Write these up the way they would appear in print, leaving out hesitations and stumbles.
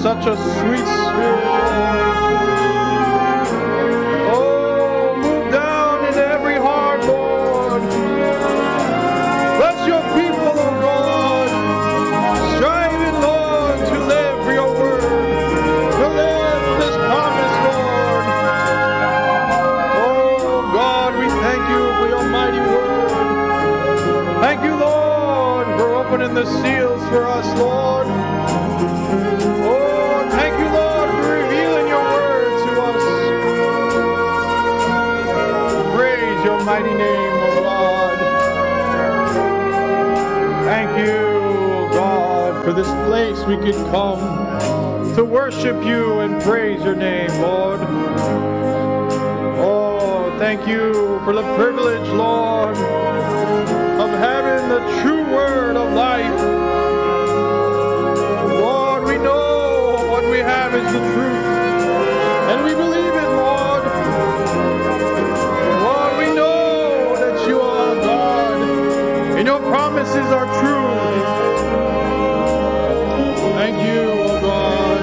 such a sweet spirit. Oh, move down in every heart, Lord. Bless your people, oh God. Striving, Lord, to live for your word, to live for this promise, Lord. Oh God, we thank you for your mighty word. Thank you, Lord, for opening the seals for us, Lord. Oh, thank you, Lord, for revealing your word to us. Praise your mighty name, oh God. Thank you, God, for this place we could come to worship you and praise your name, Lord. Oh, thank you for the privilege, Lord, of having the true word of life. Lord, we know what we have is the truth, and we believe it, Lord. Lord, we know that you are God, and your promises are true. Thank you, oh God.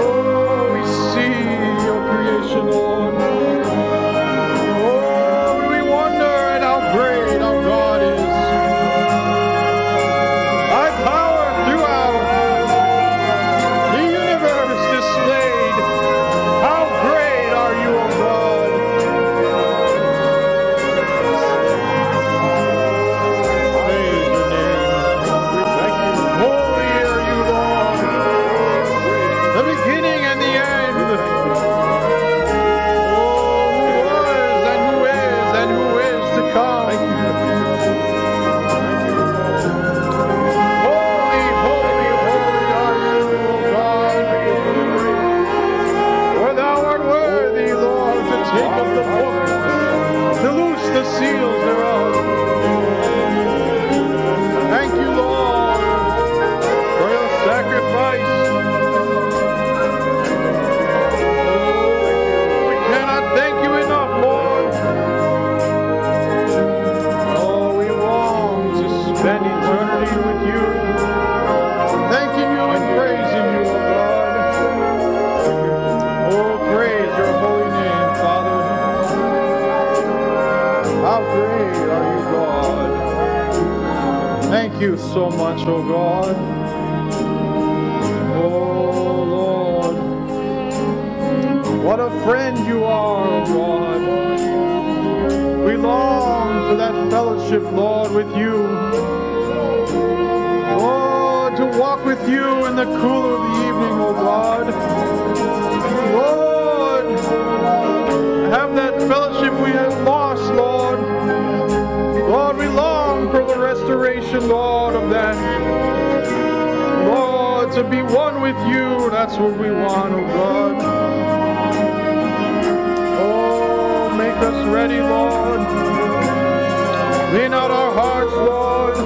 Oh, we see your creation, Lord. Oh, we wonder at how great our God is. Thy power throughout the universe displayed. How great are you, O God? Praise your name. We thank you. Holy are you, Lord. The beginning and the end. Oh, who was and who is and who is to come. Holy, holy, holy are you, O God. For thou art worthy, Lord, to take up the book, to loose the seals thereof. Thank you, Lord, for your sacrifice. We cannot thank you enough, Lord. Oh, we long to spend eternity with you, thanking you and praising you, O God. Oh, praise your holy name, Father. How great are you, God. Thank you so much, O God. Oh, Lord. What a friend you are, O God. We long for that fellowship, Lord, with you. Lord, to walk with you in the cool of the evening, O God. Lord, have that fellowship we have lost, Lord. Lord, we long for the restoration, Lord, of that. Lord, to be one with you, that's what we want, oh God. Oh, make us ready, Lord. Clean out our hearts, Lord.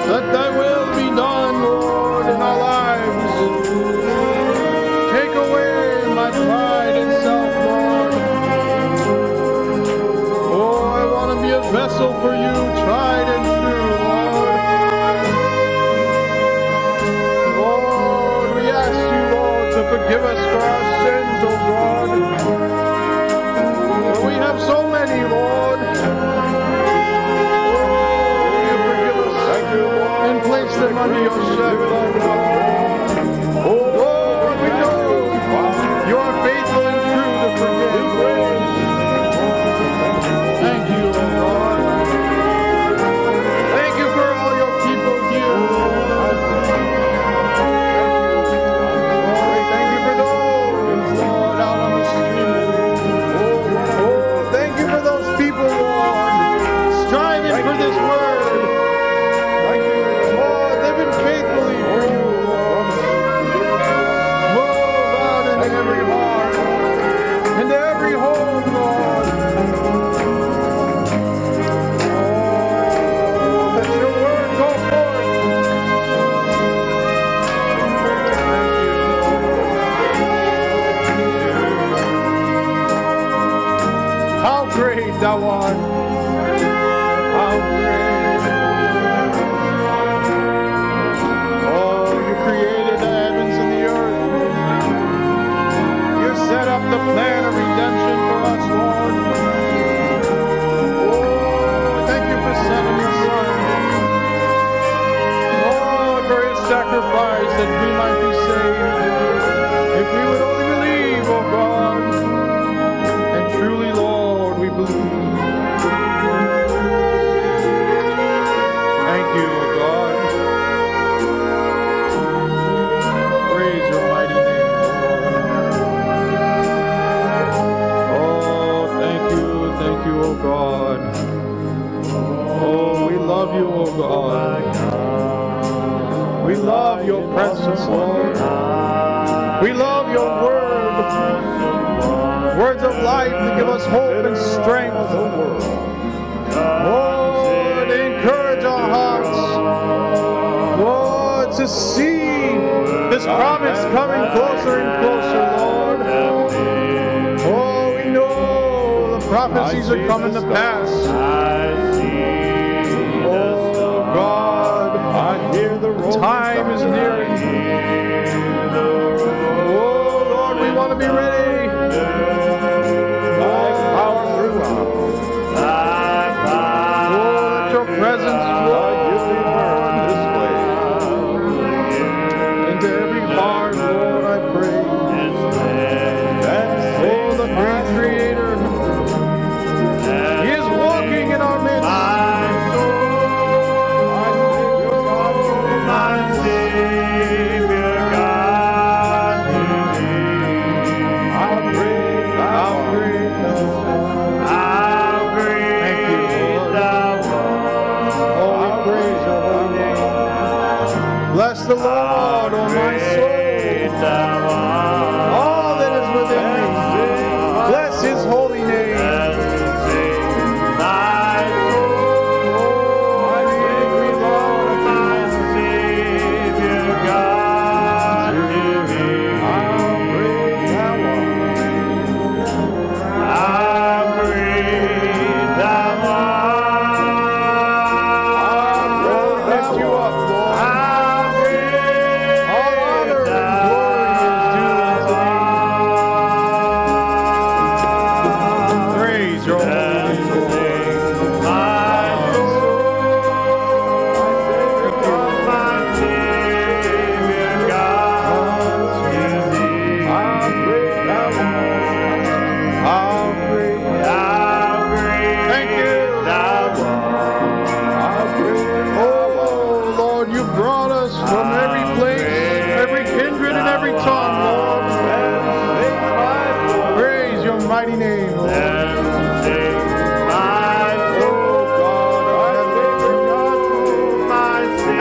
Let thy will be done, Lord, in our lives. Take away my pride and self, Lord. Oh, I want to be a vessel for you, tried and true, Lord. Lord, we ask you, Lord, to forgive us for our sins, oh God. For we have so many, Lord. Oh, you forgive us and place them under your shed blood, Lord. Oh, Lord, we know you are faithful and true to forgive. Thank you, oh God. Thank you for all your people here. Thank you for those, Lord, out on the street. Oh, thank you for those people, Lord, striving for this word. Lord, living faithfully for you, that we might be saved. If we would only believe, oh God, and truly, Lord, we believe. Thank you, oh God. Praise your mighty name, Lord. Oh, thank you, oh God. Oh, we love you, oh God. We love your presence, Lord. We love your word. Words of life to give us hope and strength. Lord, encourage our hearts. Lord, to see this promise coming closer and closer, Lord. Oh, we know the prophecies are coming to pass. Oh, God, time is nearing. Oh, Lord, we want to be ready. Power through let your presence flow into every heart, Lord, I pray. Oh, the great Creator, He is walking in our midst. Bless the Lord, oh my soul, all that is within me. Bless His holy name. Mighty name, Lord.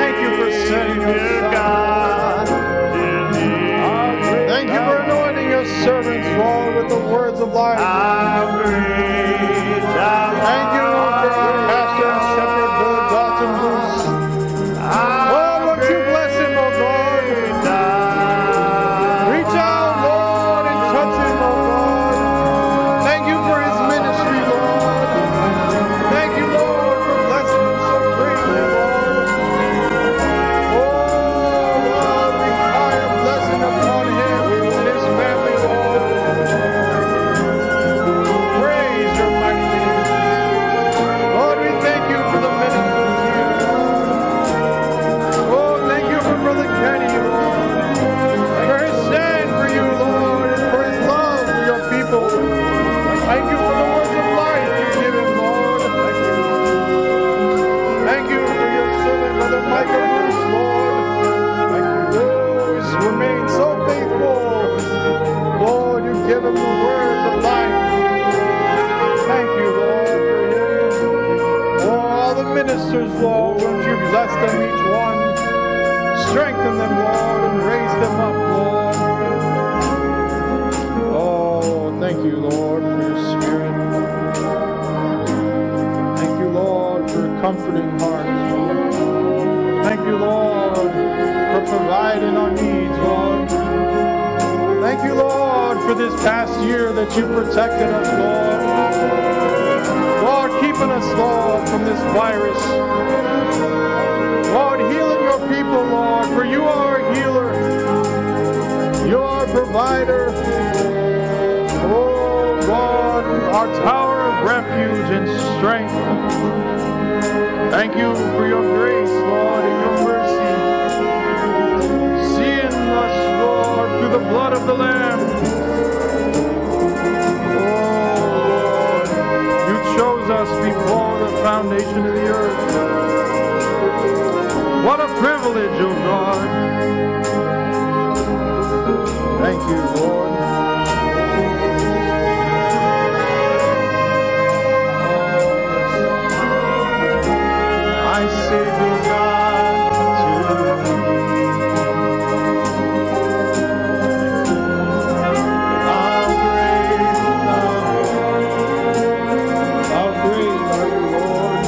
Thank you for setting us aside. Thank you for anointing your servants, Lord, with the words of life. Thank you for our pastor and shepherd, Brother Dalton Bruce. Oh, won't you bless him, oh God. Reach out, Lord, and touch him, oh God. Thank you for his ministry, Lord. Thank you, Lord, for blessing him so greatly, Lord. Oh, Lord, we cry a blessing upon him and his family, Lord. Praise your mighty name. Lord, we thank you for the ministry here, Lord. Oh, thank you for Brother Kenny, Lord, for his stand for you, Lord, and for his love for your people. Thank you for the words of life you give him, Lord. Thank you for your servant, Brother Michael Bruce, Lord. Who's remained so faithful. Lord, you give him the words of life. Thank you, Lord, for him. Oh, all the ministers, Lord, won't you bless them, each one. Strengthen them, Lord, and raise them up, Lord. Oh, thank you, Lord, for your spirit. Thank you, Lord, for comforting hearts. Thank you, Lord, for providing our needs, Lord. Thank you, Lord, for this past year that you protected us, Lord. Lord, keeping us, Lord, from this virus. Lord, healing your people, Lord, for you are a healer. You are a provider. Oh, God, our tower of refuge and strength. Thank you for your grace, Lord, and your mercy. See privilege, oh God. Thank you, Lord. My Savior God, to thee. How great thou art. How great are you, Lord.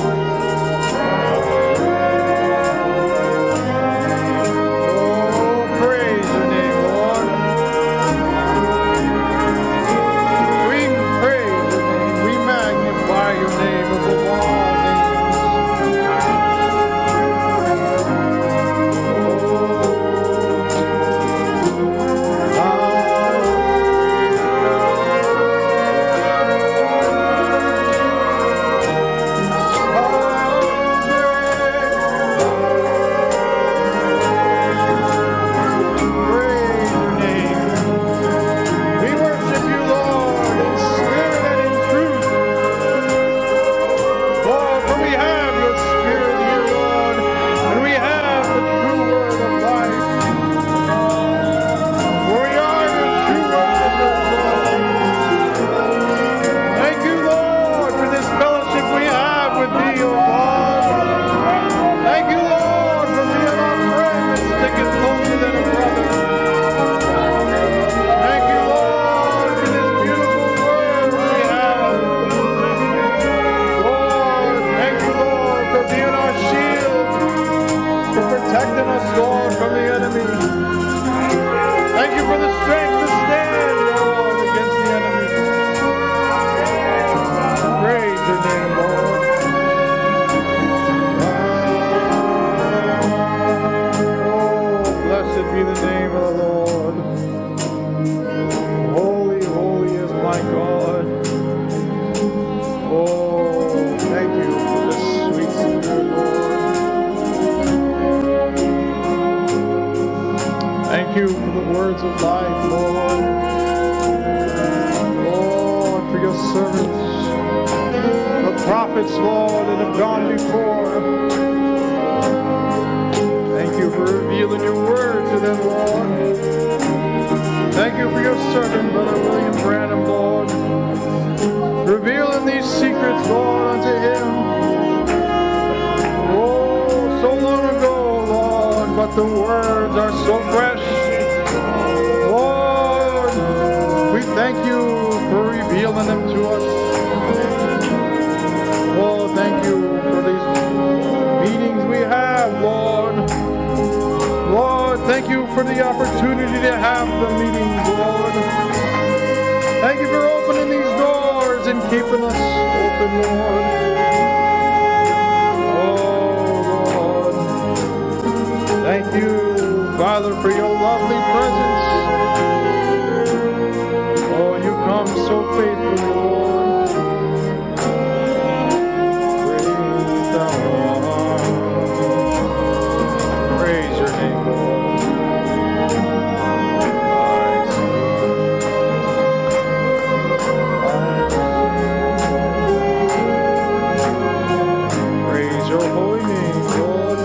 Oh, praise your name, Lord. We praise your name. We magnify your name above all names. Praise your name. We worship you, Lord, in spirit and in truth. Lord, for we have your spirit here, Lord, and we have the true word of life. For we are your true worshipers, Lord. Thank you, Lord, for this fellowship we have with thee, O God. Thank you, Lord, for being our friend and sticking closer than a brother. Thank you, Lord, for this beautiful word we have. Lord, thank you, Lord, for being our shield, for protecting us, Lord, from the enemy. Thank you for the strength to stand, Lord, against the enemy. Praise your name, Lord. Oh, blessed be the name of the Lord. Holy, holy is my God. Oh, thank you for this sweet spirit, Lord. Thank you for the words of life, Lord. Lord, for your servants, the prophets, Lord, that have gone before. Thank you for revealing your word to them, Lord. Thank you for your servant, Brother William Branham, Lord, revealing these secrets, Lord, unto him. Oh, so long ago, Lord, but the words are so fresh. Lord, we thank you for revealing them to us. Oh, thank you for these meetings we have, Lord. Lord, thank you for the opportunity to have the meetings, Lord. Thank you for opening these doors and keeping us open, Lord. Oh, Lord. Thank you, Father, for your lovely presence. Oh, you come so faithfully, Lord. Praise thou art. Praise your name, Lord. Praise your holy name, Lord.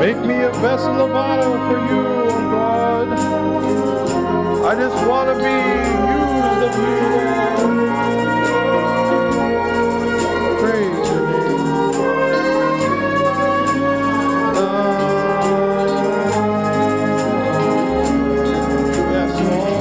Make me a vessel of honor for you, oh God. I just want to be used of you, Lord. Praise your name. Yes, Lord.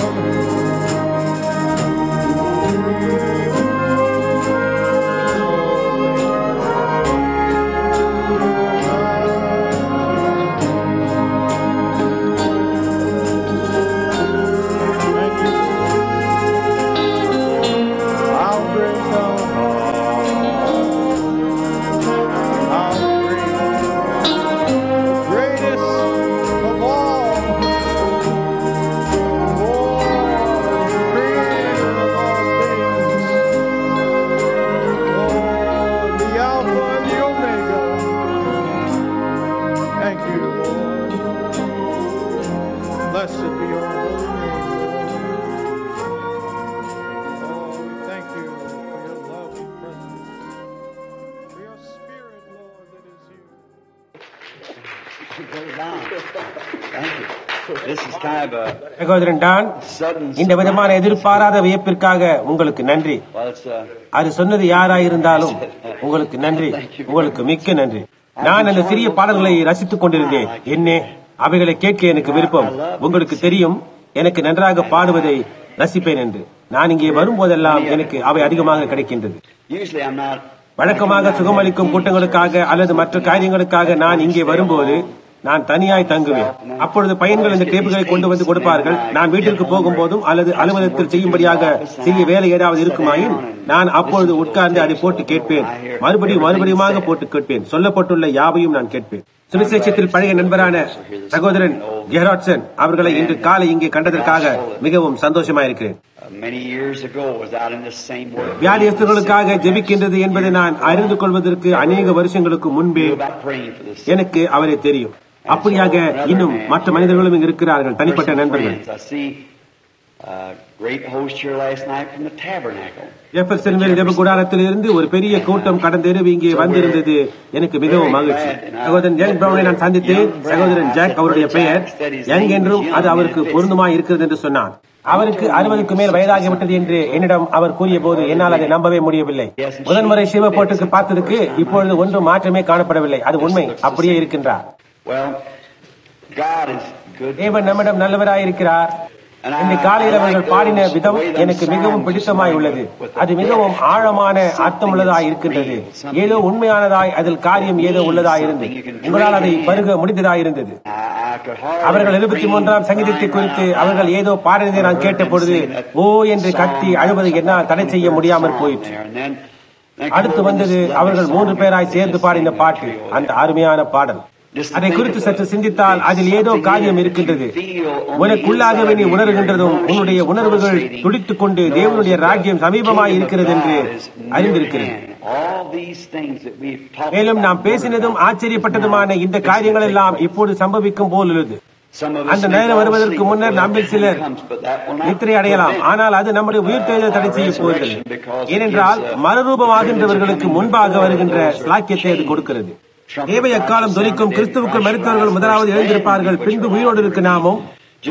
சகோதரன் Don, இந்த விதமான எதிர்பாராத வியப்பிற்காக உங்களுக்கு நன்றி. அது சொன்னது யாராயிருந்தாலும் உங்களுக்கு நன்றி, உங்களுக்கு மிக்க நன்றி. நான் அந்த சிறிய பாடல்களை ரசித்துக் கொண்டிருந்தேன். என்னே, அவைகளை கேட்க எனக்கு விருப்பம். உங்களுக்கு தெரியும், எனக்கு நன்றாக பாடுவதை ரசிப்பேன் என்று. நான் இங்கே வரும்போதெல்லாம் எனக்கு அவை அதிகமாக கிடைக்கின்றது. வழக்கமாக சுகமளிக்கும் கூட்டங்களுக்காக அல்லது மற்ற காரியங்களுக்காக நான் இங்கே வரும்போது நான் தனியாய் தங்குவேன். அப்பொழுது பையன்கள் இந்த டேப்புகளை கொண்டு வந்து கொடுப்பார்கள். நான் வீட்டிற்கு போகும் போதும் அல்லது அலுவலகத்தில் செய்யும்படியாக சிறிய வேலை ஏதாவது இருக்குமாயின் நான் அப்பொழுது உட்கார்ந்து அதை போட்டு கேட்பேன். மறுபடியுமாக போட்டு கேட்பேன். சொல்லப்பட்டுள்ள யாவையும் நான் கேட்பேன். சுவிசேஷத்தில் பழைய நண்பரான சகோதரன் ஜெராட்சன் அவர்களை இன்று காலை இங்கே கண்டதற்காக மிகவும் சந்தோஷமாயிருக்கிறேன். வியாதியஸ்தர்களுக்காக ஜெபிக்கின்றது என்பதை நான் அறிந்து கொள்வதற்கு அநேக வருஷங்களுக்கு முன்பே எனக்கு அவரை தெரியும். அப்படியாக இன்னும் மற்ற மனிதர்களும் இங்கு இருக்கிறார்கள், தனிப்பட்ட நண்பர்கள். ஜெப இருந்து ஒரு பெரிய கூட்டம் கடந்த இரவு இங்கே வந்திருந்தது. எனக்கு மிகவும் மகிழ்ச்சி. சகோதரன் ஜாக் பிரவுனை நான் சந்தித்தேன். சகோதரன் ஜாக் அவருடைய பெயர் யங் என்றும் அது அவருக்கு பொருந்துமாய் இருக்கிறது என்று சொன்னார். அவருக்கு 60க்கு மேல் வயதாகிவிட்டது என்று என்னிடம் அவர் கூறிய போது என்னால் அதை நம்பவே முடியவில்லை. முதன்முறை சிவ போட்டுக்கு பார்த்ததுக்கு இப்பொழுது ஒன்றும் மாற்றமே காணப்படவில்லை. அது உண்மை, அப்படியே இருக்கின்றார். தேவன் நம்மிடம் நல்லவராயிருக்கிறார். இந்த காலையில் அவர்கள் பாடின விதம் எனக்கு மிகவும் பிடித்தமாய் உள்ளது. அது மிகவும் ஆழமான அர்த்தமுள்ளதாய் இருக்கின்றது. ஏதோ உண்மையானதாய் அதில் காரியம் ஏதோ உள்ளதாய் இருந்து உங்களால் அதை பருக முடிந்ததாய் இருந்தது. அவர்கள் 23ஆம் சங்கீதத்தை குறித்து அவர்கள் ஏதோ பாடினதை நான் கேட்ட பொழுது ஓ என்று கத்தி அழுவதை என்னால் தடை செய்ய முடியாமல் போயிற்று. அடுத்து வந்தது அவர்கள் 3 பேராய் சேர்ந்து பாடின பாட்டு, அந்த அருமையான பாடல். அதை குறித்து சற்று சிந்தித்தால் அதில் ஏதோ காரியம் இருக்கின்றது. உனக்குள்ளாகவே நீ உணர்கின்றதும் உன்னுடைய உணர்வுகள் துடித்துக் கொண்டு தேவனுடைய ராஜ்யம் சமீபமாய் இருக்கிறது என்று அறிந்திருக்கிறேன். மேலும் நாம் பேசினதும் ஆச்சரியப்பட்டதுமான இந்த காரியங்கள் எல்லாம் இப்போது சம்பவிக்கும் போல் உள்ளது. அந்த நேரம் வருவதற்கு முன்னர் நம்மில் சிலர் நித்திரை அடையலாம். ஆனால் அது நம்முடைய உயிர்த்தெழுதலை தடை செய்ய போவதில்லை. ஏனென்றால் மறுரூபமாகின்றவர்களுக்கு முன்பாக வருகின்ற ஸ்லாக்கியத்தை அது கொடுக்கிறது. தேவை எக்காலம் தொனிக்கும். கிறிஸ்துவுக்குள் மரித்தவர்கள் முதலாவது எழுந்திருப்பார்கள், பின்பு உயிரோடு இருக்க நாமும்.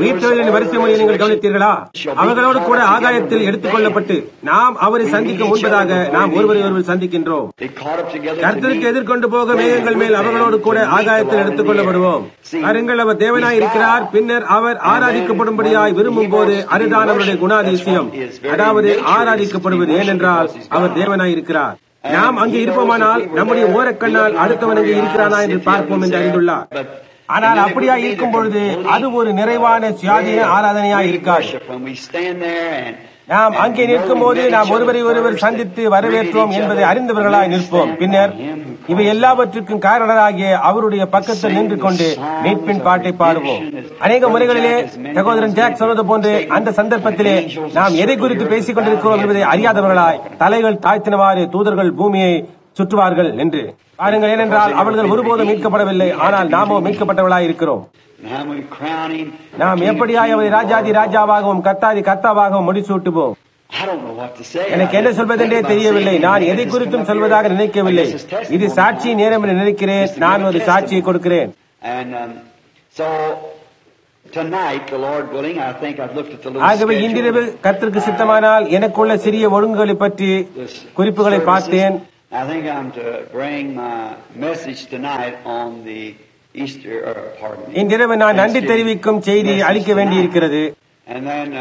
உயிர்த்தெழுதலின் வரிசை முறையை நீங்கள் கவனித்தீர்களா? அவர்களோடு கூட ஆகாயத்தில் எடுத்துக் கொள்ளப்பட்டு நாம் அவரை சந்திக்க முன்பதாக நாம் ஒருவரை ஒருவர் சந்திக்கின்றோம். கர்த்தருக்கு எதிர்கொண்டு போக மேகங்கள் மேல் அவர்களோடு கூட ஆகாயத்தில் எடுத்துக் கொள்ளப்படுவோம். அருங்கள், அவர் தேவனாய் இருக்கிறார். பின்னர் அவர் ஆராதிக்கப்படும்படியாய் விரும்பும் போது அதுதான் அவருடைய குணாதிசயம், அதாவது ஆராதிக்கப்படுவது. ஏனென்றால் அவர் தேவனாய் இருக்கிறார். நாம் அங்கே இருப்போமானால் நம்முடைய ஓரக்கண்ணால் அடுத்தவன் அங்கே இருக்கிறானா என்று பார்ப்போம் என்று அறிந்துள்ளார். ஆனால் அப்படியா இருக்கும் பொழுது அது ஒரு நிறைவான சுயாதீன ஆராதனையா இருக்காது. நாம் அங்கே நிற்கும் போது நாம் ஒருவரை ஒருவர் சந்தித்து வரவேற்றோம் என்பதை அறிந்தவர்களாய் நிற்போம். பின்னர் இவை எல்லாவற்றுக்கும் காரணராகிய அவருடைய பக்கத்தில் நின்று கொண்டு மீட்பின் பாட்டை பாடுவோம். அநேக முறைகளிலே சகோதரன் ஜாக் சொன்னது போன்று அந்த சந்தர்ப்பத்திலே நாம் எதை குறித்து பேசிக் கொண்டிருக்கிறோம் என்பதை அறியாதவர்களாய் தலைகள் தாழ்த்தினவாறு தூதர்கள் பூமியை சுற்றுவார்கள் என்று பாருங்கள். ஏனென்றால் அவர்கள் ஒருபோதும் மீட்கப்படவில்லை, ஆனால் நாமோ மீட்கப்பட்டவர்களாய் இருக்கிறோம். நாம் எப்படியாய் அவரை ராஜாதி ராஜாவாகவும் கர்த்தாதி கர்த்தாவாகவும் முடிசூட்டுவோம். எனக்கு என்ன சொல்வதென்றே தெரியவில்லை. நான் எதை குறித்தும் சொல்வதாக நினைக்கவில்லை. இது சாட்சி நேரம் என்று நினைக்கிறேன். நான் ஒரு சாட்சியை கொடுக்கிறேன். And so tonight, the Lord willing, I think I've looked at the little ஆகவே இன்றிரவு கர்த்தருக்கு சித்தமானால் எனக்குள்ள சிறிய ஒழுங்குகளை பற்றி குறிப்புகளை பார்த்தேன். I think I'm to bring my message tonight on the Easter, pardon me. இன்றிரவு நான் நன்றி தெரிவிக்கும் செய்தி அளிக்க வேண்டியிருக்கிறது. And then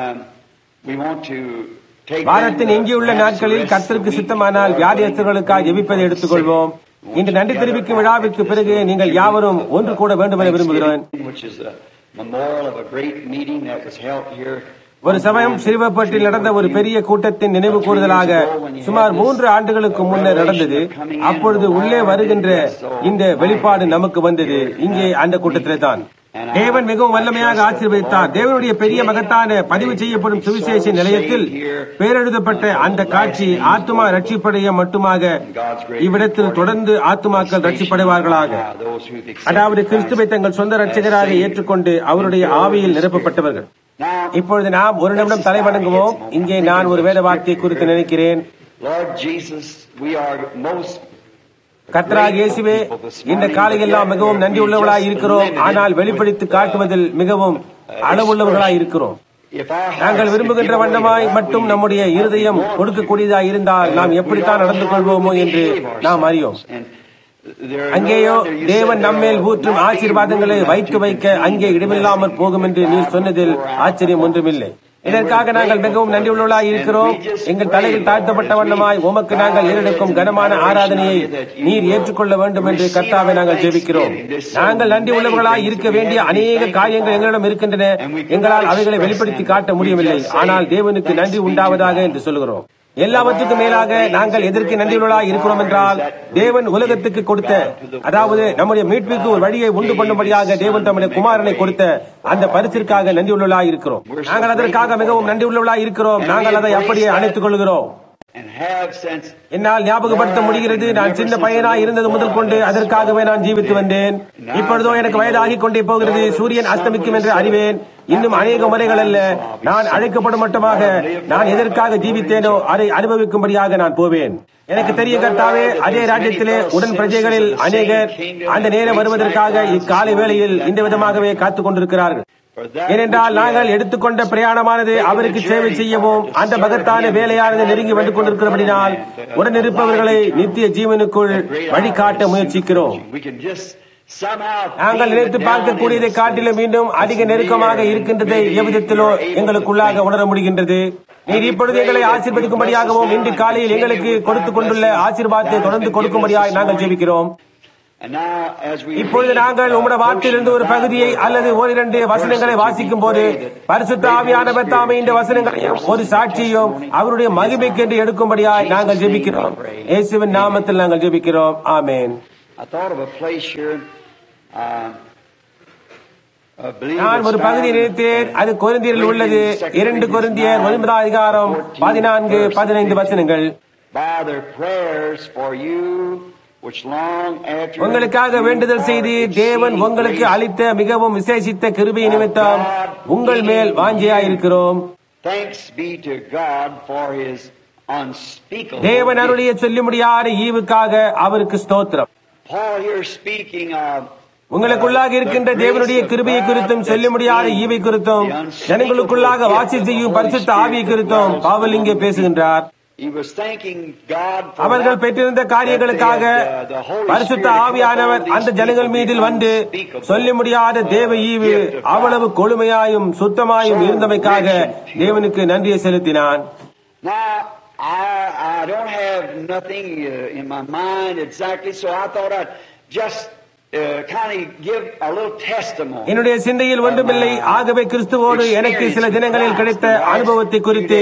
we want to take வாரத்தின் எஞ்சியுள்ள நாட்களில் கர்த்தருக்கு சித்தமானால் வியாதியஸ்தர்களுக்காக ஜெபிப்பதை எடுத்துக்கொள்வோம். இன்று நன்றி தெரிவிக்கும் விழாவிற்கு பிறகு நீங்கள் யாவரும் ஒன்று கூட வேண்டும் என விரும்புகிறேன். ஒரு சமயம் சிறுவப்பட்டில் நடந்த ஒரு பெரிய கூட்டத்தின் நினைவு கூறுதலாக சுமார் 3 ஆண்டுகளுக்கு முன்னர் நடந்தது. அப்பொழுது உள்ளே வருகின்ற இந்த வெளிப்பாடு நமக்கு வந்தது. இங்கே அந்த கூட்டத்திலே தான் தேவன் மிகவும் வல்லமையாக ஆசீர்வதித்தார். தேவனுடைய பெரிய மகத்தான பதிவு செய்யப்படும் சுவிசேஷ நிலையத்தில் பேரெழுதப்பட்ட அந்த காட்சி ஆத்துமா ரட்சிப்படைய மட்டுமாக இவ்விடத்தில் தொடர்ந்து ஆத்துமாக்கள் ரட்சிப்படைவார்களாக, அதாவது கிறிஸ்துவை தங்கள் சொந்த ரட்சகராக ஏற்றுக்கொண்டு அவருடைய ஆவியில் நிரப்பப்பட்டவர்கள். இப்பொழுது நாம் ஒரு நிமிடம் தலை வணங்குவோம். இங்கே நான் ஒரு வேத வார்த்தை குறித்து நினைக்கிறேன். கர்த்தராகிய இயேசுவே, இந்த காலையெல்லாம் மிகவும் நன்றி உள்ளவர்களாய் இருக்கிறோம். ஆனால் வெளிப்படுத்தி காட்டுவதில் மிகவும் அளவுள்ளவர்களாய் இருக்கிறோம். நாங்கள் விரும்புகின்ற வண்ணமாய் மட்டும் நம்முடைய இருதயம் கொடுக்கக்கூடியதாய் இருந்தால் நாம் எப்படித்தான் நடந்து கொள்வோமோ என்று நாம் அறியோம். அங்கேயோ தேவன் நம்மேல் ஊற்றும் ஆசீர்வாதங்களை வைக்க அங்கே இடமில்லாமல் போகும் என்று நீர் சொன்னதில் ஆச்சரியம் ஒன்றுமில்லை. இதற்காக நாங்கள் மிகவும் நன்றி உள்ளவர்களாய் இருக்கிறோம். எங்கள் தலையில் தாழ்த்தப்பட்ட வண்ணமாய் உமக்கு நாங்கள் ஏறெடுக்கும் கனமான ஆராதனையை நீர் ஏற்றுக்கொள்ள வேண்டும் என்று கர்த்தாவை நாங்கள் ஜெபிக்கிறோம். நாங்கள் நன்றி உள்ளவர்களாய் இருக்க வேண்டிய அநேக காரியங்கள் எங்களிடம் இருக்கின்றன. எங்களால் அவைகளை வெளிப்படுத்தி காட்ட முடியவில்லை. ஆனால் தேவனுக்கு நன்றி உண்டாவதாக என்று சொல்கிறோம். எல்லாவற்றுக்கும் மேலாக நாங்கள் எதற்கு நன்றியுள்ளவர்களாய் இருக்கிறோம் என்றால், தேவன் உலகத்துக்கு கொடுத்த, அதாவது நம்முடைய மீட்புக்கு ஒரு வழியை உண்டு பண்ணும்படியாக தேவன் தம்முடைய குமாரனை கொடுத்த அந்த பரிசிற்காக நன்றியுள்ளவர்களாய் இருக்கிறோம். நாங்கள் அதற்காக மிகவும் நன்றியுள்ளவர்களாய் இருக்கிறோம். நாங்கள் அதை அப்படியே அணைத்துக் கொள்கிறோம். என்னால் ஞாபகப்படுத்த முடிகிறது, நான் சின்ன பையனாய் இருந்தது முதல் கொண்டு அதற்காகவே நான் ஜீவித்து வந்தேன். இப்பொழுதோ எனக்கு வயதாகிக் கொண்டே போகிறது. சூரியன் அஸ்தமிக்கும் என்று அறிவேன். இன்னும் அநேக முறைகள் அல்ல, நான் அழைக்கப்படும் மட்டுமாக நான் எதற்காக ஜீவித்தேனோ அதை அனுபவிக்கும்படியாக நான் போவேன். எனக்கு தெரிய கர்த்தாவே, அதே ராஜ்யத்திலே உடன் பிரஜைகளில் அநேகர் அந்த நேரம் வருவதற்காக இக்காலை வேளையில் இந்த விதமாகவே காத்துக் கொண்டிருக்கிறார்கள். ஏனென்றால் நாங்கள் எடுத்துக்கொண்ட பிரயாணமானது அவருக்கு சேவை செய்யவும் அந்த மகத்தான வேலையானது நெருங்கி வந்து கொண்டிருக்கிறபடினால் உடனிருப்பவர்களை நித்திய ஜீவனுக்குள் வழிகாட்ட முயற்சிக்கிறோம். நாங்கள் நினைத்து பார்க்கக்கூடியதை காட்டிலும் மீண்டும் அதிக நெருக்கமாக இருக்கின்றதை எவ்விதத்திலோ எங்களுக்குள்ளாக உணர முடிகின்றது. நீர் இப்பொழுது எங்களை ஆசீர்வதிக்கும்படியாகவும் இன்று காலையில் எங்களுக்கு கொடுத்துக் கொண்டுள்ள ஆசீர்வாதத்தை தொடர்ந்து கொடுக்கும்படியாக நாங்கள் ஜெபிக்கிறோம். இப்பொழுது நாங்கள் உம்முடைய வார்த்தையிலிருந்து ஒரு பகுதியை அல்லது ஓரிரண்டு வசனங்களை வாசிக்கும் போது பரிசுத்த ஆவியானவர் தாமே இந்த வசனங்களையும் ஒரு சாட்சியும் அவருடைய மகிமைக்கு என்று எடுக்கும்படியாய் நாங்கள் ஜெபிக்கிறோம். இயேசுவின் நாமத்தில் நாங்கள் ஜெபிக்கிறோம். ஆமென். நான் ஒரு பகுதி நினைத்தேன். அது கொரிந்தியரில் உள்ளது. 2 கொரிந்தியர் 9 அதிகாரம் 14-15 வசனங்கள். உங்களுக்காக வேண்டுதல் செய்து தேவன் உங்களுக்கு அளித்த மிகவும் விசேஷித்த கிருபை நிமித்தம் உங்கள் மேல் வாஞ்சையாயிருக்கிறோம். தேவன் அருளிய சொல்ல முடியாத ஈவுக்காக அவருக்கு ஸ்தோத்திரம். உங்களுக்குள்ளாக இருக்கின்ற தேவனுடைய கிருபையை குறித்தும் சொல்ல முடியாத ஈவை குறித்தும் ஜனங்களுக்குள்ளாக வாசி செய்யும் பரிசுத்த ஆவியை குறித்தும் பவுல் இங்கே பேசுகின்றார். அவர்கள் பெற்றிருந்த காரியங்களுக்காக பரிசுத்த ஆவியானவர் அந்த ஜனங்கள் மீதில் வந்து சொல்ல முடியாத தேவ ஈவு அவ்வளவு கொழுமையாயும் சுத்தமாயும் இருந்தமைக்காக தேவனுக்கு நன்றியை செலுத்தினான். I don't have nothing in my mind exactly, so I thought I'd just kind of give a little testimony. என்னுடைய சிந்தையில் ஒன்றுமில்லை. ஆகவே கிறிஸ்துவோடு எனக்கு சில தினங்களில் கிடைத்த அனுபவத்தை குறித்து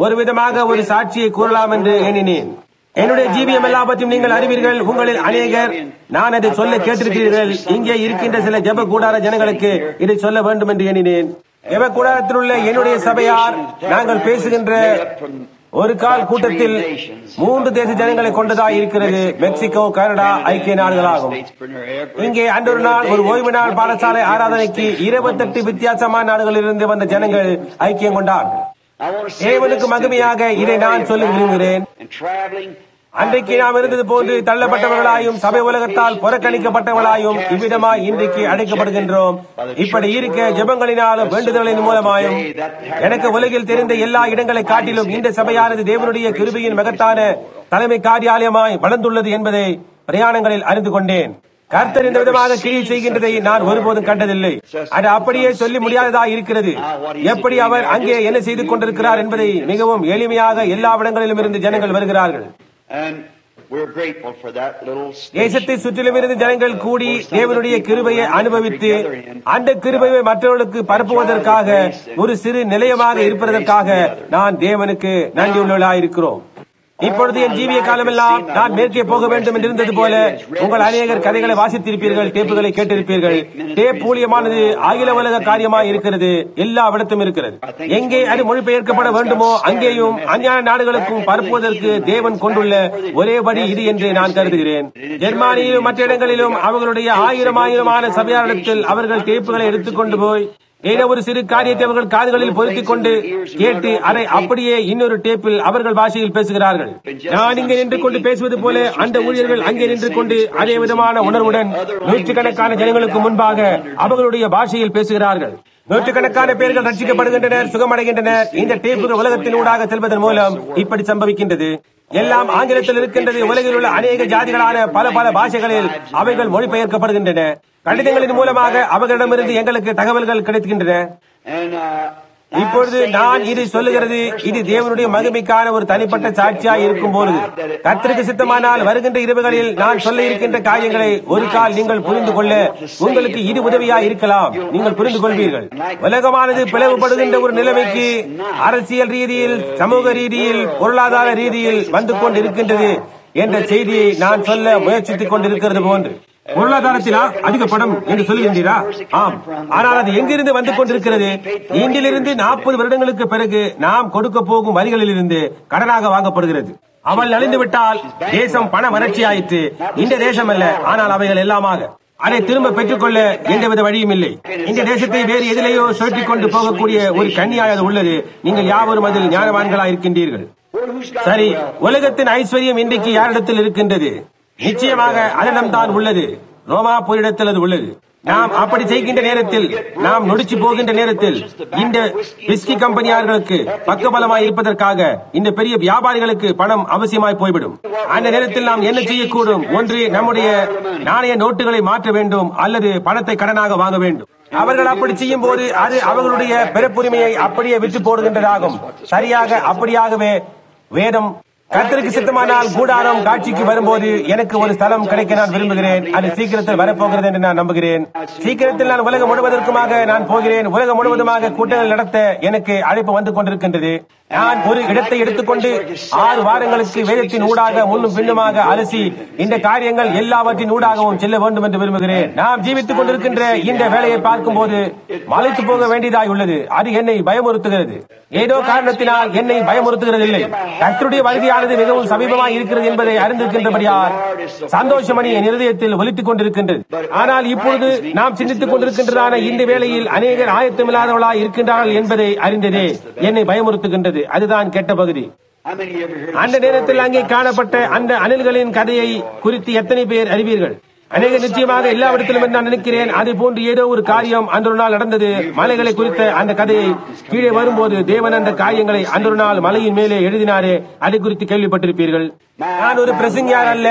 ஒரு விதமாக ஒரு சாட்சியை கூறலாம் என்று எண்ணினேன். என்னுடைய ஜீவியம் எல்லாவற்றையும் நீங்கள் அறிவீர்கள். உங்களில் அநேகர் நான் அதை சொல்ல கேட்டிருக்கிறீர்கள். இங்கே இருக்கின்ற சில ஜெப கூடார ஜனங்களுக்கு இதை சொல்ல வேண்டும் என்று எண்ணினேன். ஜெப கூடாரத்தில் உள்ள என்னுடைய சபையார் நாங்கள் பேசுகின்ற ஒரு கால் கூட்டத்தில் 3 தேச ஜனங்களை கொண்டதாக இருக்கிறது. மெக்சிகோ, கனடா, ஐக்கிய நாடுகளாகும். இங்கே அன்றொரு நாள் ஒரு ஓய்வு நாள் பாடசாலை ஆராதனைக்கு 28 வித்தியாசமான நாடுகளிலிருந்து வந்த ஜனங்கள் ஐக்கியம் கொண்டார்கள். தேவனுக்கு மகிமையாக இதை நான் சொல்ல விரும்புகிறேன். அன்றைக்கு நாம் இருந்தது போன்று தள்ளப்பட்டவர்களாயும் சபை உலகத்தால் புறக்கணிக்கப்பட்டவர்களாயும் இவ்விதமாய் இன்றைக்கு அழைக்கப்படுகின்றோம். இப்படி இருக்க ஜெபங்களினாலும் வேண்டுதலின் மூலமாயும் எனக்கு உலகில் தெரிந்த எல்லா இடங்களை காட்டிலும் இந்த சபையானது தேவனுடைய கிருபையின் மகத்தான தலைமை காரியாலயமாய் வளர்ந்துள்ளது என்பதை பிரயாணங்களில் அறிந்து கொண்டேன். கர்த்தர் இந்த விதமாக கிரியை செய்கின்றதை நான் ஒருபோதும் கண்டதில்லை. அது அப்படியே சொல்லி முடியாததா இருக்கிறது. எப்படி அவர் அங்கே என்ன செய்து கொண்டிருக்கிறார் என்பதை மிகவும் எளிமையாக எல்லா இடங்களிலும் இருந்து ஜனங்கள் வருகிறார்கள். தேசத்தை சுற்றிலும் இருந்து ஜனங்கள் கூடி தேவனுடைய கிருபையை அனுபவித்து அந்த கிருபையை மற்றவர்களுக்கு பரப்புவதற்காக ஒரு சிறு நிலையமாக இருப்பதற்காக நான் தேவனுக்கு நன்றியுள்ளவர்களாயிருக்கிறோம். இப்பொழுது என் ஜீவிய காலமெல்லாம் நான் மேற்கே போக வேண்டும் என்று இருந்தது போல உங்கள் அநேகர் கதைகளை வாசித்திருப்பீர்கள், டேப்புகளை கேட்டிருப்பீர்கள். டேப் ஊழியமானது அகில உலக காரியமாய் இருக்கிறது, எல்லா இடத்தும் இருக்கிறது. எங்கே அது மொழிபெயர்க்கப்பட வேண்டுமோ அங்கேயும் அஞ்ஞான நாடுகளுக்கும் பரப்புவதற்கு தேவன் கொண்டுள்ள ஒரே வழி இது என்று நான் கருதுகிறேன். ஜெர்மானியிலும் மற்ற இடங்களிலும் அவர்களுடைய ஆயிரமான சபையாரிடத்தில் அவர்கள் டேப்புகளை எடுத்துக்கொண்டு போய் ஏதோ ஒரு சிறு காரியத்தை அவர்கள் காதுகளில் பொருத்திக் கொண்டு கேட்டு அதை அப்படியே இன்னொரு டேப்பில் அவர்கள் பாஷையில் பேசுகிறார்கள். நான் இங்கே நின்று கொண்டு பேசுவது போல அந்த ஊழியர்கள் அங்கே நின்று கொண்டு அதே விதமான உணர்வுடன் நூற்றுக்கணக்கான ஜனங்களுக்கு முன்பாக அவர்களுடைய பாஷையில் பேசுகிறார்கள். நூற்றுக்கணக்கான பேர்கள் ரட்சிக்கப்படுகின்றனர், சுகமடைகின்றனர். இந்த டேப்புகள் உலகத்தின் ஊடாக செல்வதன் மூலம் இப்படி சம்பவிக்கின்றது. எல்லாம் ஆங்கிலத்தில் இருக்கின்றது. உலகில் உள்ள அநேக ஜாதிகளான பல பாஷைகளில் அவைகள் மொழிபெயர்க்கப்படுகின்றன. கடிதங்களின் மூலமாக அவர்களிடமிருந்து எங்களுக்கு தகவல்கள் கிடைக்கின்றன. இப்பொழுது நான் இது சொல்லுகிறது, இது தேவனுடைய மகிமைக்கான ஒரு தனிப்பட்ட சாட்சியாய் இருக்கும் பொழுது கர்த்தருக்கு சித்தமானால் வருகின்ற இரவுகளில் நான் சொல்ல இருக்கின்ற காரியங்களை ஒரு கால் நீங்கள் புரிந்து கொள்ள உங்களுக்கு இது உதவியாய் இருக்கலாம். நீங்கள் புரிந்து கொள்வீர்கள். உலகமானது பிளவுபடுகின்ற ஒரு நிலைமைக்கு அரசியல் ரீதியில், சமூக ரீதியில், பொருளாதார ரீதியில் வந்து கொண்டிருக்கின்றது என்ற செய்தியை நான் சொல்ல முயற்சித்துக் கொண்டிருக்கிறது போன்று. பொருளாதாரத்திலா அதிக பணம் என்று சொல்லுகின்றீரா? ஆம். ஆனால் அது எங்கிருந்து வந்து கொண்டிருக்கிறது? இன்றிலிருந்து 40 வருடங்களுக்கு பிறகு நாம் கொடுக்க போகும் வரிகளில் இருந்து கடனாக வாங்கப்படுகிறது. அவள் அழிந்து விட்டால் தேசம் பண வறட்சியாயிற்று. இந்த தேசம் அல்ல, ஆனால் அவைகள் எல்லாமாக அதை திரும்ப பெற்றுக்கொள்ள எந்தவித வழியும் இல்லை. இந்த தேசத்தை வேறு எதிலேயோ சுழற்றிக் கொண்டு போகக்கூடிய ஒரு கன்னியாக உள்ளது. நீங்கள் யாவரும் அதில் ஞானவான்களாக இருக்கின்றீர்கள். சரி, உலகத்தின் ஐஸ்வர்யம் இன்றைக்கு யாரிடத்தில் இருக்கின்றது? நிச்சயமாக அதனிடம்தான் உள்ளது. ரோமா போரிடத்தில் அது உள்ளது. நாம் அப்படி செய்கின்ற நேரத்தில், நாம் நொடிச்சு போகின்ற நேரத்தில் இந்த விஸ்கி கம்பெனியார்களுக்கு பக்கபலமாய் இருப்பதற்காக இந்த பெரிய வியாபாரிகளுக்கு பணம் அவசியமாய் போய்விடும். அந்த நேரத்தில் நாம் என்ன செய்யக்கூடும்? ஒன்று, நம்முடைய நாணய நோட்டுகளை மாற்ற வேண்டும், அல்லது பணத்தை கடனாக வாங்க வேண்டும். அவர்கள் அப்படி செய்யும் போது அது அவர்களுடைய பிறப்புரிமையை அப்படியே விற்று போடுகின்றதாகும். சரியாக அப்படியாகவே வேதம் கர்த்தருக்கு சித்தமானால் கூடாரம் காட்சிக்கு வரும்போது எனக்கு ஒரு ஸ்தலம் கிடைக்க நான் விரும்புகிறேன். அது சீக்கிரத்தில் வரப்போகிறது என்று நான் நம்புகிறேன். சீக்கிரத்தில் நான் உலகம் முழுவதற்குமாக நான் போகிறேன். உலகம் முழுவதுமாக கூட்டங்கள் நடத்த எனக்கு அழைப்பு வந்து கொண்டிருக்கின்றது. நான் ஒரு இடத்தை எடுத்துக்கொண்டு 6 வாரங்களுக்கு வேதத்தின் ஊடாக முன்னும் பின்னுமாக அலசி இந்த காரியங்கள் எல்லாவற்றின் ஊடாகவும் செல்ல வேண்டும் என்று விரும்புகிறேன். நாம் ஜீவித்துக் கொண்டிருக்கின்ற இந்த வேலையை பார்க்கும் போது மலைத்து போக வேண்டியதாய் உள்ளது. அது என்னை பயமுறுத்துகிறது. ஏதோ காரணத்தினால் என்னை பயமுறுத்துகிறதில்லை. கர்த்தருடைய வருகையானது மிகவும் சமீபமாய் இருக்கிறது என்பதை அறிந்திருக்கின்றபடியால் சந்தோஷமணி என் இருதயத்தில் ஒலித்துக் கொண்டிருக்கின்றது. ஆனால் இப்பொழுது நாம் சிந்தித்துக் கொண்டிருக்கின்றதான இந்த வேளையில் அநேகர் ஆயத்தமில்லாதவர்களாய் இருக்கின்றார்கள் என்பதை அறிந்ததே என்னை பயமுறுத்துகின்றது. அதுதான் கெட்ட பகுதி. அந்த நேரத்தில் அங்கே காணப்பட்ட அந்த அணில்களின் கதையை குறித்து எத்தனை பேர் அறிவீர்கள்? அநேக நிச்சயமாக எல்லாவிடத்திலும் நான் நினைக்கிறேன். அதே போன்று ஏதோ ஒரு காரியம் அன்று நாள் நடந்தது. மலைகளை குறித்த அந்த கதையை கீழே வரும்போது தேவன் அந்த காரியங்களை அன்று நாள் மலையின் மேலே எழுதினாரே, அதை குறித்து கேள்விப்பட்டிருப்பீர்கள். நான் ஒரு பிரசங்கியார் அல்ல,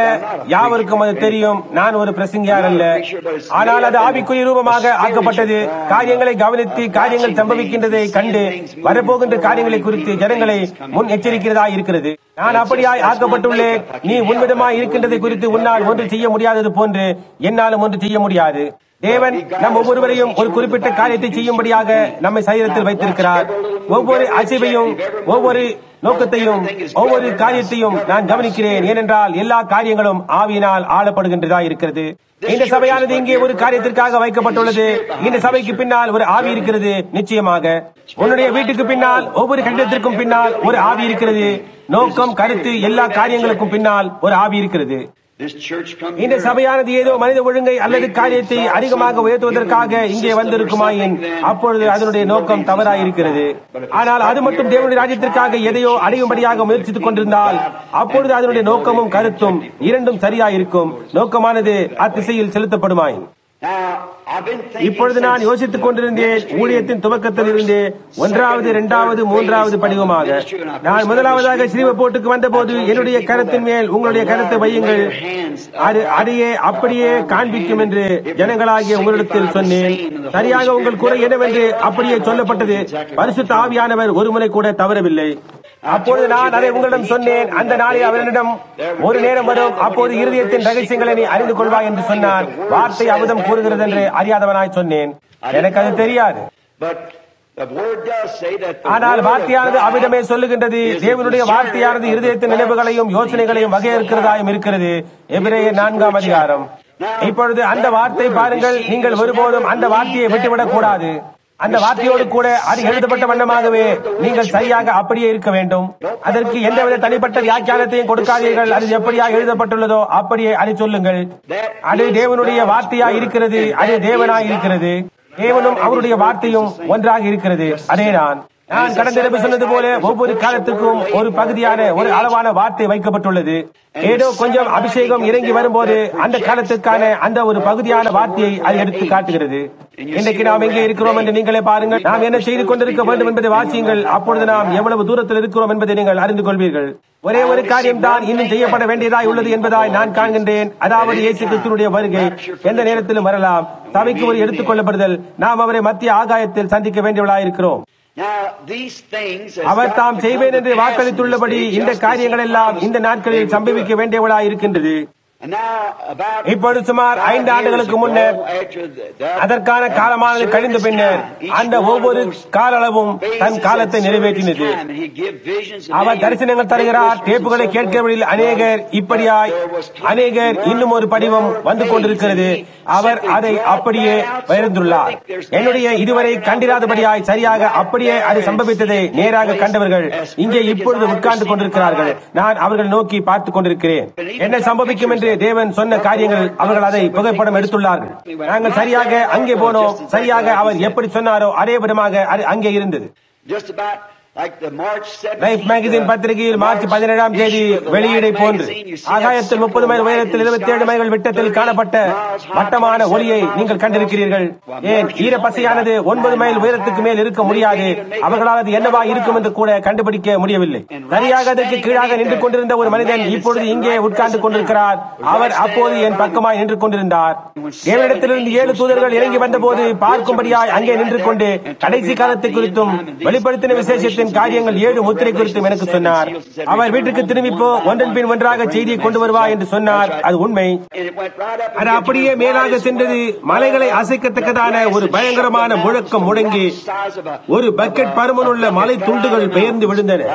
யாவருக்கும் அது தெரியும். நான் ஒரு பிரசங்கியார் அல்ல, ஆனால் அது ஆவிக்குரிய ரூபமாக ஆக்கப்பட்டது. காரியங்களை கவனித்து காரியங்கள் சம்பவிக்கின்றதை கண்டு வரப்போகின்ற காரியங்களை குறித்து ஜனங்களை முன் எச்சரிக்கிறதா இருக்கிறது. நான் அப்படியாய் ஆக்கப்பட்டுள்ளேன். நீ உன்விதமாய் இருக்கின்றதை குறித்து உன்னால் ஒன்று செய்ய முடியாதது போன்று என்னாலும் ஒன்று செய்ய முடியாது. தேவன் நம் ஒவ்வொருவரையும் ஒரு குறிப்பிட்ட காரியத்தை செய்யும்படியாக நம்மை சரீரத்தில் வைத்திருக்கிறார். ஒவ்வொரு அசைவையும், ஒவ்வொரு நோக்கத்தையும், ஒவ்வொரு காரியத்தையும் நான் கவனிக்கிறேன். ஏனென்றால் எல்லா காரியங்களும் ஆவியினால் ஆளப்படுகின்றதா இருக்கிறது. இந்த சபையானது இங்கே ஒரு காரியத்திற்காக வைக்கப்பட்டுள்ளது. இந்த சபைக்கு பின்னால் ஒரு ஆவி இருக்கிறது. நிச்சயமாக உன்னுடைய வீட்டுக்கு பின்னால், ஒவ்வொரு கட்டிடத்திற்கும் பின்னால் ஒரு ஆவி இருக்கிறது. நோக்கம், கருத்து, எல்லா காரியங்களுக்கும் பின்னால் ஒரு ஆவி இருக்கிறது. இந்த சபையானது ஏதோ மனித ஒழுங்கை அல்லது காரியத்தை அதிகமாக உயர்த்துவதற்காக இங்கே வந்திருக்குமாயின் அப்பொழுது அதனுடைய நோக்கம் தவறாயிருக்கிறது. ஆனால் அது மட்டும் தேவனுடைய ராஜ்யத்திற்காக எதையோ அடையும்படியாக முயற்சித்துக் கொண்டிருந்தால் அப்பொழுது அதனுடைய நோக்கமும் கருத்தும் இரண்டும் சரியாயிருக்கும். நோக்கமானது அத்திசையில் செலுத்தப்படுமாயின். இப்பொழுது நான் யோசித்துக் கொண்டிருந்தேன், ஊழியத்தின் துவக்கத்தில் இருந்து 1வது 2வது 3வது படிவமாக நான் முதலாவதாக ஸ்ரீவப்போர்ட்டுக்கு வந்தபோது என்னுடைய கருத்தின் மேல் உங்களுடைய கருத்தை வையுங்கள், அது அதையே அப்படியே காண்பிக்கும் என்று ஜனங்களாகிய உங்களிடத்தில் சொன்னேன். சரியாக உங்கள் குறை என்னவென்று அப்படியே சொல்லப்பட்டது. பரிசுத்த ஆவியானவர் ஒரு முறை கூட தவறவில்லை. அப்பொழுது நான் அதை உங்களிடம் சொன்னேன். அந்த நாளில் அவரிடம் ஒரு நேரம் வரும், அப்போது இருதயத்தின் ரகசியங்களை நீ அறிந்து கொள்வாய் என்று சொன்னார். வார்த்தை அபதம் கூறுகிறது என்று அறியாதவனாய் சொன்னேன். எனக்கு அது தெரியாது. ஆனால் வார்த்தையானது அவ்விடமே சொல்லுகின்றது. தேவனுடைய வார்த்தையானது இருதயத்தின் நினைவுகளையும் யோசனைகளையும் வகையறுக்கிறதாயும் இருக்கிறது. எபிரேயர் 4ஆம் அதிகாரம். இப்பொழுது அந்த வார்த்தை பாருங்கள், நீங்கள் ஒருபோதும் அந்த வார்த்தையை விட்டுவிடக் கூடாது. அந்த வார்த்தையோடு கூட அது எழுதப்பட்ட வண்ணமாகவே நீங்கள் சரியாக அப்படியே இருக்க வேண்டும். அதற்கு எந்தவித தனிப்பட்ட வியாக்கியானத்தையும் கொடுக்காதீர்கள். அது எப்படியாக எழுதப்பட்டுள்ளதோ அப்படியே அதை சொல்லுங்கள். அது தேவனுடைய வார்த்தையா இருக்கிறது. அது தேவனாய் இருக்கிறது. தேவனும் அவருடைய வார்த்தையும் ஒன்றாக இருக்கிறது. அதே நான் கடந்த இரவு சொன்னது போல ஒவ்வொரு காலத்துக்கும் ஒரு பகுதியான ஒரு அளவான வார்த்தை வைக்கப்பட்டுள்ளது. ஏதோ கொஞ்சம் அபிஷேகம் இறங்கி வரும்போது அந்த காலத்துக்கான அந்த ஒரு பகுதியான வார்த்தையை அது எடுத்து காட்டுகிறது. இன்றைக்கு நாம் எங்கே இருக்கிறோம் என்று நீங்களே பாருங்கள். நாம் என்ன செய்து கொண்டிருக்க வேண்டும் என்பதை வாசியுங்கள். அப்பொழுது நாம் எவ்வளவு தூரத்தில் இருக்கிறோம் என்பதை நீங்கள் அறிந்து கொள்வீர்கள். ஒரே ஒரு காரியம் தான் இன்னும் செய்யப்பட வேண்டியதாய் உள்ளது என்பதாய் நான் காண்கின்றேன். அதாவது இயேசு கிறிஸ்துவினுடைய வருகை எந்த நேரத்திலும் வரலாம். சபைக்கு ஒரு எடுத்துக் கொள்ளப்படுதல். நாம் அவரை மத்திய ஆகாயத்தில் சந்திக்க வேண்டியவளாயிருக்கிறோம். அவர் தாம் செய்வேன் என்று வாக்களித்துள்ளபடி இந்த காரியங்கள் எல்லாம் இந்த நாட்களில் சம்பவிக்க வேண்டியவளாயிருக்கின்றது. இப்பொழுது சுமார் 5 ஆண்டுகளுக்கு முன்னர் அதற்கான காலமானது கழிந்த பின்னர் அந்த ஒவ்வொரு கால அளவும் தன் காலத்தை நிறைவேற்றினது. அவர் தரிசனங்கள் தருகிறார். டேப்புகளை கேட்கிறவர்களில் அநேகர் இப்படியாய், அநேகர் இன்னும் ஒரு படிவம் வந்து கொண்டிருக்கிறது. அவர் அதை அப்படியே பகிர்ந்துள்ளார். என்னுடைய இதுவரை கண்டிராதபடியாய் சரியாக அப்படியே அது சம்பவித்ததை நேராக கண்டவர்கள் இங்கே இப்பொழுது உட்கார்ந்து கொண்டிருக்கிறார்கள். நான் அவர்கள் நோக்கி பார்த்துக் கொண்டிருக்கிறேன். என்ன சம்பவிக்கும் என்று தேவன் சொன்ன காரியங்கள் அவர்கள் அதை புகைப்படம் எடுத்துள்ளார்கள். நாங்கள் சரியாக அங்கே போனோம். சரியாக அவர் எப்படி சொன்னாரோ அதே விதமாக அது அங்கே இருந்தது. லைஃப் மேகசின் பத்திரிகையில் மார்ச் 17ஆம் தேதி வெளியீடை போன்று ஆகாயத்தில் 30 மைல் உயரத்தில் 27 மைல்கள் விட்டத்தில் காணப்பட்ட வட்டமான ஒளியை நீங்கள் கண்டிருக்கிறீர்கள். ஏன் ஈரப்பசையானது 9 மைல் உயரத்துக்கு மேல் இருக்க முடியாது. அவர்களால் அது என்னவா இருக்கும் என்று கூட கண்டுபிடிக்க முடியவில்லை. சரியாக அதற்கு கீழாக நின்று கொண்டிருந்த ஒரு மனிதன் இப்பொழுது இங்கே உட்கார்ந்து கொண்டிருக்கிறார். அவர் அப்போது என் பக்கமாய் நின்று கொண்டிருந்தார். தேவனிடத்திலிருந்து 7 தூதர்கள் இறங்கி வந்தபோது பார்க்கும்படியாய் அங்கே நின்று கொண்டு கடைசி காலத்தை குறித்தும் வெளிப்படுத்தின விசேஷத்தின் காரியங்கள் 7 முத்திரை குறித்தும் எனக்கு சொன்னார். அவர் வீட்டுக்கு திரும்பிப்போ ஒன்றன் பின் ஒன்றாக செய்தியை கொண்டு வருவா என்று சொன்னார். அது உண்மை. அது அப்படியே மேலாக சென்றது. மலைகளை அசைக்கத்தக்கதான ஒரு பயங்கரமான முழக்கம் முழங்கி ஒரு பக்கெட் பருமனுள்ள மலை துண்டுகள் பெயர்ந்து விழுந்தன.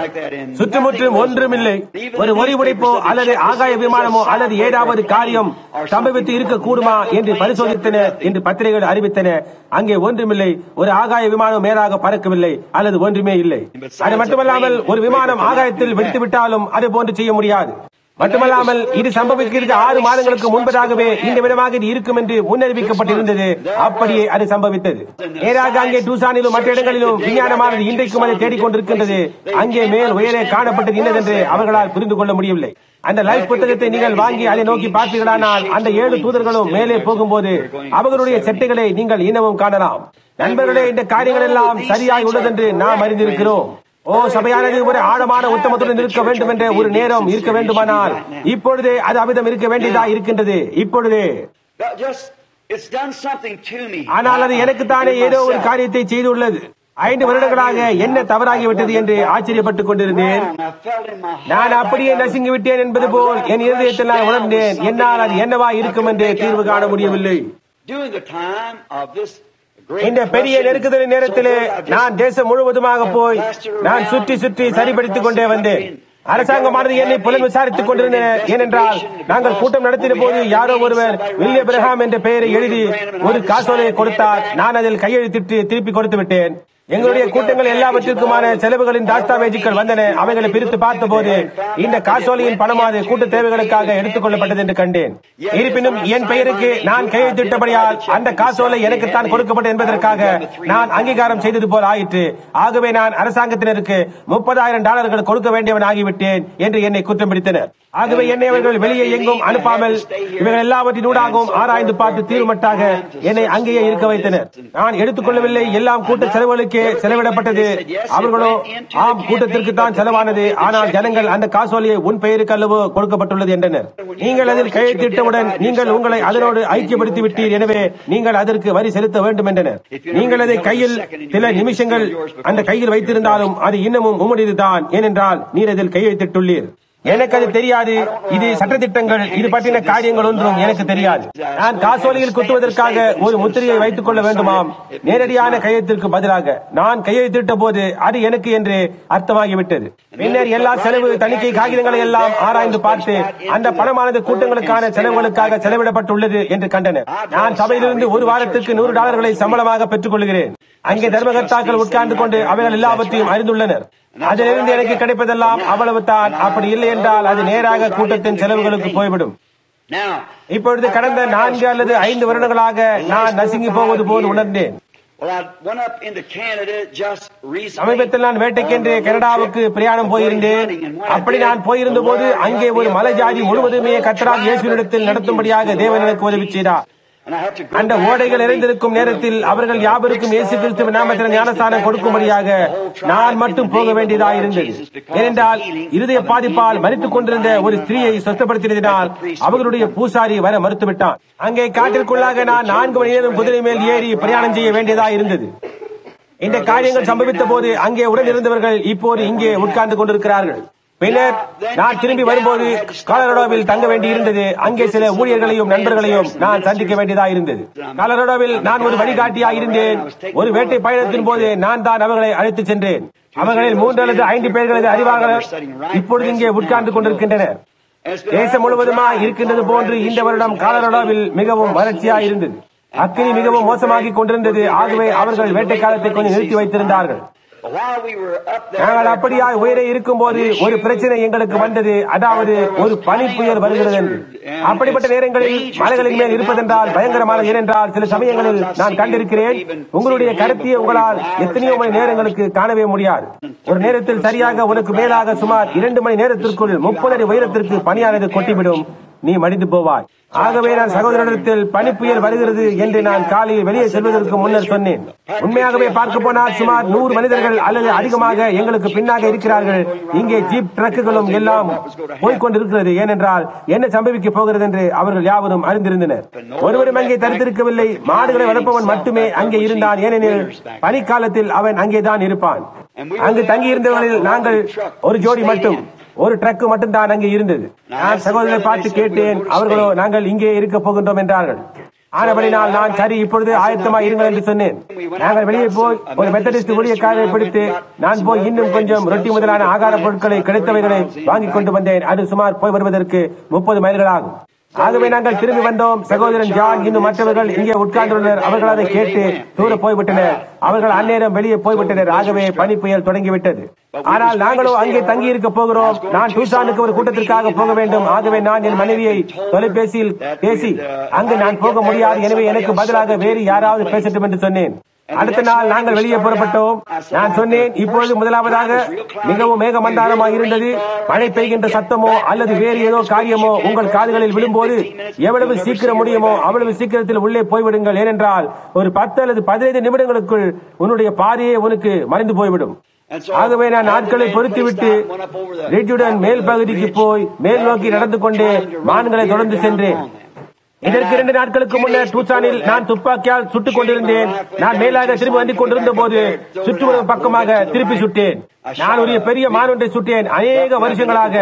சுற்றுமுற்றும் ஒன்றுமில்லை. ஒரு ஒளிபுடைப்போ அல்லது ஆகாய விமானமோ அல்லது ஏதாவது காரியம் சம்பவித்து இருக்க கூடுமா என்று பரிசோதித்தன என்று பத்திரிகைகள் அறிவித்தன. அங்கே ஒன்றுமில்லை. ஒரு ஆகாய விமானம் மேலாக பறக்கவில்லை அல்லது ஒன்றுமே இல்லை. அது மட்டுமல்லாமல் ஒரு விமானம் ஆகாயத்தில் வெடித்து விட்டாலும் அது போன்று செய்ய முடியாது. மட்டுமல்லாமல் இது சம்பவிக்கிறது 6 மாதங்களுக்கு முன்பதாகவே இந்த விதமாக இது இருக்கும் என்று முன்னறிவிக்கப்பட்டிருந்தது. அப்படியே அது சம்பவித்தது. நேராக அங்கே டூசானிலும் மற்ற இடங்களிலும் விஞ்ஞானமானது இன்றைக்கும் அதை தேடிக்கொண்டிருக்கின்றது. அங்கே மேல் உயரே காணப்பட்டது இன்னதென்று அவர்களால் புரிந்து கொள்ள முடியவில்லை. அந்த லைஃப் புத்தகத்தை நீங்கள் வாங்கி அதை நோக்கி பார்த்தீர்களானால் அந்த 7 தூதர்களும் மேலே போகும்போது அவர்களுடைய செட்டைகளை நீங்கள் இன்னமும் காணலாம். நண்பர்களே, இந்த காரியங்கள் எல்லாம் சரியாய் உள்ளதென்று நாம் அறிந்திருக்கிறோம். சபையானது ஒரு ஆழமான உத்தமத்துடன் இருக்க வேண்டும் என்ற ஒரு நேரம் இருக்க வேண்டுமானால் இப்பொழுதே அது அவிதம் இருக்க வேண்டியதா இருக்கின்றது. இப்பொழுதே ஆனால் அது எனக்கு தானே ஏதோ ஒரு காரியத்தை செய்துள்ளது. 5 வருடங்களாக என்ன தவறாகிவிட்டது என்று ஆச்சரியப்பட்டுக் கொண்டிருந்தேன். நான் அப்படியே நசுங்கி விட்டேன் என்பது போல் என் இருதயத்தில் நான் உணர்ந்தேன். என்னால் அது என்னவா இருக்கும் என்று தீர்வு காண முடியவில்லை. இந்த பெரிய நெருக்குதலின் நேரத்திலே நான் தேசம் முழுவதுமாக போய் நான் சுற்றி சுற்றி சரிபடுத்திக் கொண்டே வந்தேன். அரசாங்கமானது என்னை புலன் விசாரித்துக் கொண்டிருந்தனர். ஏனென்றால் நாங்கள் கூட்டம் நடத்தின போது யாரோ ஒருவர் வில்லியம் என்ற பெயரை எழுதி ஒரு காசோலையை கொடுத்தார். நான் அதில் கையெழுத்திட்டு திருப்பி கொடுத்து விட்டேன். எங்களுடைய கூட்டங்கள் எல்லாவற்றிற்குமான செலவுகளின் தாஸ்தாவேஜுக்கள் வந்தன. அவைகளை பிரித்து பார்த்தபோது இந்த காசோலையின் பணமாது கூட்டு தேவைகளுக்காக எடுத்துக் கொள்ளப்பட்டது என்று கண்டேன். இருப்பினும் என் பெயருக்கு நான் கையெழுத்திட்டபடியால் அந்த காசோலை எனக்குத்தான் கொடுக்கப்பட்டது என்பதற்காக நான் அங்கீகாரம் செய்தது போல் ஆயிற்று. ஆகவே நான் அரசாங்கத்தினருக்கு $30,000 கொடுக்க வேண்டியவன் ஆகிவிட்டேன் என்று என்னை குற்றம் பிடித்தனர். ஆகவே என்னை அவர்கள் வெளியே எங்கும் அனுப்பாமல் இவர்கள் எல்லாவற்றினூடாகவும் ஆராய்ந்து பார்த்து தீர்மட்டாக என்னை அங்கேயே இருக்க வைத்தனர். நான் எடுத்துக் கொள்ளவில்லை. எல்லாம் கூட்ட செலவுகளுக்கே செலவிடப்பட்டது. அவர்களோ ஆம், கூட்டத்திற்கு தான் செலவானது. ஆனால் ஜனங்கள் அந்த காசோலையை உன் பெயருக்கு அல்லவோ கொடுக்கப்பட்டுள்ளது என்றனர். நீங்கள் அதில் கையெழுத்திட்டவுடன் நீங்கள் உங்களை அதனோடு ஐக்கியப்படுத்தி விட்டீர். எனவே நீங்கள் அதற்கு வரி செலுத்த வேண்டும் என்றனர். நீங்கள் அதை கையில் சில நிமிஷங்கள் அந்த கையில் வைத்திருந்தாலும் அது இன்னமும் உம்முடையதுதான். ஏனென்றால் நீர் அதில் கையெழுத்திட்டுள்ளீர். எனக்கு அது தெரியாது. இது சட்டத்திட்டங்கள், இது பற்றின காரியங்கள் ஒன்றும் எனக்கு தெரியாது. நான் காசோலையில் குத்துவதற்காக ஒரு முத்திரையை வைத்துக் கொள்ள வேண்டுமாம். நேரடியான கையெழுத்திற்கு பதிலாக நான் கையெழுத்திட்ட போது அது எனக்கு என்று அர்த்தமாகிவிட்டது. பின்னர் எல்லா செலவு தணிக்கை காகிதங்களை எல்லாம் ஆராய்ந்து பார்த்து அந்த பணமானது கூட்டங்களுக்கான செலவுகளுக்காக செலவிடப்பட்டுள்ளது என்று கண்டனர். நான் சபையிலிருந்து ஒரு வாரத்திற்கு $100 சம்பளமாக பெற்றுக் கொள்கிறேன். அங்கே தர்மகர்த்தாக்கள் உட்கார்ந்து கொண்டு அவைகள் எல்லாவற்றையும் அறிந்துள்ளனர். அதிலிருந்து எனக்கு கிடைப்பதெல்லாம் அவ்வளவு தான். அப்படி இல்லை என்றால் அது நேராக கூட்டத்தின் செலவுகளுக்கு போய்விடும். இப்பொழுது கடந்த 4 அல்லது 5 வருடங்களாக நான் நசுங்கி போவது போல் உணர்ந்தேன். சமீபத்தில் நான் வேட்டைக்கென்று கனடாவுக்கு பிரயாணம் போயிருந்தேன். அப்படி நான் போயிருந்த போது அங்கே ஒரு மலை ஜாதி முழுவதுமே கர்த்தராகிய இயேசுவினிடத்தில் நடத்தும்படியாக தேவன் எனக்கு உதவி செய்தார். அந்த ஓடைகள் நிறைந்திருக்கும் நேரத்தில் அவர்கள் யாவருக்கும் இயேசு கிறிஸ்துவின் நாமத்தில் ஞானஸ்தானம் கொடுக்கும்படியாக நான் மட்டும் போக வேண்டியதாயிருந்தது. ஏனென்றால் இருதய பாதிப்பால் மரித்துக் கொண்டிருந்த ஒரு ஸ்திரீயை சொஸ்தப்படுத்தினதினால் அவர்களுடைய பூசாரி வர மறுத்துவிட்டான். அங்கே காட்டிற்குள்ளாக நான் 4 மணி நேரம் குதிரை மேல் ஏறி பிரயாணம் செய்ய வேண்டியதாயிருந்தது. இந்த காரியங்கள் சம்பவித்த போது அங்கே உடன் இருந்தவர்கள் இப்போது இங்கே உட்கார்ந்து கொண்டிருக்கிறார்கள். பின்னர் நான் திரும்பி வரும்போது காலரடோவில் தங்க வேண்டியிருந்தது. அங்கே சில ஊழியர்களையும் நண்பர்களையும் நான் சந்திக்க வேண்டியதாயிருந்தது. காலரடோவில் நான் ஒரு வழிகாட்டியாக இருந்தேன். ஒரு வேட்டை பயணத்தின் போது நான் தான் அவர்களை அழைத்து சென்றேன். அவர்களில் 3 அல்லது 5 பேர்களது அறிவாளர்கள் இப்பொழுது இங்கே உட்கார்ந்து கொண்டிருக்கின்றனர். தேசம் முழுவதுமாய் இருக்கின்றது போன்று இந்த வருடம் காலரடோவில் மிகவும் வறட்சியாக இருந்தது. அக்கினி மிகவும் மோசமாகிக் கொண்டிருந்தது. ஆகவே அவர்கள் வேட்டை காலத்தை கொஞ்சம் நிறுத்தி வைத்திருந்தார்கள். நாங்கள் அப்படியாய் உயரே இருக்கும் போது ஒரு பிரச்சனை எங்களுக்கு வந்தது. அதாவது ஒரு பனி புயல் வருகிறது என்று. அப்படிப்பட்ட நேரங்களில் மலைகளின் மேல் இருப்பதென்றால் பயங்கரமான. ஏனென்றால் சில சமயங்களில் நான் கண்டிருக்கிறேன், உங்களுடைய கருத்தியை உங்களால் எத்தனையோ மணி நேரங்களுக்கு காணவே முடியாது. ஒரு நேரத்தில் சரியாக உனக்கு மேலாக சுமார் 2 மணி நேரத்திற்குள் 30 அடி உயரத்திற்கு பனியானது கொட்டிவிடும். நீ மடிந்து போவாய். ஆகவே நான் சகோதரனிடத்தில் பனிப்புயல் வருகிறது என்று நான் காலையில் வெளியே செல்வதற்கு முன்னர் சொன்னேன். உண்மையாகவே பார்க்க போனால் சுமார் 100 மனிதர்கள் அல்லது அதிகமாக எங்களுக்கு பின்னாக இருக்கிறார்கள். இங்கே ஜீப் ட்ரக்குகளும் எல்லாம் போய்கொண்டிருக்கிறது. ஏனென்றால் என்ன சம்பவிக்க போகிறது என்று அவர்கள் யாவரும் அறிந்திருந்தனர். ஒருவரும் அங்கே தரித்திருக்கவில்லை. மாடுகளை வளர்ப்பவன் மட்டுமே அங்கே இருந்தான். ஏனெனில் பனிக்காலத்தில் அவன் அங்கேதான் இருப்பான். அங்கு தங்கியிருந்தவர்களில் நாங்கள் ஒரு ஜோடி மட்டும், ஒரு ட்ரக் மட்டும் தான் அங்கே இருந்தது. நான் சகோதரரை பார்த்து கேட்டேன். அவர்களோ நாங்கள் இங்கே இருக்க போகின்றோம் என்றார்கள். ஆனபடினால் நான் சரி, இப்பொழுது ஆயத்தமாக இருங்கள் என்று சொன்னேன். நாங்கள் வெளியே போய் ஒரு மெத்தடிஸ்ட் ஊழியக்காரரை பிடித்து நான் போய் இன்னும் கொஞ்சம் ரொட்டி முதலான ஆகார பொருட்களை கிடைத்தவைகளை வாங்கிக் கொண்டு வந்தேன். அது சுமார் போய் வருவதற்கு 30 மைல்கள் ஆகும். ஆகவே நாங்கள் திரும்பி வந்தோம். சகோதரன் ஜான் இன்னும் மற்றவர்கள் இங்கே உட்கார்ந்துள்ளனர். அவர்கள் அதை கேட்டு தூர போய்விட்டனர். அவர்கள் அந்நேரம் வெளியே போய்விட்டனர். ஆகவே பனி புயல் தொடங்கிவிட்டது. ஆனால் நாங்களோ அங்கே தங்கி இருக்க போகிறோம். நான் டூசானுக்கு ஒரு கூட்டத்திற்காக போக வேண்டும். ஆகவே நான் என் மனைவியை தொலைபேசியில் பேசி அங்கு நான் போக முடியாது, எனவே எனக்கு பதிலாக வேறு யாராவது பேசட்டும் என்று சொன்னேன். அடுத்த நாள் நாங்கள் வெளியே புறப்பட்டோம். நான் சொன்னேன், இப்பொழுது முதலாவதாக மிகவும் மேகமண்டாரமாக இருந்தது. மழை பெய்கின்ற சத்தமோ அல்லது வேறு ஏதோ காரியமோ உங்கள் காதுகளில் விழும்போது எவ்வளவு சீக்கிரம் முடியுமோ அவ்வளவு சீக்கிரத்தில் உள்ளே போய்விடுங்கள். ஏனென்றால் ஒரு 10 அல்லது 15 நிமிடங்களுக்குள் உன்னுடைய பாதையே உனக்கு மறைந்து போய்விடும். ஆகவே நான் நாட்களை பொறுத்துவிட்டு ரெட்ஜுடன் மேல் பகுதிக்கு போய் மேல் நோக்கி நடந்து கொண்டு மான்களை தொடர்ந்து சென்றேன். இதற்கு 2 நாட்களுக்கு முன்னர் டூசானில் நான் துப்பாக்கியால் சுட்டுக் கொண்டிருந்தேன். நான் மேலாக திரும்பி வந்து கொண்டிருந்த போது சுற்றுவரும் பக்கமாக திருப்பி சுட்டேன். நான் ஒரு பெரிய மான் ஒன்றை சுட்டேன். அநேக வருஷங்களாக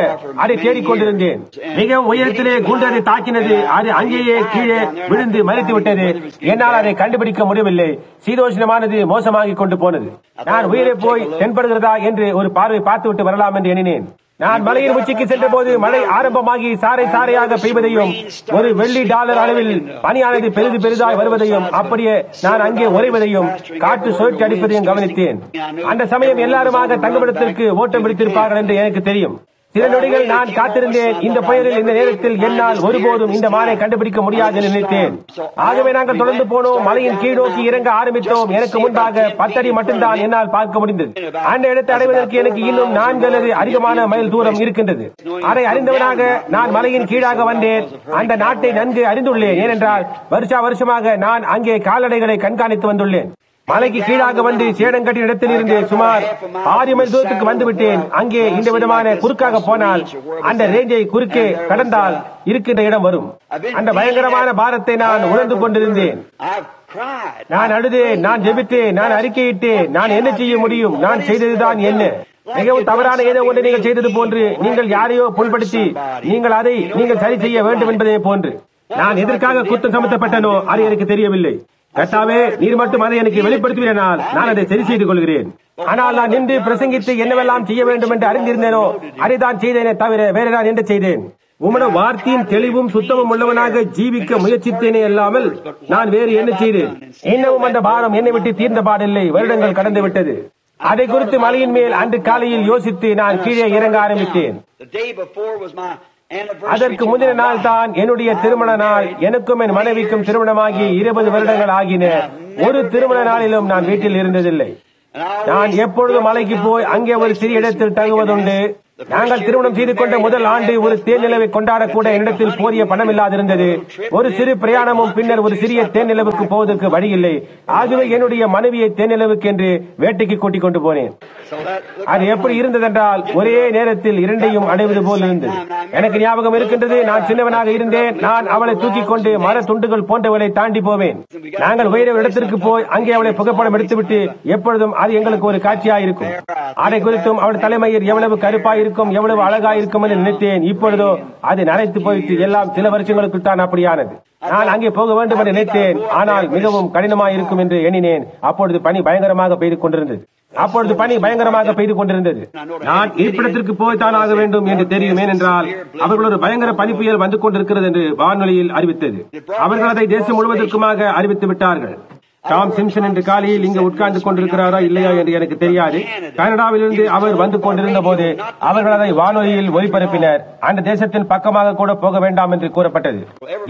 அதை தேடிக்கொண்டிருந்தேன். மிகவும் உயரத்திலே குண்டு அதை தாக்கினது. அது அங்கேயே கீழே விழுந்து மறைத்து விட்டது. என்னால் அதை கண்டுபிடிக்க முடியவில்லை. சீதோஷ்ணமானது மோசமாகிக் கொண்டு போனது. நான் உயிரை போய் தென்படுகிறதா என்று ஒரு பார்வை பார்த்துவிட்டு வரலாம் என்று எண்ணினேன். நான் மலையின் உச்சிக்கு சென்ற போது மழை ஆரம்பமாகி சாறை சாறையாக பெய்வதையும் ஒரு வெள்ளி டாலர் அளவில் பனியானது பெரிதாய் வருவதையும் அப்படியே நான் அங்கே உறைவதையும் காற்று சுழற்சி அடிப்பதையும் கவனித்தேன். அந்த சமயம் எல்லாருமாக தங்குமிடத்திற்கு ஓட்டம் பிடித்திருப்பார்கள் என்று எனக்கு தெரியும். சில நொடிகள் நான் காத்திருந்தேன். இந்த புயலில் இந்த நேரத்தில் என்னால் ஒருபோதும் இந்த மானை கண்டுபிடிக்க முடியாது என்று நினைத்தேன். ஆகவே நாங்கள் தொடர்ந்து போனோம். மலையின் கீழ் நோக்கி இறங்க ஆரம்பித்தோம். எனக்கு முன்பாக 10 அடி மட்டும்தான் என்னால் பார்க்க முடிந்தது. அந்த இடத்தை அடைவதற்கு எனக்கு இன்னும் 4 அல்லது அதிகமான மைல் தூரம் இருக்கின்றது. அதை அறிந்தவனாக நான் மலையின் கீழாக வந்தேன். அந்த நாட்டை நன்கு அறிந்துள்ளேன். ஏனென்றால் வருஷமாக நான் அங்கே கால்நடைகளை கண்காணித்து வந்துள்ளேன். மலைக்கு கீழாக வந்து சேடங்கட்டின் இடத்தில் இருந்து சுமார் 6 மைல் தூரத்துக்கு வந்துவிட்டேன். அங்கே இந்த விதமான குறுக்காக போனால் அந்த ரேஞ்சை குறுக்கே கடந்தால் இருக்கின்ற இடம் வரும். அந்த பயங்கரமான பாரத்தை நான் உணர்ந்து கொண்டிருந்தேன். நான் அழுதேன், நான் ஜெபித்தேன், நான் அறிக்கையிட்டேன். நான் என்ன செய்ய முடியும்? நான் செய்ததுதான் என்ன? மிகவும் தவறான ஏதோ ஒன்றை நீங்கள் செய்தது போன்று, நீங்கள் யாரையோ புண்படுத்தி நீங்கள் சரி செய்ய வேண்டும் என்பதே போன்று. நான் எதற்காக குற்றம் சுமத்தப்பட்டனோ அது எனக்கு தெரியவில்லை. கர்த்தாவே, நீர் மட்டும் அதை எனக்கு வெளிப்படுத்துவீரானால் நான் அதை சரி செய்து கொள்கிறேன். ஆனால் நான் நின்று பிரசங்கித்து என்னவெல்லாம் செய்ய வேண்டும் என்று அறிந்திருந்தேனோ அதைதான் செய்தேனே தவிர வேற நான் என்ன செய்தேன்? உமது வார்த்தையின் தெளிவும் சுத்தமும் உள்ளவனாக ஜீவிக்க முயற்சித்தேனே அல்லாமல் நான் வேறு என்ன செய்தேன்? இன்னமும் அந்த பாரம் என்னை விட்டு தீர்ந்த பாடில்லை. வருடங்கள் கடந்து விட்டது. அதை குறித்து மலையின் மேல் அன்று காலையில் யோசித்து நான் கீழே இறங்க ஆரம்பித்தேன். அதற்கு முந்தின நாள் தான் என்னுடைய திருமண நாள். எனக்கும் என் மனைவிக்கும் திருமணமாகி 20 வருடங்கள் ஆகின. ஒரு திருமண நாளிலும் நான் வீட்டில் இருந்ததில்லை. நான் எப்பொழுதும் மலைக்கு போய் அங்கே ஒரு சிறிய இடத்தில் தங்குவதுண்டு. நாங்கள் திருமணம் செய்து கொண்ட முதல் ஆண்டு ஒரு தேன் நிலவை கொண்டாடக்கூட என்னிடத்தில் போதிய பணம் இல்லாதிருந்தது. ஒரு சிறு பிரயாணமும் பின்னர் ஒரு சிறிய தேன் நிலவுக்கு போவதற்கு வழி இல்லை. ஆகவே என்னுடைய மனைவியை தேன் நிலவுக்கு என்று வேட்டைக்கு கூட்டிக் கொண்டு போனேன். அது எப்படி இருந்ததென்றால் ஒரே நேரத்தில் இரண்டையும் அடைவது போல் இருந்தது. எனக்கு ஞாபகம் இருக்கின்றது, நான் சின்னவனாக இருந்தேன். நான் அவளை தூக்கிக் கொண்டு மர துண்டுகள் போன்றவளை தாண்டி போவேன். நாங்கள் வேறு இடத்திற்கு போய் அங்கே அவளை புகைப்படம் எடுத்துவிட்டு எப்பொழுதும் அது எங்களுக்கு ஒரு காட்சியாயிருக்கும். அதை குறித்தும் அவள் தலைமையில் எவ்வளவு கருப்பாயிருக்கும், எவ்வளவு அழகாயிருக்கும் என்று நினைத்தேன். இப்பொழுதோ அது நரைத்து போயிட்டு எல்லாம் சில வருஷங்களுக்கு தான் அப்படியானது. நான் அங்கே போக வேண்டும் என்று நினைத்தேன். ஆனால் மிகவும் கடினமாயிருக்கும் என்று எண்ணினேன். அப்பொழுது பனி பயங்கரமாக பெய்து கொண்டிருந்தது. நான் இருப்பிடத்திற்கு போய்த்தான் ஆக வேண்டும் என்று தெரியும். ஏனென்றால் அவர்கள் ஒரு பயங்கர பனிப்புயல் வந்து கொண்டிருக்கிறது என்று வானொலியில் அறிவித்தது. அவர்கள் அதை தேசம் முழுவதற்குமாக அறிவித்து விட்டார்கள். டாம் சிம்சன் என்று காலையில் இங்கு உட்கார்ந்து கொண்டிருக்கிறாரா இல்லையா என்று எனக்கு தெரியாது. கனடாவிலிருந்து அவர் வந்து கொண்டிருந்த போது அவர்கள் அதை வானொலியில் ஒலிபரப்பினர். அந்த தேசத்தின் பக்கமாக கூட போக வேண்டாம் என்று கூறப்பட்டது.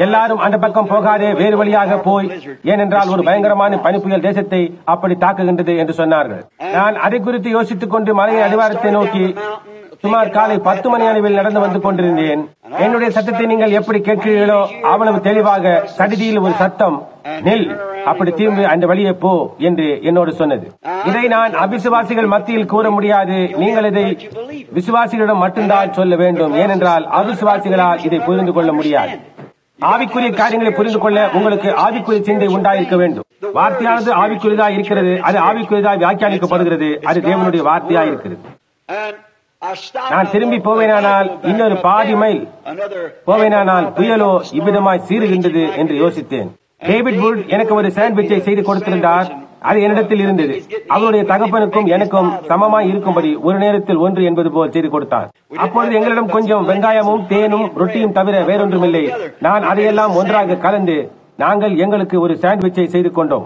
எல்லாரும் அந்த பக்கம் போகாதே, வேறு வழியாக போய், ஏனென்றால் ஒரு பயங்கரமான பனிப்புயல் தேசத்தை அப்படி தாக்குகின்றது என்று சொன்னார்கள். நான் அதை குறித்து யோசித்துக் கொண்டு மலையின் அடிவாரத்தை நோக்கி சுமார் காலை 10 மணி அளவில் நடந்து வந்து கொண்டிருந்தேன். என்னுடைய சத்தத்தை நீங்கள் எப்படி கேட்கிறீர்களோ அவ்வளவு தெளிவாக சடிதியில் ஒரு சத்தம், நெல், அப்படி திரும்பி அந்த வழியே போ என்று என்னோடு சொன்னது. இதை நான் அவிசுவாசிகள் மத்தியில் கூற முடியாது. நீங்கள் இதை விசுவாசிகளிடம் மட்டும்தான் சொல்ல வேண்டும். ஏனென்றால் அவிசுவாசிகளால் இதை புரிந்து கொள்ள முடியாது. ஆவிக்குரிய காரியங்களை புரிந்து கொள்ள உங்களுக்கு ஆவிக்குரிய சிந்தை உண்டாயிருக்க வேண்டும். வார்த்தையானது ஆவிக்குரியதா இருக்கிறது. அது ஆவிக்குரியதா வியாக்கியானிக்கப்படுகிறது. அது தேவனுடைய வார்த்தையா இருக்கிறது. நான் திரும்பி போவேனானால் இன்னொரு பாதி மைல் போவேனானால் புயலோ இவ்விதமாய் சீறுகின்றது என்று யோசித்தேன். டேவிட் வுட் எனக்கு ஒரு சாண்ட்விச்சை செய்து கொடுத்திருந்தார். அது என்னிடத்தில் இருந்தது. அவருடைய தகப்பனுக்கும் எனக்கும் சமமாய் இருக்கும்படி ஒரு நேரத்தில் ஒன்று என்பது போல் செய்து கொடுத்தார். அப்பொழுது எங்களிடம் கொஞ்சம் வெங்காயமும் தேனும் ரொட்டியும் தவிர வேறொன்றுமில்லை. நான் அதையெல்லாம் ஒன்றாக கலந்து நாங்கள் எங்களுக்கு ஒரு சாண்ட்விச்சை செய்து கொண்டோம்.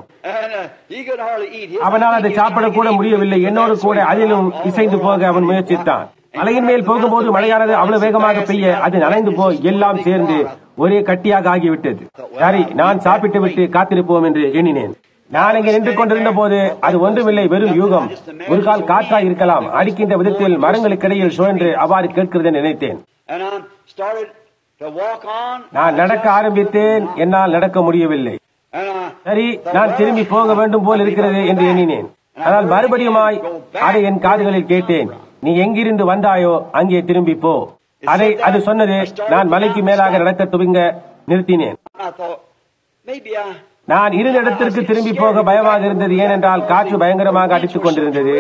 அவனால் அதை சாப்பிடக்கூட முடியவில்லை. என்னோடு கூட அதிலும் இசைந்து போக அவன் முயற்சித்தான். மலையின் மேல் போகும்போது மழையானது அவ்வளவு வேகமாக பெய்ய அது நனைந்து போய் எல்லாம் சேர்ந்து ஒரே கட்டியாக ஆகிவிட்டது. சரி, நான் சாப்பிட்டு விட்டு காத்திருப்போம் என்று எண்ணினேன். நான் இங்கே நின்று கொண்டிருந்த போது அது ஒன்றுமில்லை, வெறும் யூகம். ஒரு கால் காற்றாய் இருக்கலாம். அடிக்கின்ற விதத்தில் மரங்களுக்கிடையில் சுழன்று அவ்வாறு கேட்கிறது என்று நினைத்தேன். நான் நடக்க ஆரம்பித்தேன். என்னால் நடக்க முடியவில்லை. சரி, நான் திரும்பி போக வேண்டும் போல் இருக்கிறது என்று எண்ணினேன். ஆனால் மறுபடியுமாய் அதை என் காதுகளில் கேட்டேன். நீ எங்கிருந்து வந்தாயோ அங்கே திரும்பி போ. அது சொன்னது. நான் மலைக்கு மேலாக நடக்க துவங்க நிறுத்தினேன். நான் இருந்த இடத்திற்கு திரும்பி போக பயமாக இருந்தது. ஏனென்றால் காற்று பயங்கரமாக அடித்துக் கொண்டிருந்தது.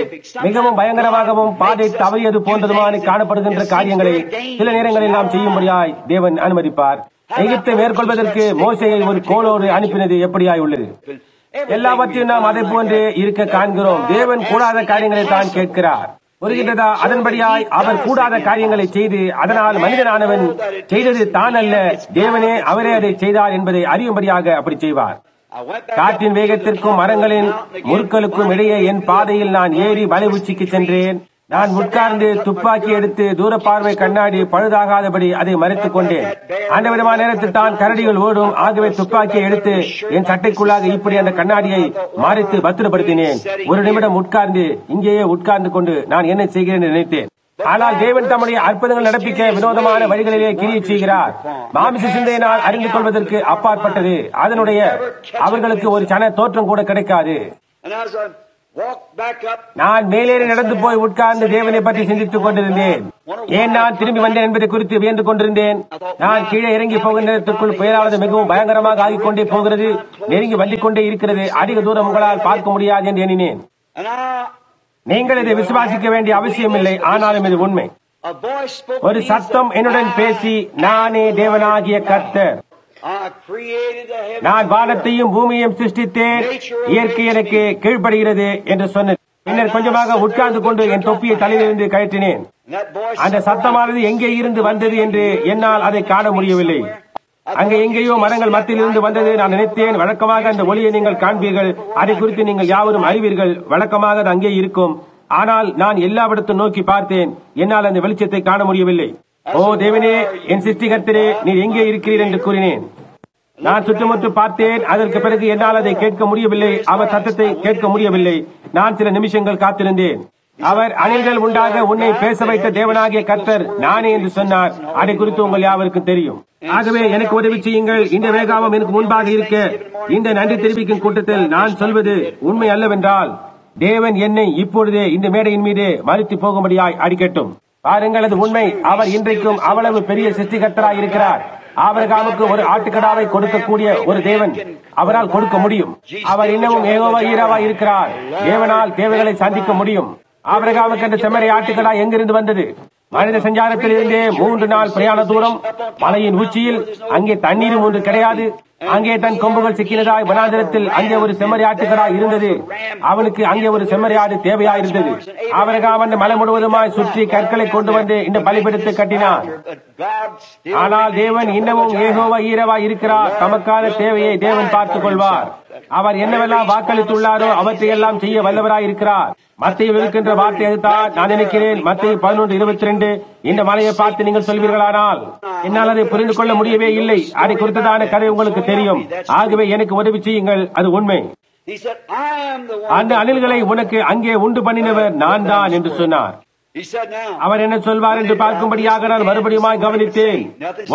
மிகவும் பயங்கரமாகவும் பாதை தவறியது போன்றதுமான காணப்படுகின்ற காரியங்களை சில நேரங்களில் நாம் செய்யும்படியாய் தேவன் அனுமதிப்பார். எகிப்தை மேற்கொள்வதற்கு மோசேயை ஒரு கோலோடு அனுப்பினது எப்படியாய் உள்ளது. எல்லாவற்றையும் நாம் அதை போன்று இருக்க காண்கிறோம். தேவன் கூடாத காரியங்களை தான் கேட்கிறார். வருகின்றதா? அதன்படியாய் அவர் கூடாத காரியங்களை செய்து அதனால் மனிதனானவன் செய்தது தான் அல்ல, தேவனே அவரே அதை செய்தார் என்பதை அறியும்படியாக அப்படி செய்வார். காற்றின் வேகத்திற்கும் மரங்களின் முற்களுக்கும் இடையே என் பாதையில் நான் ஏறி மலை உச்சிக்கு சென்றேன். நான் உட்கார்ந்து துப்பாக்கி எடுத்து தூர பார்வை கண்ணாடி பழுதாகாதபடி அதை மறைத்துக் கொண்டேன். அந்த விதமான நேரத்தில் தான் கரடிகள் ஓடும். ஆகவே துப்பாக்கியை எடுத்து என் சட்டைக்குள்ளாக இப்படி அந்த கண்ணாடியை மறைத்து பத்திரப்படுத்தினேன். ஒரு நிமிடம் உட்கார்ந்து இங்கேயே உட்கார்ந்து கொண்டு நான் என்ன செய்கிறேன் என்று நினைத்தேன். ஆனால் தேவன் தம்முடைய அற்புதங்கள் நடப்பிக்க வினோதமான வழிகளிலே கிரியை செய்கிறார். மாமிச சிந்தையினால் அறிந்து கொள்வதற்கு அப்பாற்பட்டது. அதனுடைய அவர்களுக்கு ஒரு சன தோற்றம் கூட கிடைக்காது. நான் மேலேறி நடந்து போய் உட்கார்ந்து தேவனை பற்றி சிந்தித்துக் கொண்டிருந்தேன். ஏன் நான் திரும்பி வந்தேன் என்பதை குறித்து வியந்து கொண்டிருந்தேன். நான் கீழே இறங்கி போகிற நேரத்திற்குள் புயலானது மிகவும் பயங்கரமாக ஆகிக் கொண்டே போகிறது. நெருங்கி வந்துக் கொண்டே இருக்கிறது. அதிக தூரம் உங்களால் பார்க்க முடியாது என்று எண்ணினேன். நீங்கள் இதை விசுவாசிக்க வேண்டிய அவசியம் இல்லை, ஆனாலும் இது உண்மை. ஒரு சத்தம் என்னுடன் பேசி, நானே தேவனாகிய கர்த்தர், நான் வானத்தையும் பூமியையும் சிருஷ்டித்தேன், இயற்கை எனக்கு கீழ்ப்படுகிறது என்று சொன்னது. பின்னர் கொஞ்சமாக உட்கார்ந்து கொண்டு என் தொப்பியை தலையிலிருந்து கழற்றினேன். அந்த சத்தமானது எங்கே இருந்து வந்தது என்று என்னால் அதை காண முடியவில்லை. அங்கே எங்கேயோ மரங்கள் மத்தியில் இருந்து வந்தது. நான் நினைத்தேன், வழக்கமாக அந்த ஒளியை நீங்கள் காண்பீர்கள், அதை குறித்து நீங்கள் யாவரும் அறிவீர்கள், வழக்கமாக அது அங்கே இருக்கும். ஆனால் நான் எல்லாவிடத்தும் நோக்கி பார்த்தேன், என்னால் அந்த வெளிச்சத்தை காண முடியவில்லை. ஓ தேவனே, என் சிருஷ்டிகர்த்தரே, நீர் எங்கே இருக்கிறீர் என்று கூறினேன். நான் சுற்றுமுற்று பார்த்தேன். அதற்கு பிறகு என்னால் அதை கேட்க முடியவில்லை. அவர் சத்தத்தை கேட்க முடியவில்லை. நான் சில நிமிஷங்கள் காத்திருந்தேன். அவர் அணில்கள் உண்டாக உன்னை பேச வைத்த தேவனாகிய கர்த்தர் நானே என்று சொன்னார். அதை குறித்து உங்கள் யாவருக்கும் தெரியும். ஆகவே எனக்கு உதவி செய்யுங்கள். இந்த வேகாவம் எனக்கு முன்பாக இருக்க இந்த நன்றி தெரிவிக்கும் கூட்டத்தில் நான் சொல்வது உண்மை அல்லவென்றால் தேவன் என்னை இப்பொழுதே இந்த மேடையின் மீது மறித்து போகும்படியாய் அடிக்கட்டும். பாருங்கள், அது உண்மை. அவர் இன்றைக்கும் அவ்வளவு பெரிய சிருஷ்டிகர்த்தராய் இருக்கிறார். ஆபிரகாமுக்கு ஒரு ஆட்டுக்கடாவை கொடுக்கக்கூடிய ஒரு தேவன் அவரால் கொடுக்க முடியும். அவர் இன்னமும் யெகோவா ஈராவா இருக்கிறார். தேவனால் தேவைகளை சந்திக்க முடியும். ஆபிரகாமுக்கு அந்த செம்மறி ஆட்டுக்கடா எங்கிருந்து வந்தது? மனித சஞ்சாரத்தில் இருந்தே 3 நாள் பிரயாண தூரம், மலையின் உச்சியில். அங்கே தண்ணீரும் ஒன்று கிடையாது. அங்கே தன் கொம்புகள் சிக்கினதாய் வனாந்திரத்தில் அங்கே ஒரு செம்மறி ஆட்டுக்கடா இருந்தது. அவனுக்கு அங்கே ஒரு செம்மறி ஆடு தேவையா இருந்தது. ஆபிரகாம் அந்த மலை முழுவதுமாய் சுற்றி கற்களை கொண்டு வந்து இந்த பலிபீடத்தை கட்டினார். ஆனால் தேவன் இன்னமும் யெகோவா ஈராவா இருக்கிறார். தமக்கான தேவையை தேவன் பார்த்துக் கொள்வார். அவர் என்னவெல்லாம் வாக்களித்துள்ளாரோ அவற்றையெல்லாம் செய்ய வல்லவராய் இருக்கிறார். மத்தேயுவில் இருக்கின்ற வார்த்தை அதுதான். நான் நினைக்கிறேன் மத்தேயு 11:22. இந்த மலையை பார்த்து நீங்கள் சொல்வீர்களானால் என்னால் அதை புரிந்து கொள்ள முடியவே இல்லை. அதை குறித்ததான கதை உங்களுக்கு தெரியும். ஆகவே எனக்கு உதவி செய்யுங்கள். அது உண்மை. அந்த அணில்களை உனக்கு அங்கே உண்டு பண்ணினவர் நான் தான் என்று சொன்னார். அவர் என்ன சொல்வார் என்று பார்க்கும்படியாக நான் மறுபடியும் கவனித்தேன்.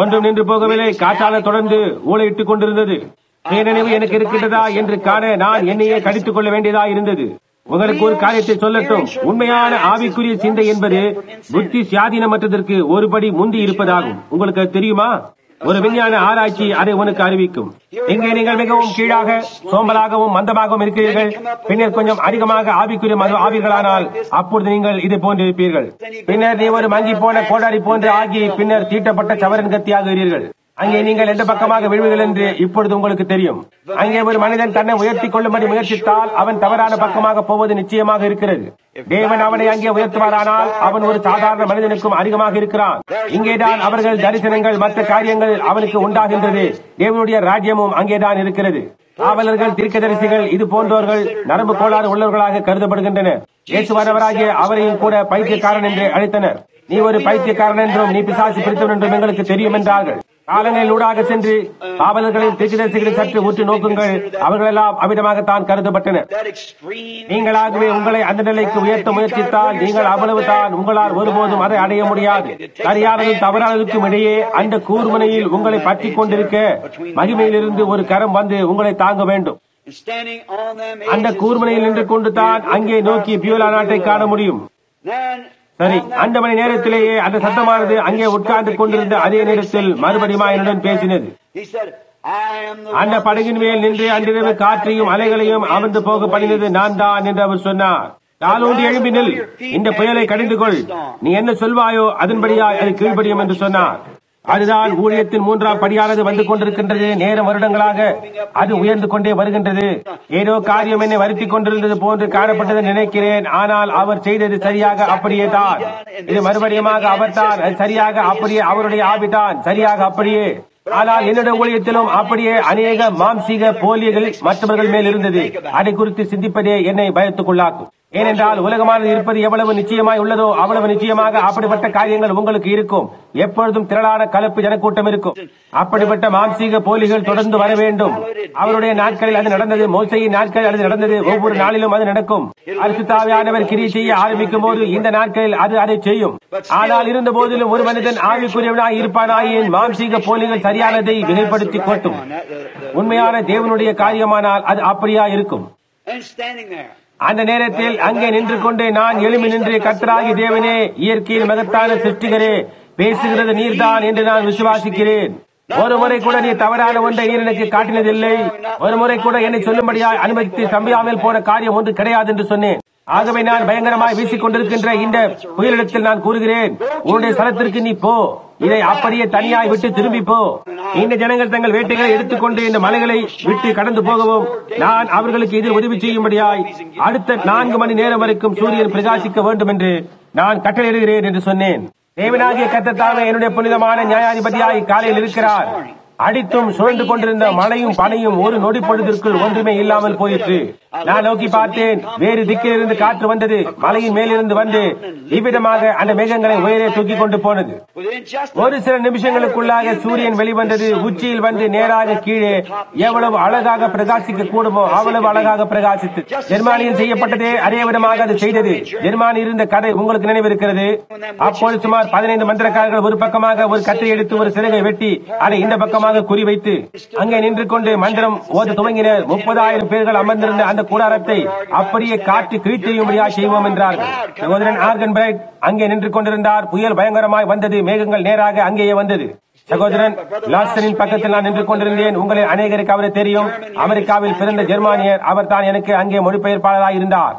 ஒன்றும் நின்று போகவில்லை. காற்றால தொடர்ந்து ஊழையிட்டுக் கொண்டிருந்தது. பேரணிவு எனக்கு இருக்கின்றதா என்று காண நான் என்னையே கடித்துக் கொள்ள வேண்டியதா இருந்தது. உங்களுக்கு ஒரு காரியத்தை சொல்லட்டும். உண்மையான ஆவிக்குரிய சிந்தை என்பது புத்தி சுயாதீனமற்றதற்கு ஒருபடி முந்தி இருப்பதாகும். உங்களுக்கு தெரியுமா? ஒரு விஞ்ஞான ஆராய்ச்சி அதை உனக்கு அறிவிக்கும். இங்கே நீங்கள் மிகவும் கீழாக சோம்பலாகவும் மந்தமாகவும் இருக்கிறீர்கள். பின்னர் கொஞ்சம் அதிகமாக ஆவிக்குரிய ஆவிர்களானால் அப்பொழுது நீங்கள் இதை போன்றிருப்பீர்கள். பின்னர் நீ ஒரு மங்கி போன கோடாரி போன்று ஆகி பின்னர் தீட்டப்பட்ட சவரன் கத்தியாகிறீர்கள். அங்கே நீங்கள் எந்த பக்கமாக விழுவீர்கள் என்று இப்பொழுது உங்களுக்கு தெரியும். அங்கே ஒரு மனிதன் தன்னை உயர்த்திக் கொள்ளும்படி முயற்சித்தால் அவன் தவறான பக்கமாக போவது நிச்சயமாக இருக்கிறது. தேவன் அவனை அங்கே உயர்த்துவாரானால் அவன் ஒரு சாதாரண மனிதனுக்கும் அதிகமாக இருக்கிறான். இங்கேதான் அவர்கள் தரிசனங்கள் மற்ற காரியங்கள் அவனுக்கு உண்டாகின்றது. தேவனுடைய ராஜ்யமும் அங்கேதான் இருக்கிறது. காவலர்கள், தீர்க்கதரிசிகள் இது போன்றவர்கள் நரம்பு கோளாறு உள்ளவர்களாக கருதப்படுகின்றனர். இயேசுவானவராகிய அவரையும் கூட பைத்தியக்காரன் என்று அழைத்தனர். நீ ஒரு பைத்தியக்காரன் என்றும் நீ பிசாசு பிடித்தவன் என்றும் எங்களுக்கு தெரியும் என்றார்கள். காலங்களில் ஊடாக சென்று காவலர்களின் தீர்க்கதரிசிகளை சற்று உற்று நோக்குங்கள். அவர்களெல்லாம் அவ்விதமாகத்தான் கருதப்பட்டனர். நீங்களாகவே உங்களை அந்த நிலைக்கு உயர்த்த முயற்சித்தால் நீங்கள் அவ்வளவுதான். உங்களால் ஒருபோதும் அதை அடைய முடியாது. சரியானதும் தவறானதுக்கும் இடையே அந்த கூர்முனையில் உங்களை பற்றிக் கொண்டிருக்க மகிமையிலிருந்து ஒரு கரம் வந்து உங்களை தாங்க வேண்டும். அந்த கூர்முனையில் நின்று கொண்டு தான் அங்கே நோக்கி பியூலா நாட்டை காண முடியும். சரி, அந்த மணி நேரத்திலேயே அந்த சத்தமானது அங்கே உட்கார்ந்து கொண்டிருந்த அதே நேரத்தில் மறுபடியும் என்னுடன் பேசினது. அந்த படகின் மேல் நின்று அன்றிரவு காற்றையும் அலைகளையும் அமர்ந்து போக பண்ணினது நான் தான் என்று அவர் சொன்னார். நாளோடு எழும்பி நில், இந்த புயலை கடிந்து கொள், நீ என்ன சொல்வாயோ அதன்படியாய் அது கீழ்ப்படியும் என்று சொன்னார். அதுதான் ஊழியத்தின் 3ஆம் படியானது வந்து கொண்டிருக்கின்றது. நேரம் வருடங்களாக அது உயர்ந்து கொண்டே வருகின்றது. ஏதோ காரியம் என்னை வருத்திக் கொண்டிருந்தது போன்று காணப்பட்டது நினைக்கிறேன். ஆனால் அவர் செய்தது சரியாக அப்படியே தான். இது மறுபடியுமாக அவர்தான், சரியாக அப்படியே அவருடைய ஆவிதான், சரியாக அப்படியே. ஆனால் என்னுடைய ஊழியத்திலும் அப்படியே அநேக மாம்சீக போலிகள் மற்றவர்கள் மேல் இருந்தது. அதை குறித்து சிந்திப்பதே என்னை பயத்துக்குள்ளாக்கும். ஏனென்றால் உலகமானது இருப்பது எவ்வளவு நிச்சயமாய் உள்ளதோ அவ்வளவு நிச்சயமாக அப்படிப்பட்ட காரியங்கள் உங்களுக்கு இருக்கும். எப்பொழுதும் திரளான கலப்பு ஜனக்கூட்டம் இருக்கும். அப்படிப்பட்ட மாம்சீக போலிகள் தொடர்ந்து வர வேண்டும். அவருடைய நாட்களில் அது நடந்தது, மோசையின் நாட்களில் அது நடந்தது, ஒவ்வொரு நாளிலும் அது நடக்கும். பரிசுத்த ஆவியானவர் கிரியை செய்ய ஆரம்பிக்கும் போது இந்த நாட்களில் அது அதை செய்யும். ஆனால் இருந்த போதிலும் ஒரு மனிதன் ஆவிக்குரியவனாய் இருப்பானாயின் மாம்சீக போலிகள் சரியானதை வெளிப்படுத்தி கோட்டும். உண்மையான தேவனுடைய காரியமானால் அது அப்படியா இருக்கும். அந்த நேரத்தில் அங்கே நின்று கொண்டு நான் எழும்பி நின்று, கர்த்தராகிய தேவனே, இயற்கையில் மகத்தான சிருஷ்டிகரே, பேசுகிறது நீர்தான் என்று நான் விசுவாசிக்கிறேன். ஒரு முறை கூட நீ தவறான ஒன்றை நீர் எனக்கு காட்டினதில்லை. ஒரு முறை கூட என்னை சொல்லும்படியாய் அனுமதித்து சம்பியாமல் போன காரியம் ஒன்று கிடையாது என்று சொன்னேன். ஆகவே நான் பயங்கரமாய் வீசிக் கொண்டிருக்கின்ற இந்த புயலிடத்தில் நான் கூறுகிறேன், உன்னுடைய ஸ்தலத்திற்கு நீ போ, இதை அப்படியே தனியாய் விட்டு திரும்பி போ. இந்த ஜனங்கள் தங்கள் வேட்டைகளை எடுத்துக்கொண்டு இந்த மலைகளை விட்டு கடந்து போகவும் நான் அவர்களுக்கு எதிர் உதவி செய்யும்படியாய் அடுத்த 4 மணி நேரம் வரைக்கும் சூரியன் பிரகாசிக்க வேண்டும் என்று நான் கட்டளையிடுகிறேன் என்று சொன்னேன். தேவனாகிய கர்த்தர் என்னுடைய புனிதமான நியாயாதிபதியாய் காலையில் இருக்கிறார். அடித்தும் சுழன்று கொண்டிருந்த மழையும் பனையும் ஒரு நொடி பொழுதிற்குள் ஒன்றுமே இல்லாமல் போயிற்று. நான் நோக்கி பார்த்தேன், வேறு திக்கிலிருந்து காற்று வந்தது, மலையின் மேலிருந்து வந்து இவ்விதமாக அந்த மேகங்களை உயரே தூக்கி கொண்டு போனது. ஒரு சில நிமிஷங்களுக்குள்ளாக சூரியன் வெளிவந்தது. உச்சியில் வந்து நேராக கீழே எவ்வளவு அழகாக பிரகாசிக்க கூடுமோ அவ்வளவு அழகாக பிரகாசித்து ஜெர்மானியில் செய்யப்பட்டதே அதே விதமாக அது செய்தது. ஜெர்மானி இருந்த கதை உங்களுக்கு நினைவிருக்கிறது. அப்போது சுமார் 15 மந்திரக்காரர்கள் ஒரு பக்கமாக ஒரு கத்தை எடுத்து ஒரு சிறகை வெட்டி அதை இந்த பக்கமாக குறிவைத்து அங்கே நின்று கொண்டு மந்திரம் ஓத துவங்கினர். 30,000 பேர்கள் அமர்ந்திருந்த அந்த கூடாரத்தை அப்படியே காற்று கிழித்தெறியும்படியாக செய்வோம் என்றார்கள். சகோதரன் ஆர்கன் பிரைட் அங்கே நின்று கொண்டிருந்தார். புயல் பயங்கரமாய் வந்தது. மேகங்கள் நேராக அங்கேயே வந்தது. சகோதரன் லாஸ்டனின் பக்கத்தில் நான் நின்று கொண்டிருந்தேன். உங்களில் அநேகருக்கு அவரை தெரியும். அமெரிக்காவில் பிறந்த ஜெர்மானியர். அவர் தான் எனக்கு அங்கே மொழிபெயர்ப்பாளராக இருந்தார்.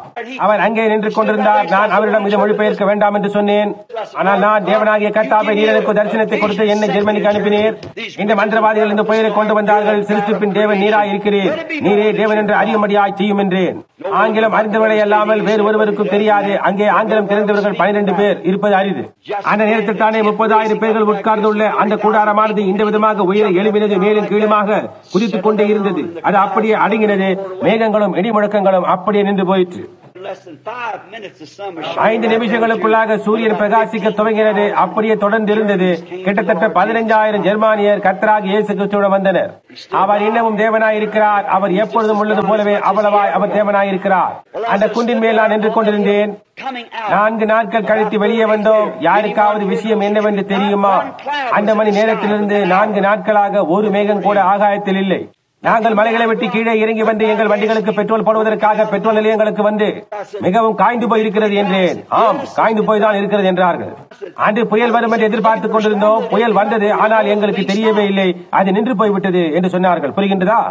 அவர் அங்கே நின்று கொண்டிருந்தார். நான் அவரிடம் இதை மொழிபெயர்க்க வேண்டாம் என்று சொன்னேன். ஆனால் நான் தேவனாகிய கர்த்தாவே, நீர் எனக்கு தரிசனத்தை கொடுத்து என்னை ஜெர்மனிக்கு அனுப்பினீர். இந்த மந்திரவாதிகள் இந்த புயலை கொண்டு வந்தார்கள். சிருஷ்டிப்பின் தேவன் நீராய் இருக்கிறீர். நீரே தேவன் என்று அறியும்படியாய் செய்யும் என்றேன். ஆங்கிலம் அறிந்தவர்களை அல்லாமல் வேறு ஒருவருக்கும் தெரியாது. அங்கே ஆங்கிலம் தெரிந்தவர்கள் 12 பேர் இருப்பது அரிது. அந்த நேரத்தில் தானே 30,000 பேர்கள் உட்கார்ந்துள்ள அந்த கூடாரமானது இந்த விதமாக உயர எழுப்பினது. மேலும் கீழுமாக குதித்துக் கொண்டே இருந்தது. அது அப்படியே அடங்கினது. மேகங்களும் இடி முழக்கங்களும் அப்படியே நின்று போயிற்று. 5 நிமிஷங்களுக்குள்ளாக சூரியன் பிரகாசிக்க துவங்கினது. அப்படியே தொடர்ந்து இருந்தது. கிட்டத்தட்ட 15,000 ஜெர்மானியர் கர்த்தராகிய இயேசு கிறிஸ்துவுடன் வந்தனர். அவர் இன்னமும் தேவனாய் இருக்கிறார். அவர் எப்பொழுதும் உள்ளது போலவே அவ்வளவாய் அவர் தேவனாய் இருக்கிறார். அந்த குன்றின் மேல் நான் நின்று கொண்டிருந்தேன். 4 நாட்கள் கழித்து வெளியே வந்தோம். யாருக்காவது விஷயம் என்னவென்று தெரியுமா? அந்த மணி நேரத்திலிருந்து 4 நாட்களாக ஒரு மேகம் கூட ஆகாயத்தில் இல்லை. நாங்கள் மலைகளை விட்டு கீழே இறங்கி வந்து எங்கள் வண்டிகளுக்கு பெட்ரோல் போடுவதற்காக பெட்ரோல் நிலையங்களுக்கு வந்து மிகவும் காய்ந்து போய் இருக்கிறது என்றேன். ஆம், காய்ந்து போய் தான் இருக்கிறது என்றார்கள். அன்று புயல் வரும் என்று எதிர்பார்த்துக் கொண்டிருந்தோம். புயல் வந்தது, ஆனால் எங்களுக்கு தெரியவே இல்லை. அது நின்று போய்விட்டது என்று சொன்னார்கள். புரிகின்றதா?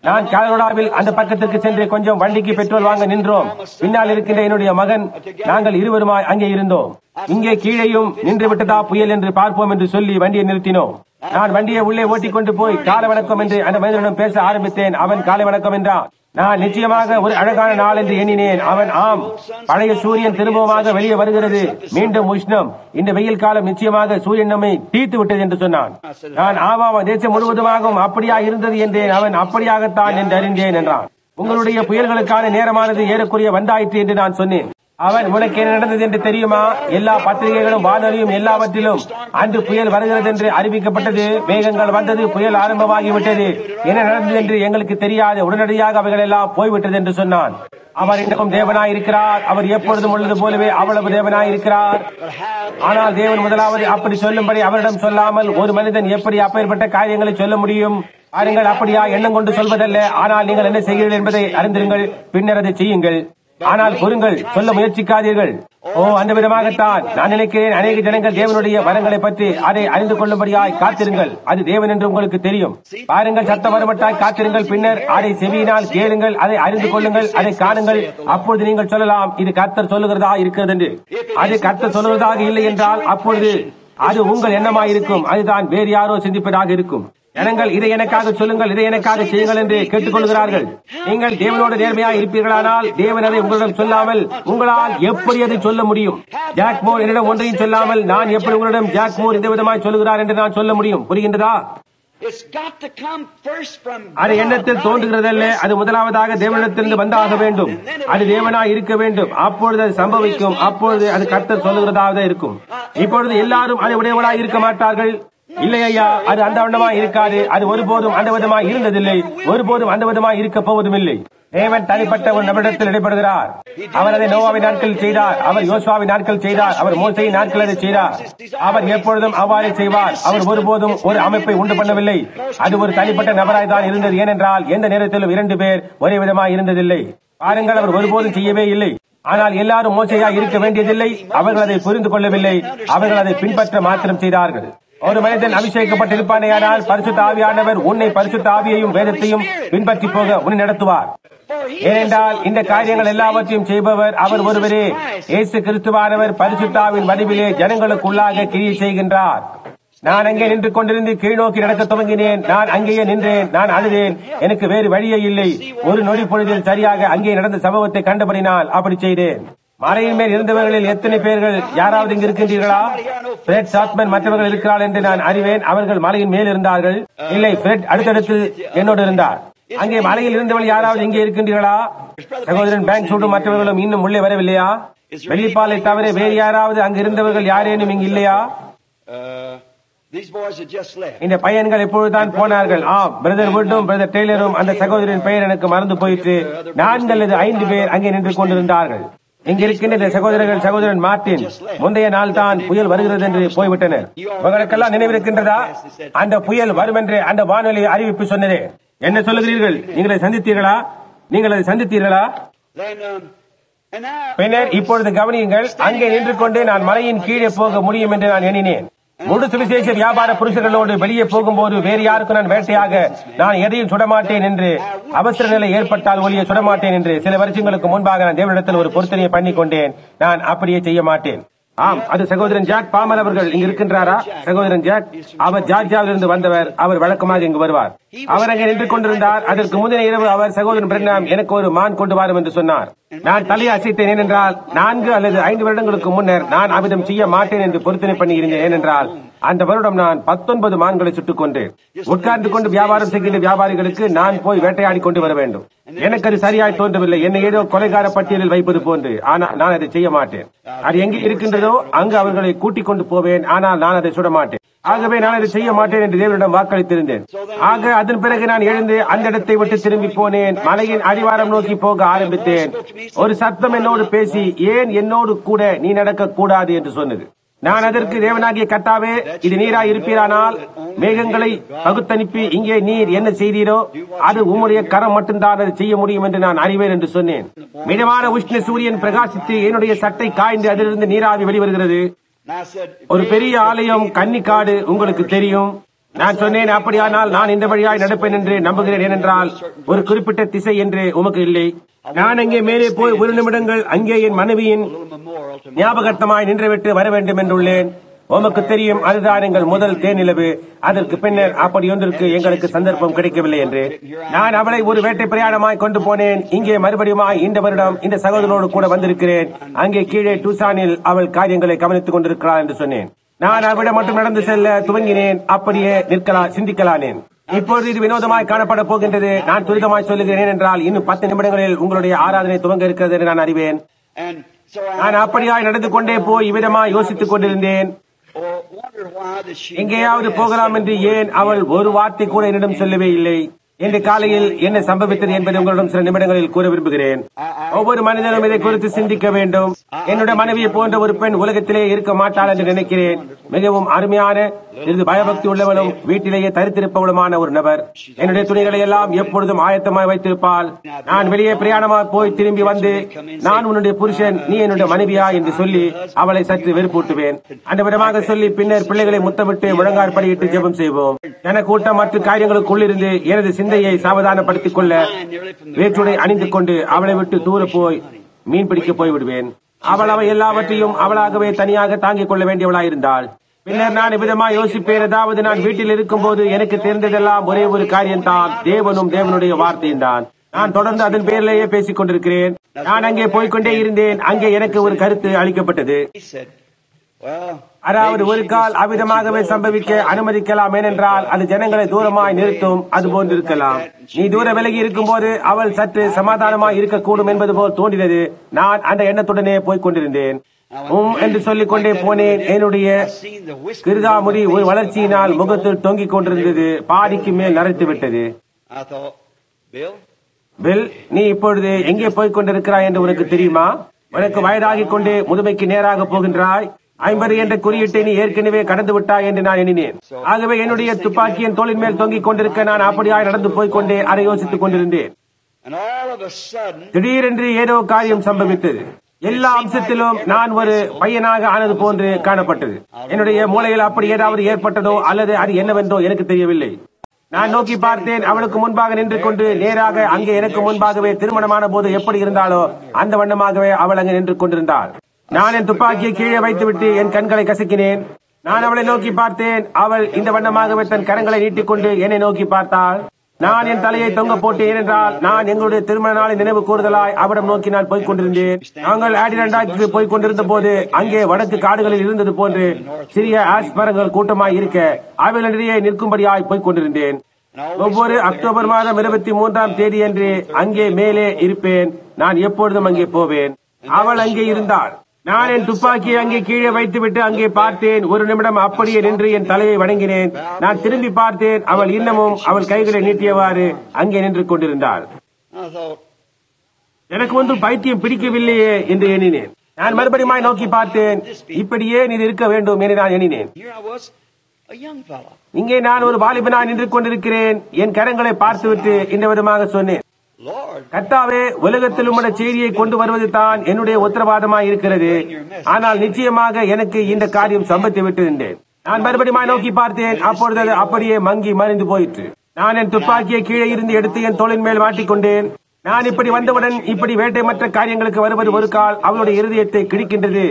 நான் கலரோடாவில் அந்த பக்கத்திற்கு சென்று கொஞ்சம் வண்டிக்கு பெட்ரோல் வாங்க நின்றோம். பின்னால் இருக்கின்ற என்னுடைய மகன், நாங்கள் இருவருமாய் அங்கே இருந்தோம். இங்கே கீழேயும் நின்று விட்டதா புயல் என்று பார்ப்போம் என்று சொல்லி வண்டியை நிறுத்தினோம். நான் வண்டியை உள்ளே ஓட்டிக் கொண்டு போய் காலை வணக்கம் என்று அந்த மனிதனிடம் பேச ஆரம்பித்தேன். அவன் காலை வணக்கம் என்றான். நான் நிச்சயமாக ஒரு அழகான நாள் என்று எண்ணினேன். அவன், ஆம், பழைய சூரியன் திரும்பமாக வெளியே வருகிறது, மீண்டும் உஷ்ணம், இந்த வெயில் காலம் நிச்சயமாக சூரியன் நம்மை தீர்த்து விட்டது என்று சொன்னான். நான், ஆமாம், தேசம் முழுவதுமாகவும் அப்படியா இருந்தது என்றேன். அவன், அப்படியாகத்தான் என்று அறிந்தேன் என்றான். உங்களுடைய புயல்களுக்கான நேரமானது ஏறக்குறைய வந்தாயிற்று என்று நான் சொன்னேன். அவன், உனக்கு என்ன நடந்தது என்று தெரியுமா? எல்லா பத்திரிகைகளும் வானொலியும் எல்லாவற்றிலும் அன்று புயல் வருகிறது என்று அறிவிக்கப்பட்டது. மேகங்கள் வந்தது, புயல் ஆரம்பமாகிவிட்டது. என்ன நடந்தது என்று எங்களுக்கு தெரியாது. உடனடியாக அவைகள் எல்லாம் போய்விட்டது என்று சொன்னான். அவர் இன்னும் தேவனாயிருக்கிறார். அவர் எப்பொழுதும் உள்ளது போலவே அவ்வளவு தேவனாயிருக்கிறார். ஆனால் தேவன் முதலாவது அப்படி சொல்லும்படி அவரிடம் சொல்லாமல் ஒரு மனிதன் எப்படி அப்பேற்பட்ட காரியங்களை சொல்ல முடியும்? பாருங்கள், அப்படியா எண்ணம் கொண்டு சொல்வதல்ல. ஆனால் நீங்கள் என்ன செய்கிறீர்கள் என்பதை அறிந்திருங்கள், பின்னர் அதை செய்யுங்கள். ஆனால் பொறுங்கள், சொல்ல முயற்சிக்காதீர்கள். ஓ, ஓ, அந்த விதமாகத்தான் நான் நினைக்கிறேன். அநேக ஜனங்கள் தேவனுடைய வரங்களை பற்றி அதை அறிந்து கொள்ளும்படியாய் காத்திருங்கள். அது தேவன் என்று உங்களுக்கு தெரியும். பாருங்கள், சத்தம் வரமட்டாய் காத்திருங்கள். பின்னர் அதை செவியினால் கேளுங்கள், அதை அறிந்து கொள்ளுங்கள், அதை காணுங்கள். அப்பொழுது நீங்கள் சொல்லலாம், இது கர்த்தர் சொல்லுகிறதா இருக்கிறது என்று. அது கர்த்தர் சொல்லுவதாக இல்லை என்றால் அப்பொழுது அது உங்கள் எண்ணமாயிருக்கும். அதுதான் வேறு யாரோ சிந்திப்பதாக இருக்கும். ஜனங்கள் இதை எனக்காக சொல்லுங்கள், இதை எனக்காக செய்யுங்கள் என்று கேட்டுக்கொள்கிறார்கள். நீங்கள் தேவனோடு நேர்மையாக இருப்பீர்களானால் தேவன் அதை உங்களிடம் சொல்லாமல் உங்களால் எப்படி அதை சொல்ல முடியும்? ஜாக் மோர் என்னிடம் ஒன்றையும் சொல்லாமல் நான் எப்படி உங்களிடம் ஜாக் மோர் இந்த விதமாய் சொல்லுகிறார் என்று நான் சொல்ல முடியும்? புரிகின்றதா? அது எண்ணத்தில் தோன்றுகிறதல்ல, அது முதலாவதாக தேவனிடத்திலிருந்து வந்தாக வேண்டும். அது தேவனாய் இருக்க வேண்டும். அப்பொழுது அது சம்பவிக்கும். அப்பொழுது அது கர்த்தர் சொல்லுகிறதாக இருக்கும். இப்பொழுது எல்லாரும் அதை உடையவராய் இருக்க மாட்டார்கள். இல்லை ஐயா, அது அந்த வண்ணமாய் இருக்காது. அது ஒருபோதும் அந்த விதமாய் இருந்ததில்லை, ஒருபோதும் அந்த விதமாய் இருக்க போவதும் இல்லை. தேவன் தனிப்பட்ட ஒரு நபரிடத்தில் இடைப்படுகிறார். அவர் அதை நோவாவின் நாட்கள் செய்தார், அவர் யோசுவாவின் நாட்கள் செய்தார், அவர் மோசேயின் நாட்கள் அதை செய்தார். அவர் எப்பொழுதும் அவ்வாறே செய்வார். அவர் ஒருபோதும் ஒரு அமைப்பை உண்டு பண்ணவில்லை. அது ஒரு தனிப்பட்ட நபராய் தான் இருந்தது. ஏனென்றால் எந்த நேரத்திலும் 2 பேர் ஒரே விதமாய் இருந்ததில்லை. பாருங்கள், அவர் ஒருபோதும் செய்யவே இல்லை. ஆனால் எல்லாரும் மோசையாக இருக்க வேண்டியதில்லை. அவர்கள் அதை புரிந்து கொள்ளவில்லை. அவர்கள் அதை பின்பற்ற மாத்திரம் செய்தார்கள். ஒரு மனிதன் அபிஷேகப்பட்டிருப்பானேயானால் பரிசுத்த ஆவியானவர் உன்னை பரிசுத்த ஆவியையும் வேதத்தையும் பின்பற்றி போக உன்னை நடத்துவார். ஏனென்றால் இந்த காரியங்கள் எல்லாவற்றையும் செய்பவர் அவர் ஒருவரே. இயேசு கிறிஸ்துவானவர் பரிசுத்தாவின் வடிவிலே ஜனங்களுக்குள்ளாக கிரியை செய்கின்றார். நான் அங்கே நின்று கொண்டிருந்து கீழ்நோக்கி நடக்க துவங்கினேன். நான் அங்கேயே நின்றேன். நான் அழுதேன். எனக்கு வேறு வழியே இல்லை. ஒரு நொடி பொழுதில் சரியாக அங்கே நடந்த சம்பவத்தை கண்டபடினால் அப்படி செய்தேன். மலையின் மேல் இருந்தவர்களில் எத்தனை பேர்கள் யாராவது இங்கு இருக்கின்றீர்களா? பிரெட் சாத்மன் மற்றவர்கள் இருக்கிறார்கள் என்று நான் அறிவேன். அவர்கள் மலையின் மேல் இருந்தார்கள். இல்லை, பிரெட் அடுத்தடுத்து என்னோடு இருந்தார். அங்கே மலையில் இருந்தவர்கள் யாராவது இங்கே இருக்கின்றீர்களா? சகோதரன் பேங்க் சூடும் மற்றவர்களும் இன்னும் உள்ளே வரவில்லையா? வெள்ளிப்பாலை தவிர வேறு யாராவது அங்கு இருந்தவர்கள் யாரேனும் இங்கு இல்லையா? இந்த பையன்கள் எப்பொழுதுதான் போனார்கள். பிரதர் வுட்டும் பிரதர் டெய்லரும் அந்த சகோதரின் பெயர் எனக்கு மறந்து போயிற்று. 4 அல்லது 5 பேர் அங்கே நின்று கொண்டிருந்தார்கள். இங்க இருக்கின்ற சகோதரர்கள், சகோதரன் மார்டின் முந்தைய நாள் தான் புயல் வருகிறது என்று போய்விட்டனர். உங்களுக்கெல்லாம் நினைவிருக்கின்றதா? அந்த புயல் வரும் என்று அந்த வானொலி அறிவிப்பு சொன்னதே. என்ன சொல்லுகிறீர்கள்? நீங்கள் அதை சந்தித்தீர்களா? நீங்கள் அதை சந்தித்தீர்களா? பின்னர் இப்பொழுது கவனியுங்கள். அங்கே நின்று கொண்டு நான் மலையின் கீழே போக முடியும் என்று நான் எண்ணினேன். முழு சுவிசேஷ வியாபார புருஷர்களோடு வெளியே போகும்போது வேறு யாருக்கும் நான் வேட்டையாக நான் எதையும் சுடமாட்டேன் என்று, அவசர நிலை ஏற்பட்டால் ஒளியை சுடமாட்டேன் என்று சில வருஷங்களுக்கு முன்பாக நான் தேவனிடத்தில் ஒரு பொருத்தனையை பண்ணிக் கொண்டேன். நான் அப்படியே செய்ய மாட்டேன். அது சகோதரன் ஜாக் பாமல் அவர்கள் இங்கு இருக்கின்றாரா? சகோதரன் ஜாக், அவர் ஜார்ஜியாவில் இருந்து வந்தவர். அவர் வழக்கமாக இங்கு வருவார். அவர் அங்கே நின்று கொண்டிருந்தார். அதற்கு முந்தின இரவு அவர் சகோதரன் பிரண்ணாம் எனக்கு ஒரு மான் கொண்டு வாரும் என்று சொன்னார். நான் தலையை அசைத்தேன். ஏனென்றால் 4 அல்லது 5 வருடங்களுக்கு முன்னர் நான் அவ்விதம் செய்ய மாட்டேன் என்று பொருத்தனை பண்ணி இருந்தேன். ஏனென்றால் அந்த வருடம் நான் 19 மான்களை சுட்டுக் கொண்டேன். உட்கார்ந்து கொண்டு வியாபாரம் செய்கின்ற வியாபாரிகளுக்கு நான் போய் வேட்டையாடி கொண்டு வர வேண்டும். எனக்கு அது சரியாய் தோன்றவில்லை. என்னை ஏதோ கொலைகார பட்டியலில் வைப்பது போன்று. ஆனால் நான் அதை செய்ய மாட்டேன். அது எங்கே இருக்கின்றதோ அங்கு அவர்களை கூட்டிக் கொண்டு போவேன். ஆனால் நான் அதை சுட மாட்டேன். ஆகவே நான் அதை செய்ய மாட்டேன் என்று தேவனிடம் வாக்களித்திருந்தேன். ஆக அதன் பிறகு நான் எழுந்து அந்த இடத்தை விட்டு திரும்பி போனேன். மலையின் அடிவாரம் நோக்கி போக ஆரம்பித்தேன். ஒரு சத்தம் என்னோடு பேசி, ஏன் என்னோடு கூட நீ நடக்க கூடாது என்று சொன்னது. நான் அதற்கு, தேவனாகிய கர்த்தாவே, இது நீராய் இருப்பீரானால் மேகங்களை பகுத்தனுப்பி இங்கே நீர் என்ன செய்தீரோ அது உம்முடைய கரம் மட்டும்தான் அதை செய்ய முடியும் என்று நான் அறிவேன் என்று சொன்னேன். மிதமான உஷ்ண சூரியன் பிரகாசித்து என்னுடைய சட்டை காய்ந்து அதிலிருந்து நீராவி வெளிவருகிறது. ஒரு பெரிய ஆலயம், கன்னிக்காடு உங்களுக்கு தெரியும். நான் சொன்னேன், அப்படியானால் நான் இந்த வழியாய் நடப்பேன் என்று நம்புகிறேன். ஏனென்றால் ஒரு குறிப்பிட்ட திசை என்று உமக்கு இல்லை. நான் அங்கே மேலே போய் 1 நிமிடங்கள் அங்கே என் மனைவியின் ஞாபகத்தமாய் நின்றுவிட்டு வர வேண்டும் என்றுள்ளேன். உமக்கு தெரியும், அதுதான் எங்கள் முதல் தேனிலவு. அதற்கு பின்னர் அப்படி ஒன்றிற்கு எங்களுக்கு சந்தர்ப்பம் கிடைக்கவில்லை என்று நான் அவளை ஒரு வேட்டை பிரயாணமாய் கொண்டு போனேன். இங்கே மறுபடியுமாய் இந்த வருடம் இந்த சகோதரனோடு கூட வந்திருக்கிறேன். அங்கே கீழே டூசானில் அவள் காரியங்களை கவனித்துக் கொண்டிருக்கிறாள் என்று சொன்னேன். நான் அவளிடம் மட்டும் நடந்து செல்ல துவங்கினேன். அப்படியே சிந்திக்கலானேன். இப்பொழுது இது வினோதமாய் காணப்பட போகின்றது. நான் துரிதமாய் சொல்லுகிறேன் என்றால் இன்னும் 10 நிமிடங்களில் உங்களுடைய ஆராதனை துவங்க இருக்கிறது என்று நான் அறிவேன். நான் அப்படியாய் நடந்து கொண்டே போய் இவ்விதமாய் யோசித்துக் கொண்டிருந்தேன். எங்கேயாவது போகலாம் என்று ஏன் அவள் ஒரு வார்த்தை கூட என்னிடம் சொல்லவே இல்லை. இன்று காலையில் என்ன சம்பவித்தது என்பதை உங்களிடம் சில நிமிடங்களில் கூற விரும்புகிறேன். ஒவ்வொரு மனிதனும் இதை குறித்து சிந்திக்க வேண்டும். என்னுடைய மனைவியை போன்ற ஒரு பெண் உலகத்திலே இருக்க மாட்டாள் என்று நினைக்கிறேன். மிகவும் அருமையான சிறிது பயபக்தி உள்ளவளும் வீட்டிலேயே தரித்திருப்பவளுமான ஒரு நபர். என்னுடைய துணிகளை எல்லாம் எப்பொழுதும் ஆயத்தமாய் வைத்திருப்பாள். நான் வெளியே பிரயாணமாக போய் திரும்பி வந்து, நான் உன்னுடைய புருஷன், நீ என்னுடைய மனைவியா என்று சொல்லி அவளை சற்று வெறுப்பூட்டுவேன். அந்த விதமாக சொல்லி பின்னர் பிள்ளைகளை முத்தமிட்டு முழங்கால் படியிட்டு ஜெபம் செய்வோம். என கூட்டம் மற்ற காரியங்களுக்குள்ளிருந்து எனது சிந்தையை சாவதானப்படுத்திக் கொள்ள வேற்றுடை அணிந்து கொண்டு அவளை விட்டு தூர போய் மீன் பிடிக்க போய்விடுவேன். அவள் அவை எல்லாவற்றையும் அவளாகவே தனியாக தாங்கிக் கொள்ள வேண்டியவளாயிருந்தாள். பின்னர் நான் விதமா யோசிப்பேன், அதாவது நான் வீட்டில் இருக்கும் போது எனக்கு தெரிந்ததெல்லாம் ஒரே ஒரு காரியம்தான், தேவனும் தேவனுடைய வார்த்தையும் தான். நான் தொடர்ந்து அதன் பேரிலேயே பேசிக் கொண்டிருக்கிறேன். நான் அங்கே போய்கொண்டே இருந்தேன். அங்கே எனக்கு ஒரு கருத்து அளிக்கப்பட்டது. அதாவது ஒரு கால் அவ்விதமாகவே சம்பவிக்க அனுமதிக்கலாம், ஏனென்றால் அது ஜனங்களை தூரமாய் நிறுத்தும். அது போன்று இருக்கலாம். நீ தூர விலகி இருக்கும் போது அவள் சற்று சமாதானமாய் இருக்கக்கூடும் என்பது போல் தோன்றினது. நான் அந்த எண்ணத்துடனே போய்க் கொண்டிருந்தேன். என்று சொல்லிக் கொண்டே போனேன். என்னுடைய கிருதாமுடி ஒரு வளர்ச்சியினால் முகத்தில் தொங்கிக் கொண்டிருந்தது. பாதிக்கு மேல் நரைத்து விட்டது. பில், நீ இப்பொழுது எங்கே போய்க் கொண்டிருக்கிறாய் என்று உனக்கு தெரியுமா? உனக்கு வயதாகிக் கொண்டே முதுமைக்கு நேராக போகின்றாய். 50 என்ற குறியீட்டை நீ ஏற்கனவே கடந்து விட்டாய் என்று நான் எண்ணினேன். ஆகவே என்னுடைய துப்பாக்கியின் தோளின் மேல் தொங்கிக் கொண்டிருக்க நான் அப்படியாய் நடந்து போய்கொண்டே அதை யோசித்துக் கொண்டிருந்தேன். திடீரென்று ஏதோ காரியம் சம்பவித்தது. எல்லா அம்சத்திலும் நான் ஒரு பையனாக ஆனது போன்று காணப்பட்டது. என்னுடைய மூளையில் அப்படி ஏதாவது ஏற்பட்டதோ அல்லது அது என்னவென்றோ எனக்கு தெரியவில்லை. நான் நோக்கி பார்த்தேன். அவளுக்கு முன்பாக நின்று கொண்டு நேராக அங்கே எனக்கு முன்பாகவே திருமணமான போது எப்படி இருந்தாலோ அந்த வண்ணமாகவே அவள் அங்கே நின்று கொண்டிருந்தாள். நான் என் துப்பாக்கியை கீழே வைத்துவிட்டு என் கண்களை கசக்கினேன். நான் அவளை நோக்கி பார்த்தேன். அவள் இந்த வண்ணமாகவே தன் கரங்களை நீட்டிக்கொண்டு என்னை நோக்கி பார்த்தாள். நான் என் தலையை தொங்க போட்டேன். ஏனென்றால் நான் எங்களுடைய திருமண நாளை நினைவு கூறுதலாய் அவரிடம் நோக்கி நான் போய்க் கொண்டிருந்தேன். நாங்கள் ஆடிரண்டாக்கு போய்க் கொண்டிருந்த போது அங்கே வடக்கு காடுகளில் இருந்தது போன்று சிறிய ஆஷ் மரங்கள் கூட்டமாய் இருக்க அவைகளிடையே நிற்கும்படியாய் போய்க் கொண்டிருந்தேன். ஒவ்வொரு அக்டோபர் மாதம் 23ஆம் தேதி அன்று அங்கே மேலே இருப்பேன். நான் எப்பொழுதும் அங்கே போவேன். அவள் அங்கே இருந்தாள். நான் என் துப்பாக்கியை அங்கே கீழே வைத்துவிட்டு அங்கே பார்த்தேன். ஒரு நிமிடம் அப்படியே நின்று என் தலையை வணங்கினேன். நான் திரும்பி பார்த்தேன். அவள் இன்னமும் அவள் கைகளை நீட்டியவாறு அங்கே நின்று கொண்டிருந்தாள். எனக்கு ஒன்று பைத்தியம் பிடிக்கவில்லையே என்று எண்ணினேன். நான் மறுபடியும் நோக்கி பார்த்தேன். இப்படியே நீ இருக்க வேண்டும் என்று நான் எண்ணினேன். இங்கே நான் ஒரு வாலிபனாய் நின்று கொண்டிருக்கிறேன். என் கரங்களை பார்த்துவிட்டு இந்த விதமாக சொன்னேன், கர்த்தாவே, உலகத்தில் உம்முடைய செய்தியை கொண்டு வருவது தான் என்னுடைய உத்தரவாதமாய் இருக்கிறது. ஆனால் நிச்சயமாக எனக்கு இந்த காரியம் சம்பவித்து விட்டிருந்தேன். நான் மறுபடியும் நோக்கி பார்த்தேன். அப்பொழுது அது அப்படியே மங்கி மறைந்து போயிற்று. நான் என் துப்பாக்கியை கீழே இருந்து எடுத்து என் தோளின் மேல் மாட்டிக்கொண்டேன். நான் இப்படி வந்தவுடன் இப்படி வேட்டை மற்ற காரியங்களுக்கு வருவது ஒரு கால் அவளுடைய இருதயத்தை கிழிக்கின்றது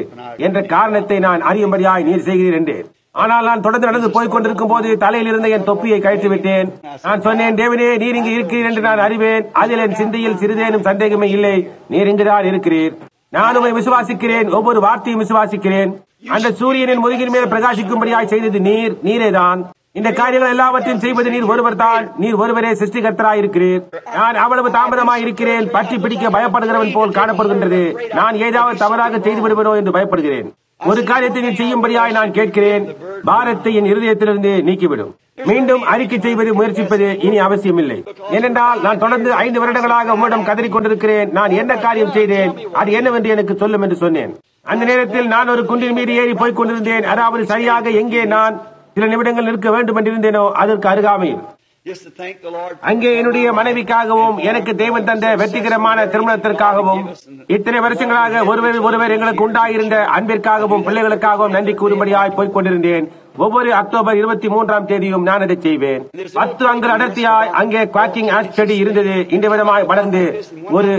என்ற காரணத்தை நான் அறியும்படியாய் நீர் செய்கிறீர் என்றேன். ஆனால் நான் தொடர்ந்து நடந்து போய்க் கொண்டிருக்கும் போது தலையில் இருந்த என் தொப்பியை கழித்து விட்டேன். நான் சொன்னேன், தேவனே, நீர் இங்கு இருக்கிறீர் என்று நான் அறிவேன். அதில் என் சிந்தையில் சிறிதேனும் சந்தேகமே இல்லை. நீர் இங்குதான் இருக்கிறீர். நான் உம்மை விசுவாசிக்கிறேன். ஒவ்வொரு வார்த்தையும் விசுவாசிக்கிறேன். அந்த சூரியனின் முதுகின் மேல் பிரகாசிக்கும்படியாய் செய்தது நீரேதான். இந்த காரியங்கள் எல்லாவற்றையும் செய்வது நீர் ஒருவர் தான். நீர் ஒருவரே சிருஷ்டிகர்த்தராய் இருக்கிறீர். நான் அவ்வளவு தாமதமாய் இருக்கிறேன். பற்றி பிடிக்க பயப்படுகிறவன் போல் காணப்படுகின்றது. நான் ஏதாவது தவறாக செய்து விடுவனோ என்று பயப்படுகிறேன். ஒரு காரியத்தை நீ செய்யும்படியாய் நான் கேட்கிறேன். பாரத்தை என் இருதயத்திலிருந்து நீக்கிவிடும். மீண்டும் அறிக்கை செய்வது முயற்சிப்பது இனி அவசியமில்லை. ஏனென்றால் நான் தொடர்ந்து 5 வருடங்களாக உம்மிடம் கதறிக் கொண்டிருக்கிறேன். நான் என்ன காரியம் செய்தேன், அது என்னவென்று எனக்கு சொல்லும் என்று சொன்னேன். அந்த நேரத்தில் நான் ஒரு குன்றின் மீது ஏறி போய்க் கொண்டிருந்தேன். அதாவது சரியாக எங்கே நான் சில நிமிடங்கள் நிற்க வேண்டும் என்றிருந்தேனோ அதற்கு அருகாமையில். அங்கே என்னுடைய மனைவிக்காகவும் எனக்கு தேவன் தந்த வெற்றிகரமான திருமணத்திற்காகவும் இத்தனை வருஷங்களாக ஒருவர் எங்களுக்கு உண்டாயிருந்த அன்பிற்காகவும் பிள்ளைகளுக்காகவும் நன்றி கூறும்படியாய் போய்க் கொண்டிருந்தேன். ஒவ்வொரு அக்டோபர் 23ஆம் தேதியும் நான் அதை செய்வேன். 10 அங்குல அடர்த்தியாய் அங்கே குவாக்கிங் ஆஷ் செடி இருந்தது. இந்த விதமாய் வளர்ந்து ஒரு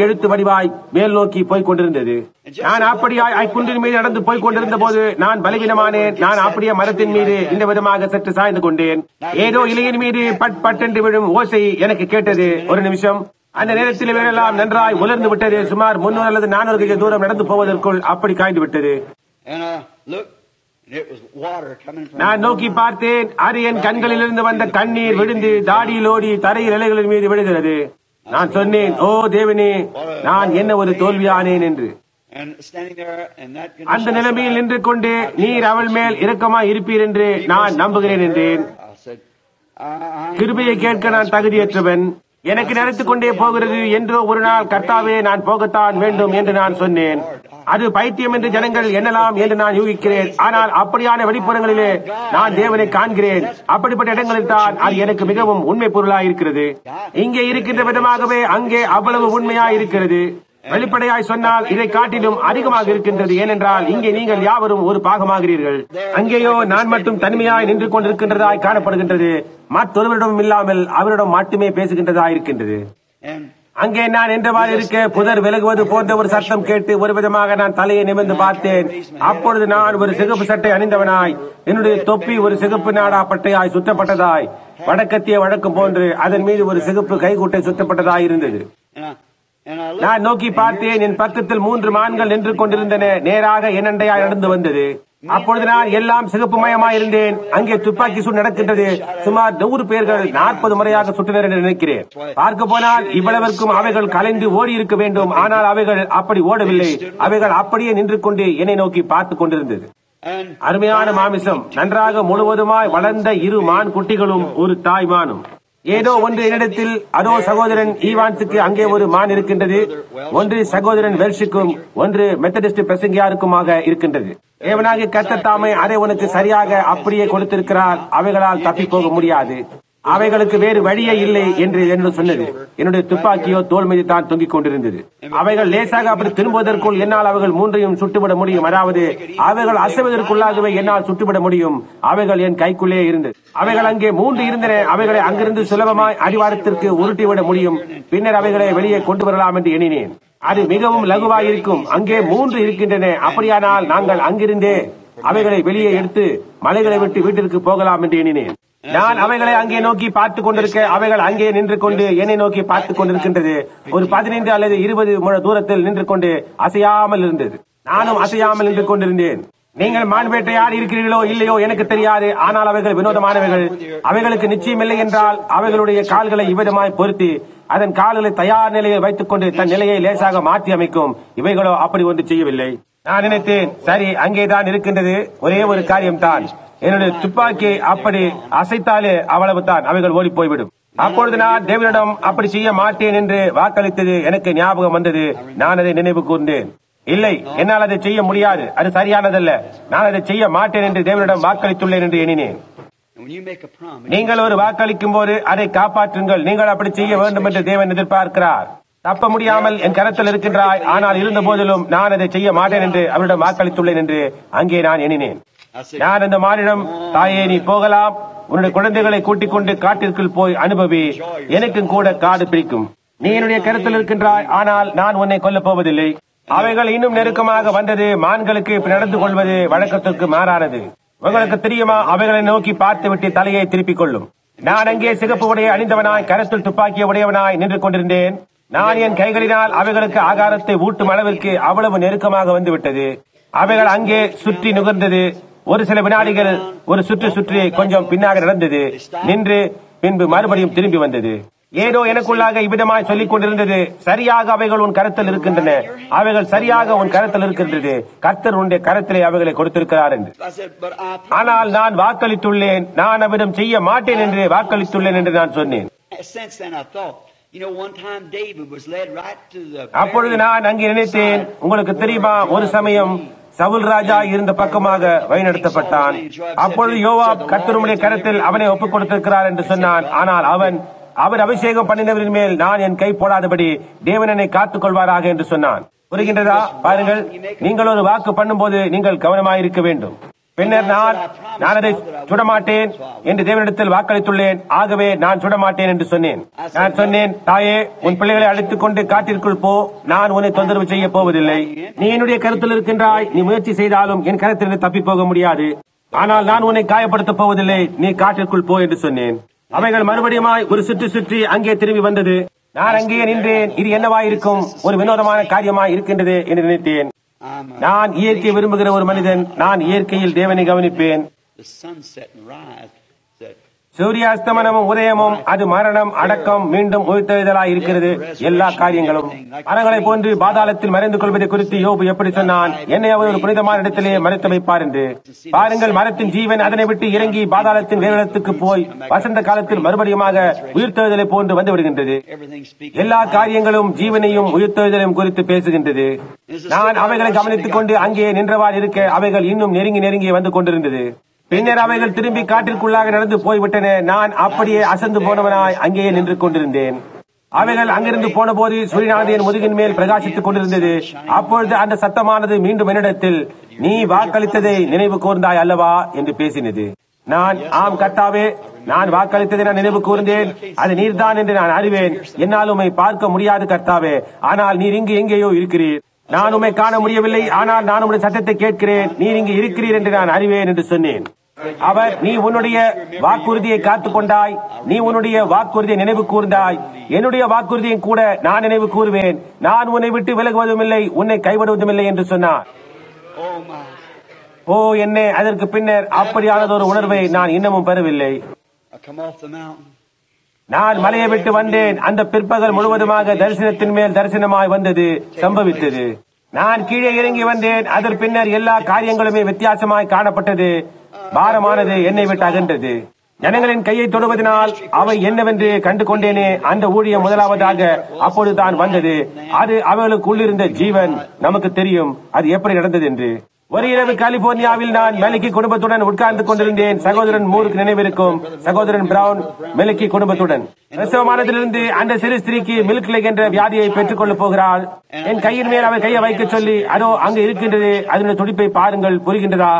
எழுத்து வடிவாய் மேல் நோக்கி போய்க் கொண்டிருந்தது. நான் அப்படியாய் குன்றின் மீது நடந்து போய்க் கொண்டிருந்த போது நான் பலவீனமானேன். நான் அப்படியே மரத்தின் மீது இந்த விதமாக சற்று சாய்ந்து கொண்டேன். ஏதோ இலையின் மீது பட் பட் என்று விழும் ஓசை எனக்கு கேட்டது. ஒரு நிமிஷம். அந்த நேரத்தில் வேறெல்லாம் நன்றாய் உலர்ந்து விட்டது. சுமார் 300 அல்லது 400 கஜ தூரம் நடந்து போவதற்குள் அப்படி காய்ந்து விட்டது. நான் நோக்கி பார்த்தேன். அது என் கண்களிலிருந்து வந்த கண்ணீர் விழுந்து தாடியிலோடி தரையில் இலைகளின் மீது விழுகிறது. நான் சொன்னேன், ஓ தேவனே, நான் என்ன ஒரு தோல்வியானேன் என்று. அந்த நிலைமையில் நின்று கொண்டு நீர் அவள் மேல் இரக்கமாய் இருப்பீர் என்று நான் நம்புகிறேன் என்றேன். கிருபையை கேட்க நான் தகுதியற்றவன். எனக்கு நடத்திக் கொண்டே போகிறது. என்றோ ஒரு நாள் கர்த்தாவே நான் போகத்தான் வேண்டும் என்று நான் சொன்னேன். அது பைத்தியம் என்று ஜனங்கள் எண்ணலாம் என்று நான் யூகிக்கிறேன். ஆனால் அப்படியான வெளிப்புறங்களிலே நான் தேவனை காண்கிறேன். அப்படிப்பட்ட இடங்களில் தான் அது எனக்கு மிகவும் உண்மை பொருளாய் இருக்கிறது. இங்கே இருக்கின்ற விதமாகவே அங்கே அவ்வளவு உண்மையாய் இருக்கிறது. வெளிப்படையாய் சொன்னால் இதை காட்டிலும் அதிகமாக இருக்கின்றது. ஏனென்றால் இங்கே நீங்கள் யாவரும் ஒரு பாகமாகிறீர்கள். அங்கேயோ நான் மட்டும் தனிமையாய் நின்று கொண்டிருக்கின்றதாய் காணப்படுகின்றது. மற்றொருவரிடம் இல்லாமல் அவரிடம் மட்டுமே பேசுகின்றதாய் இருக்கின்றது. அங்கே நான் என்றவாறு இருக்க புதர் விலகுவது போன்ற ஒரு சத்தம் கேட்டு ஒரு விதமாக நான் தலையை நிமிர்ந்து பார்த்தேன். அப்பொழுது நான் ஒரு சிகப்பு சட்டை அணிந்தவனாய், என்னுடைய தொப்பி ஒரு சிகப்பு நாடா பட்டையாய் சுற்றப்பட்டதாய், வடக்கத்திய வழக்கம் போன்று அதன் மீது ஒரு சிகப்பு கைகுட்டை சுற்றப்பட்டதாய் இருந்தது. நான் நோக்கி பார்த்தேன். என் பக்கத்தில் 3 மான்கள் நின்று கொண்டிருந்தன. நேராக என்னண்டையாய் நடந்து வந்தது. அப்பொழுது நான் எல்லாம் சிகப்பு மயமாயிருந்தேன். அங்கே துப்பாக்கி சூடு நடக்கின்றது. சுமார் 100 பேர்கள் 40 முறையாக சுற்றினர் என்று நினைக்கிறேன். பார்க்க போனால் இவ்வளவிற்கும் அவைகள் கலைந்து ஓடி இருக்க வேண்டும். ஆனால் அவைகள் அப்படி ஓடவில்லை. அவைகள் அப்படியே நின்று கொண்டு என்னை நோக்கி பார்த்துக் கொண்டிருந்தது. அருமையான மாமிசம், நன்றாக முழுவதுமாய் வளர்ந்த 2 மான் குட்டிகளும் ஒரு தாய் மானும். ஏதோ ஒன்று என்னிடத்தில், அதோ சகோதரன் ஈவான்ஸுக்கு அங்கே ஒரு மான் இருக்கின்றது. ஒன்று சகோதரன் வெல்ஷுக்கும் ஒன்று மெத்தடிஸ்ட் பிரசங்கியாருக்குமாக இருக்கின்றது. தேவனாகிய கர்த்தர் தாமே அதை உனக்கு சரியாக அப்படியே கொடுத்திருக்கிறார். அவைகளால் தப்பி போக முடியாது. அவைகளுக்கு வேறு வழியே இல்லை என்று என்ன சொன்னது. என்னுடைய துப்பாக்கியோ தோல் மீது தான் தொங்கிக் கொண்டிருந்தது. அவைகள் லேசாக அப்படி திரும்புவதற்குள் என்னால் அவைகள் 3ஐயும் சுட்டுவிட முடியும். அதாவது அவைகள் அசைவதற்குள்ளாகவே என்னால் சுட்டுவிட முடியும். அவைகள் என் கைக்குள்ளே இருந்தது. அவைகள் அங்கே 3 இருந்தன. அவைகளை அங்கிருந்து சுலபமாய் அடிவாரத்திற்கு உருட்டிவிட முடியும். பின்னர் அவைகளை வெளியே கொண்டு வரலாம் என்று எண்ணினேன். அது மிகவும் லகுவாயிருக்கும். அங்கே 3 இருக்கின்றன. அப்படியானால் நாங்கள் அங்கிருந்தே அவைகளை வெளியே எடுத்து மலைகளை விட்டு வீட்டிற்கு போகலாம் என்று எண்ணினேன். நான் அவைகளை அங்கே நோக்கி பார்த்துக் கொண்டிருக்க அவைகள் அங்கே நின்று கொண்டு என்னை நோக்கி பார்த்துக் கொண்டிருக்கின்றது. ஒரு 15 அல்லது 20 முழ தூரத்தில் நின்று கொண்டு அசையாமல் இருந்தது. நானும் அசையாமல் நின்று கொண்டிருந்தேன். நீங்கள் மான் வேட்டையாடி இருக்கிறீர்களோ இல்லையோ எனக்கு தெரியாது. ஆனால் அவைகள் வினோதமானவைகள். அவைகளுக்கு நிச்சயம் இல்லை என்றால் அவைகளுடைய கால்களை இவ்விதமாய் பொருத்தி அதன் கால்களை தயார் நிலையில் வைத்துக் கொண்டு தன் நிலையை லேசாக மாற்றி அமைக்கும். இவைகளோ அப்படி ஒன்று செய்யவில்லை. நான் நினைத்தேன், சரி அங்கேதான் இருக்கின்றது. ஒரே ஒரு காரியம்தான், என்னுடைய துப்பாக்கியை அப்படி அசைத்தாலே அவ்வளவு தான், அவைகள் ஓடி போய்விடும். அப்பொழுது நான் தேவனிடம் அப்படி செய்ய மாட்டேன் என்று வாக்களித்தது எனக்கு ஞாபகம் வந்தது. நான் அதை நினைவு கூர்ந்தேன். இல்லை, என்னால் அதை செய்ய முடியாது, அது சரியானதல்ல, நான் அதை செய்ய மாட்டேன் என்று தேவனிடம் வாக்களித்துள்ளேன் என்று எண்ணினேன். நீங்கள் ஒரு வாக்களிக்கும் போது அதை காப்பாற்றுங்கள். நீங்கள் அப்படி செய்ய வேண்டும் என்று தேவன் எதிர்பார்க்கிறார். தப்ப முடியாமல் என் கரத்தில் இருக்கின்றாய். ஆனால் இருந்த போதிலும் நான் அதை செய்ய மாட்டேன் என்று அவரிடம் வாக்களித்துள்ளேன் என்று அங்கே நான் எண்ணினேன். நான் அந்த மானிடம், தாயே நீ போகலாம், உன்னுடைய குழந்தைகளை கூட்டிக் கொண்டு காட்டிற்குள் போய் அனுபவி, எனக்கும் கூட காடு பிடிக்கும். நீ என்னுடைய கருத்தில் இருக்கின்றாய், ஆனால் நான் உன்னை கொல்லப் போவதில்லை. அவைகள் இன்னும் நெருக்கமாக வந்தது. மான்களுக்கு நடந்து கொள்வது வழக்கத்திற்கு மாறானது. உங்களுக்கு தெரியுமா, அவைகளை நோக்கி பார்த்துவிட்டு தலையை திருப்பிக் கொள்ளும். நான் அங்கே சிகப்பு உடைய அணிந்தவனாய் கரத்தில் துப்பாக்கிய உடையவனாய் நின்று கொண்டிருந்தேன். நான் என் கைகளினால் அவைகளுக்கு ஆகாரத்தை ஊட்டும் அளவிற்கு அவ்வளவு நெருக்கமாக வந்துவிட்டது. அவைகள் அங்கே சுற்றி நுகர்ந்தது. ஒரு சில வினாடிகள் ஒரு சுற்றி கொஞ்சம் பின்னாக நடந்தது, நின்று பின்பு மறுபடியும் திரும்பி வந்தது. ஏதோ எனக்குள்ளாக இவ்விதமாய் சொல்லிக் கொண்டிருந்தது, சரியாக அவைகள் உன் கரத்தில் இருக்கின்றன, அவைகள் சரியாக உன் கரத்தில் இருக்கின்றது, கர்த்தர் உன்னுடைய கரத்திலே அவைகளை கொடுத்திருக்கிறார் என்று. ஆனால் நான் வாக்களித்துள்ளேன், நான் அவரிடம் செய்ய மாட்டேன் என்று வாக்களித்துள்ளேன் என்று நான் சொன்னேன். அப்பொழுது நான் அங்கே நினைத்தேன், உங்களுக்கு தெரியுமா, ஒரு சமயம் சவுல் ராஜா இருந்த பக்கமாக வழிநடத்தப்பட்டான். அப்பொழுது யோவாப் கர்த்தருடைய கரத்தில் அவனை ஒப்புக் கொடுத்திருக்கிறார் என்று சொன்னான். ஆனால் அவர் அபிஷேகம் பண்ணினவரின் மேல் நான் என் கை போடாதபடி தேவன் என்னை காத்துக் கொள்வாராக என்று சொன்னான். புரிகின்றதா? பாருங்கள், நீங்கள் ஒரு வாக்கு பண்ணும் போது நீங்கள் கவனமாயிருக்க வேண்டும். பின்னர் நான் அதை சுடமாட்டேன் என்று தேவனிடத்தில் வாக்களித்துள்ளேன். ஆகவே நான் சுடமாட்டேன் என்று சொன்னேன். நான் சொன்னேன், தாயே உன் பிள்ளைகளை அழைத்துக் கொண்டு காட்டிற்குள் போ, நான் உன்னை தொந்தரவு செய்ய போவதில்லை. நீ என்னுடைய கருத்தில் இருக்கின்றாய், நீ முயற்சி செய்தாலும் என் கருத்திலிருந்து தப்பி போக முடியாது. ஆனால் நான் உன்னை காயப்படுத்தப் போவதில்லை, நீ காட்டிற்குள் போ என்று சொன்னேன். அவைகள் மறுபடியுமாய் ஒரு சுற்றி அங்கே திரும்பி வந்தது. நான் அங்கே நின்றேன். இது என்னவாயிருக்கும், ஒரு வினோதமான காரியமாய் இருக்கின்றது என்று நினைத்தேன். நான் இயற்கை விரும்புகிற ஒரு மனிதன். நான் இயற்கையில் தேவனை கவனிப்பேன். சூரியாஸ்தமனமும் உதயமும் அது மரணம், அடக்கம், மீண்டும் உயிர்த்தெழுதலாய் இருக்கிறது. எல்லா காரியங்களும் மரங்களை போன்று பாதாளத்தில் மறைந்து கொள்வதை குறித்து யோபு எப்படி சொன்னான்? என்னை அவர் ஒரு புனிதமான இடத்திலே மறைத்து வைப்பார் என்று. பாருங்கள், மரத்தின் ஜீவன் அதனை விட்டு இறங்கி பாதாளத்தின் வேறத்துக்கு போய் வசந்த காலத்தில் மறுபடியுமாக உயிர்த்தெழுதலை போன்று வந்து விடுகின்றது. எல்லா காரியங்களும் ஜீவனையும் உயிர்த்தெழுதலையும் குறித்து பேசுகின்றது. நான் அவைகளை கவனித்துக் கொண்டு அங்கே நின்றவாறு இருக்க அவைகள் இன்னும் நெருங்கி நெருங்கி வந்து கொண்டிருந்தது. பின்னர் அவைகள் திரும்பி காட்டிற்குள்ளாக நடந்து போய்விட்டன. நான் அப்படியே அசந்து போனவனாய் அங்கேயே நின்று கொண்டிருந்தேன். அவைகள் அங்கிருந்து போன போது சூரியனானது என் முதுகின் மேல் பிரகாசித்துக் கொண்டிருந்தது. அப்பொழுது அந்த சத்தமானது மீண்டும் என்னிடத்தில், நீ வாக்களித்ததை நினைவு கூர்ந்தாய் அல்லவா என்று பேசினது. நான், ஆம் கர்த்தாவே, நான் வாக்களித்ததை நான் நினைவு கூர்ந்தேன். அது நீர்தான் என்று நான் அறிவேன். என்னால் உம்மை பார்க்க முடியாது கர்த்தாவே, ஆனால் நீர் இங்கு எங்கேயோ இருக்கிறீர். நான் உம்மை காண முடியவில்லை, ஆனால் நான் உம்முடைய சத்தத்தை கேட்கிறேன். நீர் இங்கு இருக்கிறீர் என்று நான் அறிவேன் என்று சொன்னேன். அவர், நீ உன்னுடைய வாக்குறுதியை காத்துக் கொண்டாய், நீ உன்னுடைய வாக்குறுதியை நினைவு கூர்ந்தாய், என்னுடைய வாக்குறுதியை கூட நான் நினைவு கூறுவேன். நான் உன்னை விட்டு விலகுவதும் இல்லை, உன்னை கைவிடுவதும் இல்லை என்று சொன்னார். ஓ என்னே, அதற்கு பின்னர் அப்படியானதொரு உணர்வை நான் இன்னமும் பெறவில்லை. நான் மலையை விட்டு வந்தேன். அந்த பிற்பகல் முழுவதுமாக தரிசனத்தின் மேல் தரிசனமாய் வந்தது, சம்பவித்தது. நான் கீழே இறங்கி வந்தேன். அதன் பின்னர் எல்லா காரியங்களுமே வித்தியாசமாய் காணப்பட்டது. பாரமானது என்னை விட்டு அகன்றது. ஜனங்களின் கையை தொடுவதனால் அவை என்னவென்று கண்டு கொண்டேனே. அந்த ஊழியம் முதலாவதாக அப்பொழுதுதான் வந்தது. அது அவர்களுக்கு உள்ளிருந்த ஜீவன். நமக்கு தெரியும் அது எப்படி நடந்தது என்று. ஒரு இரவு கலிபோர்னியாவில் நான் மெலிக்கி குடும்பத்துடன் உட்கார்ந்து கொண்டிருந்தேன். சகோதரன் மூருக்கு நினைவிருக்கும். சகோதரன் பிரவுன் மெலிக்கி குடும்பத்துடன் பிரசவமானதிலிருந்து அந்த சிறு ஸ்திரீக்கு மில்க் லேக் என்ற வியாதியை பெற்றுக் கொள்ளப் போகிறாள். என் கையின் மேல் அவள் கையை வைக்க சொல்லி, அதோ அங்கு இருக்கின்றது, அதனுடைய துடிப்பை பாருங்கள், புரிகின்றதா?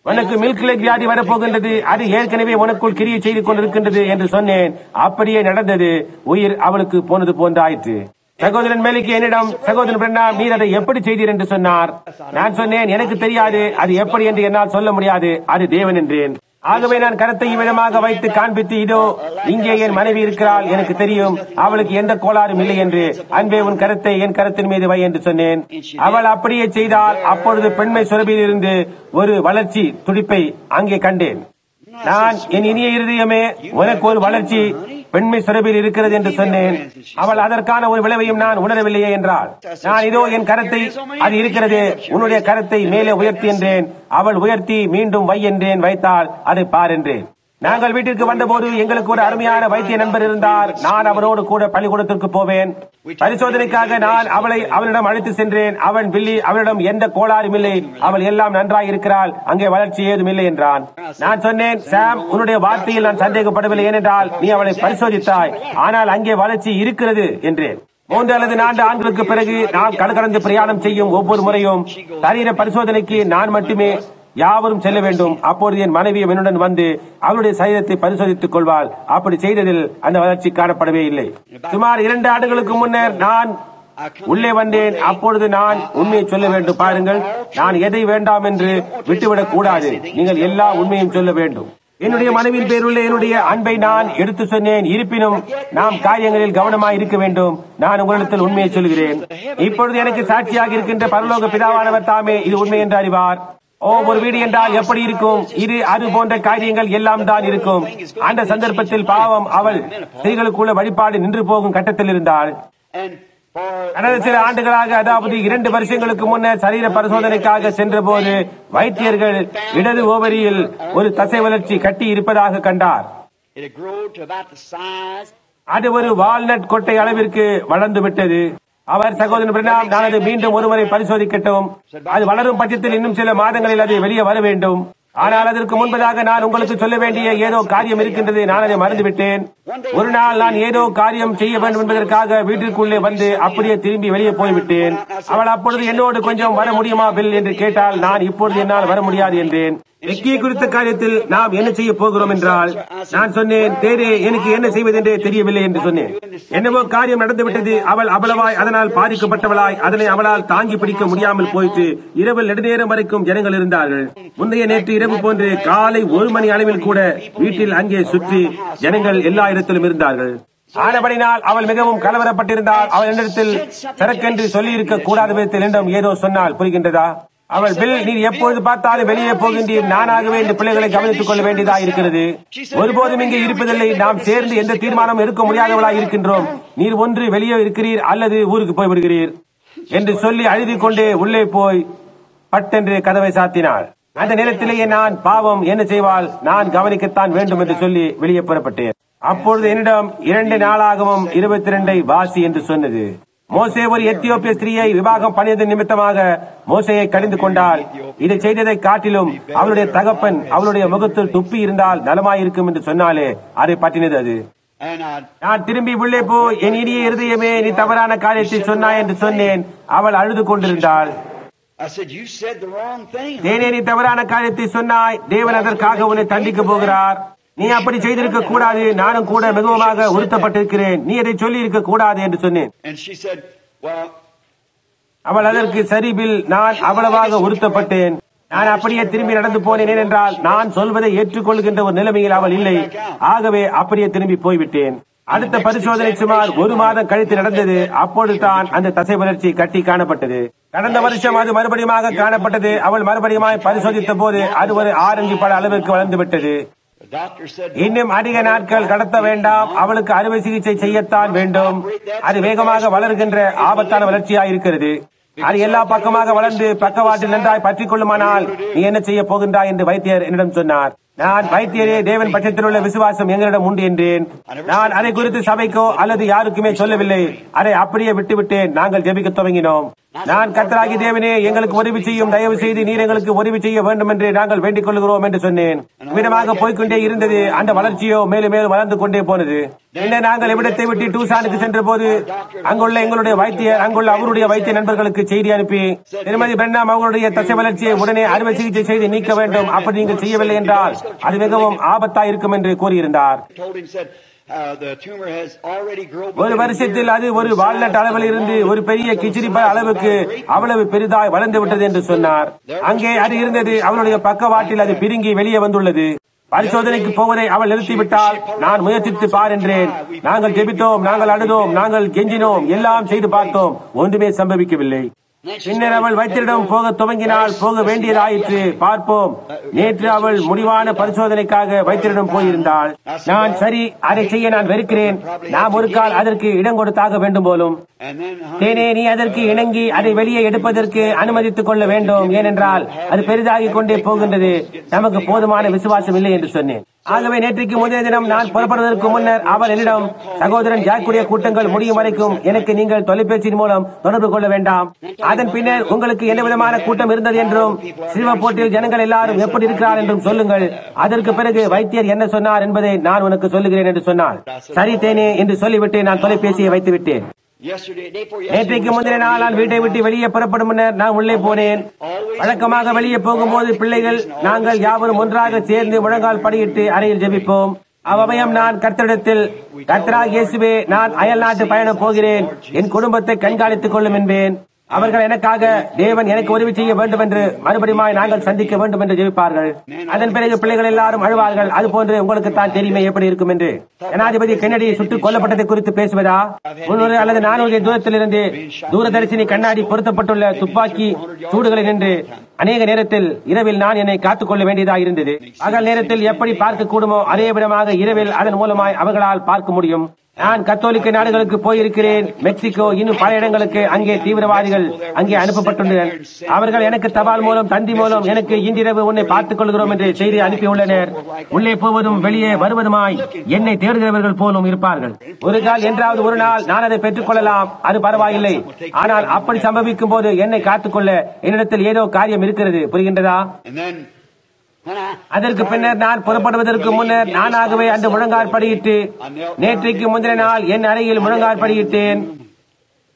உனக்கு மில்க் லேக் வியாதி வரப்போகின்றது, அது ஏற்கனவே உனக்குள் கிரியை செய்து கொண்டிருக்கின்றது என்று சொன்னேன். அப்படியே நடந்தது. உயிர் அவளுக்கு போனது போன்றாயிற்று. சகோதரன் மேலிக்கு என்னிடம், சகோதரன் பிரண்ணாம், நீர் அதை எப்படி செய்தீர் என்று சொன்னார். நான் சொன்னேன், எனக்கு தெரியாது, அது எப்படி என்று என்னால் சொல்ல முடியாது, அது தேவன் என்றேன். ஆகவே நான் கரத்தை இவ்விதமாக வைத்து காண்பித்து, இதோ இங்கே என் மனைவி இருக்கிறாள், எனக்கு தெரியும், அவளுக்கு எந்த கோளாறும் இல்லை என்று. அன்பே, உன் கரத்தை என் கரத்தின் மீது வை என்று சொன்னேன். அவள் அப்படியே செய்தால். அப்பொழுது பெண்மை சுரபியில் இருந்து ஒரு வளர்ச்சி துடிப்பை அங்கே கண்டேன். நான், என் இனிய இருதயமே, உனக்கு ஒரு வளர்ச்சி பெண்மை சுரபில் இருக்கிறது என்று சொன்னேன். அவள் அதற்கான ஒரு விளைவையும் நான் உணரவில்லையே என்றாள். நான், இதோ என் கரத்தை, அது இருக்கிறது, உன்னுடைய கரத்தை மேலே உயர்த்தி என்றேன். அவள் உயர்த்தி மீண்டும் வை என்றேன். வைத்தாள். அதை பார் என்றேன். நாங்கள் வீட்டிற்கு வந்தபோது எங்களுக்கு ஒரு அருமையான வைத்திய நண்பர் இருந்தார். நான் அவனோடு கூட பள்ளிக்கூடத்திற்கு போவேன். பரிசோதனைக்காக நான் அவளை அவனிடம் அழைத்து சென்றேன். அவன், பில்லி, அவளிடம் எந்த கோளாறும் இல்லை, அவள் எல்லாம் நன்றாக இருக்கிறாள், அங்கே வளர்ச்சி ஏதும் இல்லை என்றான். நான் சொன்னேன், சாம், உன்னுடைய வார்த்தையில் நான் சந்தேகப்படவில்லை, ஏனென்றால் நீ அவளை பரிசோதித்தாய், ஆனால் அங்கே வளர்ச்சி இருக்கிறது என்றேன். 3 அல்லது 4 ஆண்டுகளுக்கு பிறகு நாம் கடந்து பிரயாணம் செய்யும் ஒவ்வொரு முறையும் சரீர பரிசோதனைக்கு நான் மட்டுமே யாவரும் செல்ல வேண்டும். அப்பொழுது என் மனைவி என்னுடன் வந்து அவளுடைய சரீரத்தை பரிசோதித்துக் கொள்வாள். அப்படி செய்ததில் அந்த வளர்ச்சி காணப்படவே இல்லை. சுமார் 2 ஆண்டுகளுக்கு முன்னர் நான் உள்ளே வந்தேன். அப்பொழுது நான் உண்மையை சொல்ல வேண்டும். பாருங்கள், நான் எதை வேண்டாம் என்று விட்டுவிடக் கூடாது. நீங்கள் எல்லா உண்மையும் சொல்ல வேண்டும். என்னுடைய மனைவியின் பேருள்ள என்னுடைய அன்பை நான் எடுத்து சொன்னேன். இருப்பினும் நாம் காரியங்களில் கவனமாக இருக்க வேண்டும். நான் உங்களிடத்தில் உண்மையை சொல்கிறேன். இப்பொழுது எனக்கு சாட்சியாக இருக்கின்ற பரலோக பிதாவானவர் தாமே இது உண்மை என்று அறிவார். ஒரு வீடு என்றால் எப்படி இருக்கும்? இது அது போன்ற காரியங்கள் எல்லாம் தான் இருக்கும். அந்த சந்தர்ப்பத்தில் பாவம் அவள் ஸ்திரீகளுக்குள்ள வழிபாடு நின்று போகும் கட்டத்தில் இருந்தாள். கடந்த சில ஆண்டுகளாக, அதாவது 2 வருஷங்களுக்கு முன்னர் சரீர பரிசோதனைக்காக சென்ற போது வைத்தியர்கள் இடது ஓவரியில் ஒரு தசை வளர்ச்சி கட்டி இருப்பதாக கண்டார். அது ஒரு வால்நட் கொட்டை அளவிற்கு வளர்ந்து விட்டது. அவர், சகோதரன் பிரணாம், நான் அதை மீண்டும் ஒருமுறை பரிசோதிக்கட்டும். அது வளரும் பட்சத்தில் இன்னும் சில மாதங்களில் அது வெளியே வர வேண்டும். ஆனால் அதற்கு முன்பதாக நான் உங்களுக்கு சொல்ல வேண்டிய ஏதோ காரியம் இருக்கின்றது. நான் அதை மறந்துவிட்டேன். ஒரு நாள் நான் ஏதோ காரியம் செய்ய வேண்டும் என்பதற்காக வீட்டிற்குள்ளே வந்து அப்படியே திரும்பி வெளியே போய்விட்டேன். அவள் அப்பொழுது என்னோடு கொஞ்சம் வர முடியுமா பில் என்று கேட்டால், நான் இப்பொழுது என்னால் வர முடியாது என்றேன். வெக்கியை குறித்த காரியத்தில் நாம் என்ன செய்ய போகிறோம் என்றால், நான் சொன்னேன், தேரே, எனக்கு என்ன செய்வதென்றே தெரியவில்லை என்று சொன்னேன். என்னவோ காரியம் நடந்துவிட்டது. அவள் அவ்வளவாய் அதனால் பாதிக்கப்பட்டவளாய் அதனை அவளால் தாங்கி பிடிக்க முடியாமல் போயிட்டு இரவில் நெடுநேரம் வரைக்கும் ஜனங்கள் இருந்தார்கள். முந்தைய நேற்று இரவு போன்று காலை 1 மணி அளவில் கூட வீட்டில் அங்கே சுற்றி ஜனங்கள் எல்லா இடத்திலும் இருந்தார்கள். ஆனபடினால் அவள் மிகவும் கலவரப்பட்டிருந்தாள். அவள் என்னிடத்தில் சரக்கென்று சொல்லி இருக்க கூடாத விதத்தில் என்னிடம் ஏதோ சொன்னால், புரிகின்றதா? அவள், பில், நீர் எப்பொழுது பார்த்தாலும் வெளியே போகின்றீர். நானாகவே இந்த பிள்ளைகளை கவனித்துக் கொள்ள வேண்டியதாக இருக்கிறது. ஒருபோதும் இங்கே இருப்பதில்லை. நாம் சேர்ந்து எந்த தீர்மானம் எடுக்க முடியாதவளாக இருக்கின்றோம். நீர் ஒன்று வெளியே இருக்கிறீர் அல்லது ஊருக்கு போய்விடுகிறீர் என்று சொல்லி அழுது கொண்டே உள்ளே போய் பட்டென்று கதவை சாத்தினாள். அந்த நேரத்திலேயே நான், பாவம், என்ன செய்வாள், நான் கவனிக்கத்தான் வேண்டும் என்று சொல்லி வெளியே புறப்பட்டேன். அப்பொழுது என்னிடம் 2 நாளாகவும் 22 வாசி என்று சொன்னது. மோசே ஒரு எத்தியோப்பிய ஸ்திரீயை விவாகம் பண்ணியது நிமித்தமாக மோசையை கடிந்து கொண்டாள். இதை செய்ததை காட்டிலும் அவளுடைய தகப்பன் அவளுடைய முகத்தில் துப்பி இருந்தால் நலமாயிருக்கும் என்று சொன்னாலே அதை பற்றினது அது. நான் திரும்பி உள்ளே போய், என் இனிய இருதயமே, நீ தவறான காரியத்தை சொன்னாய் என்று சொன்னேன். அவள் அழுது கொண்டிருந்தாள். தேனே, நீ தவறான காரியத்தை சொன்னாய். தேவன் அதற்காக உன்னை தண்டிக்க போகிறார். நீ அப்படி செய்திருக்க கூடாது. நானும் கூட மிகவும் உறுத்தப்பட்டிருக்கிறேன். நீ அதை சொல்லி இருக்க கூடாது என்று சொன்னேன். அவள் அதற்கு, சரி பில், நான் அவ்வளவாக உறுத்தப்பட்டேன். நான் அப்படியே திரும்பி நடந்து போனேன். ஏனென்றால் நான் சொல்வதை ஏற்றுக்கொள்கின்ற ஒரு நிலைமையில் அவள் இல்லை. ஆகவே அப்படியே திரும்பி போய்விட்டேன். அடுத்த பரிசோதனை சுமார் 1 மாதம் கழித்து நடந்தது. அப்பொழுதுதான் அந்த தசை வளர்ச்சி கட்டி காணப்பட்டது. கடந்த வருஷம் அது மறுபடியும் காணப்பட்டது. அவள் மறுபடியும் பரிசோதித்த போது அது ஒரு ஆரஞ்சு பழ அளவிற்கு வளர்ந்து விட்டது. இன்னும் அதிக நாட்கள் கடத்த வேண்டாம். அவளுக்கு அறுவை சிகிச்சை செய்யத்தான் வேண்டும். அது வேகமாக வளர்கின்ற ஆபத்தான வளர்ச்சியாயிருக்கிறது. அது எல்லா பக்கமாக வளர்ந்து பக்கவாட்டில் நன்றாய் பற்றிக் கொள்ளுமானால் நீ என்ன செய்ய போகின்றாய் என்று வைத்தியர் என்னிடம் சொன்னார். நான், வைத்தியரே, தேவன் பட்சத்தில் உள்ள விசுவாசம் எங்களிடம் உண்டு என்றேன். நான் அதை குறித்து சபைக்கோ அல்லது யாருக்குமே சொல்லவில்லை. அதை அப்படியே விட்டுவிட்டேன். நாங்கள் ஜெபிக்க துவங்கினோம். நான், கர்த்தராகி தேவனே, எங்களுக்கு உதவி செய்யும், தயவு செய்து நீர் எங்களுக்கு உதவி செய்ய வேண்டும் என்று நாங்கள் வேண்டிக் கொள்கிறோம் என்று சொன்னேன். விதமாக போய்கொண்டே இருந்தது. அந்த வளர்ச்சியோ மேலும் மேலும் வளர்ந்து கொண்டே போனது. பின்னர் நாங்கள் இவ்விடத்தை விட்டு டூசானுக்கு சென்ற போது அங்குள்ள எங்களுடைய வைத்தியர் அங்குள்ள அவருடைய வைத்திய நண்பர்களுக்கு செய்தி அனுப்பி, திருமதி பிரென்னாம் அவர்களுடைய தசை வளர்ச்சியை உடனே அறுவை சிகிச்சை செய்து நீக்க வேண்டும். அப்படி நீங்கள் செய்யவில்லை என்றால் அது மிகவும் ஆபத்தாயிருக்கும் என்று கூறியிருந்தார். ஒரு வருஷத்தில் அது ஒரு வால்நட் அளவில் இருந்து ஒரு பெரிய கிச்சிரி அளவுக்கு அவ்வளவு பெரிதாய் வளர்ந்து விட்டது என்று சொன்னார். அங்கே அது இருந்தது. அவளுடைய பக்கவாட்டில் அது பிரிங்கி வெளியே வந்துள்ளது. பரிசோதனைக்கு போவதை அவள் நிறுத்திவிட்டால் நான் முயற்சித்து பார் என்றேன். நாங்கள் ஜெபித்தோம், நாங்கள் அழுதோம், நாங்கள் கெஞ்சினோம், எல்லாம் செய்து பார்த்தோம். ஒன்றுமே சம்பவிக்கவில்லை. பின்னர் அவள் வைத்தியரிடம் போக துவங்கினால் போக வேண்டியதாயிற்று. பார்ப்போம். நேற்று அவள் முடிவான பரிசோதனைக்காக வைத்தியரிடம் போயிருந்தாள். நான், சரி, அதை செய்ய நான் வெறுக்கிறேன். நாம் ஒரு கால் அதற்கு இடம் கொடுத்தாக வேண்டும் போலும். தேனே, நீ அதற்கு இணங்கி அதை வெளியே எடுப்பதற்கு அனுமதித்துக் கொள்ள வேண்டும். ஏனென்றால் அது பெரிதாகிக் கொண்டே போகின்றது. நமக்கு போதுமான விசுவாசம் இல்லை என்று சொன்னேன். ஆகவே நேற்றைக்கு முந்தைய தினம் நான் புறப்படுவதற்கு முன்னர் அவள் என்னிடம், சகோதரன் ஜாக்குடைய கூட்டங்கள் முடியும் வரைக்கும் எனக்கு நீங்கள் தொலைபேசியின் மூலம் தொடர்பு கொள்ள வேண்டாம். அதன் பின்னர் உங்களுக்கு என்ன விதமான கூட்டம் இருந்தது என்றும் சிறுவ போட்டியில் ஜனங்கள் எல்லாரும் எப்படி இருக்கிறார் என்றும் சொல்லுங்கள். அதற்கு பிறகு வைத்தியர் என்ன சொன்னார் என்பதை நான் உனக்கு சொல்லுகிறேன் என்று சொன்னாள். சரி தேனே என்று சொல்லிவிட்டு நான் தொலைபேசியை வைத்து விட்டேன். நேற்றைக்கு முந்தின நாள் நான் வீட்டை விட்டு வெளியே புறப்படும் முன்னர் நான் உள்ளே போனேன். வழக்கமாக வெளியே போகும்போது பிள்ளைகள் நாங்கள் யாவரும் ஒன்றாக சேர்ந்து முழங்கால் படியிட்டு அறையில் ஜெபிப்போம். அவ்வமயம் நான் கர்த்தரிடத்தில், கர்த்தராகிய இயேசுவே, நான் அயல் நாட்டு பயணம் போகிறேன், என் குடும்பத்தை கண்காணித்துக் கொள்ளும் என்பேன். அவர்கள் எனக்காக தேவன் எனக்கு உதவி செய்ய வேண்டும் என்று மறுபடியும் நாங்கள் சந்திக்க வேண்டும் என்று ஜெபிப்பார்கள். அதன் பிறகு பிள்ளைகள் எல்லாரும் அழுவார்கள். அதுபோன்று உங்களுக்கு தான் தெரியுமே எப்படி இருக்கும் என்று. ஜனாதிபதி கென்னடி சுட்டுக் கொல்லப்பட்டதை குறித்து பேசுவதா? 300 அல்லது 400 தூரத்திலிருந்து தூரதரிசனி கண்ணாடி பொருத்தப்பட்டுள்ள துப்பாக்கி சூடுகளை நின்று அநேக நேரத்தில் இரவில் நான் என்னை காத்துக் கொள்ள வேண்டியதாக இருந்தது. பகல் நேரத்தில் எப்படி பார்க்க கூடுமோ அதே விதமாக இரவில் அதன் மூலமாய் அவர்களால் பார்க்க முடியும். நான் கத்தோலிக்க நாடுகளுக்கு போயிருக்கிறேன். மெக்சிகோ, இன்னும் பல இடங்களுக்கு. அங்கே தீவிரவாதிகள் அங்கே அனுப்பப்பட்டுள்ளனர். அவர்கள் எனக்கு தபால் மூலம், தந்தி மூலம் எனக்கு இன்றிரவு உன்னை பார்த்துக் கொள்கிறோம் என்று செய்தி அனுப்பியுள்ளனர். உள்ளே போவதும் வெளியே வருவதுமாய் என்னை தேடுகிறவர்கள் போலும் இருப்பார்கள். ஒரு கால் என்றாவது ஒரு நாள் நான் அதை பெற்றுக் கொள்ளலாம், அது பரவாயில்லை. ஆனால் அப்படி சம்பவிக்கும் போது என்னை காத்துக்கொள்ள என்னிடத்தில் ஏதோ காரியம் இருக்கிறது. புரிகின்றதா? அதற்கு பின்னர் நான் புறப்படுவதற்கு முன்னர் நானாகவே அந்த முழங்கால் படியிட்டு, நேற்றைக்கு முந்தின நாள் என் அறையில் முழங்கால் படியிட்டேன்.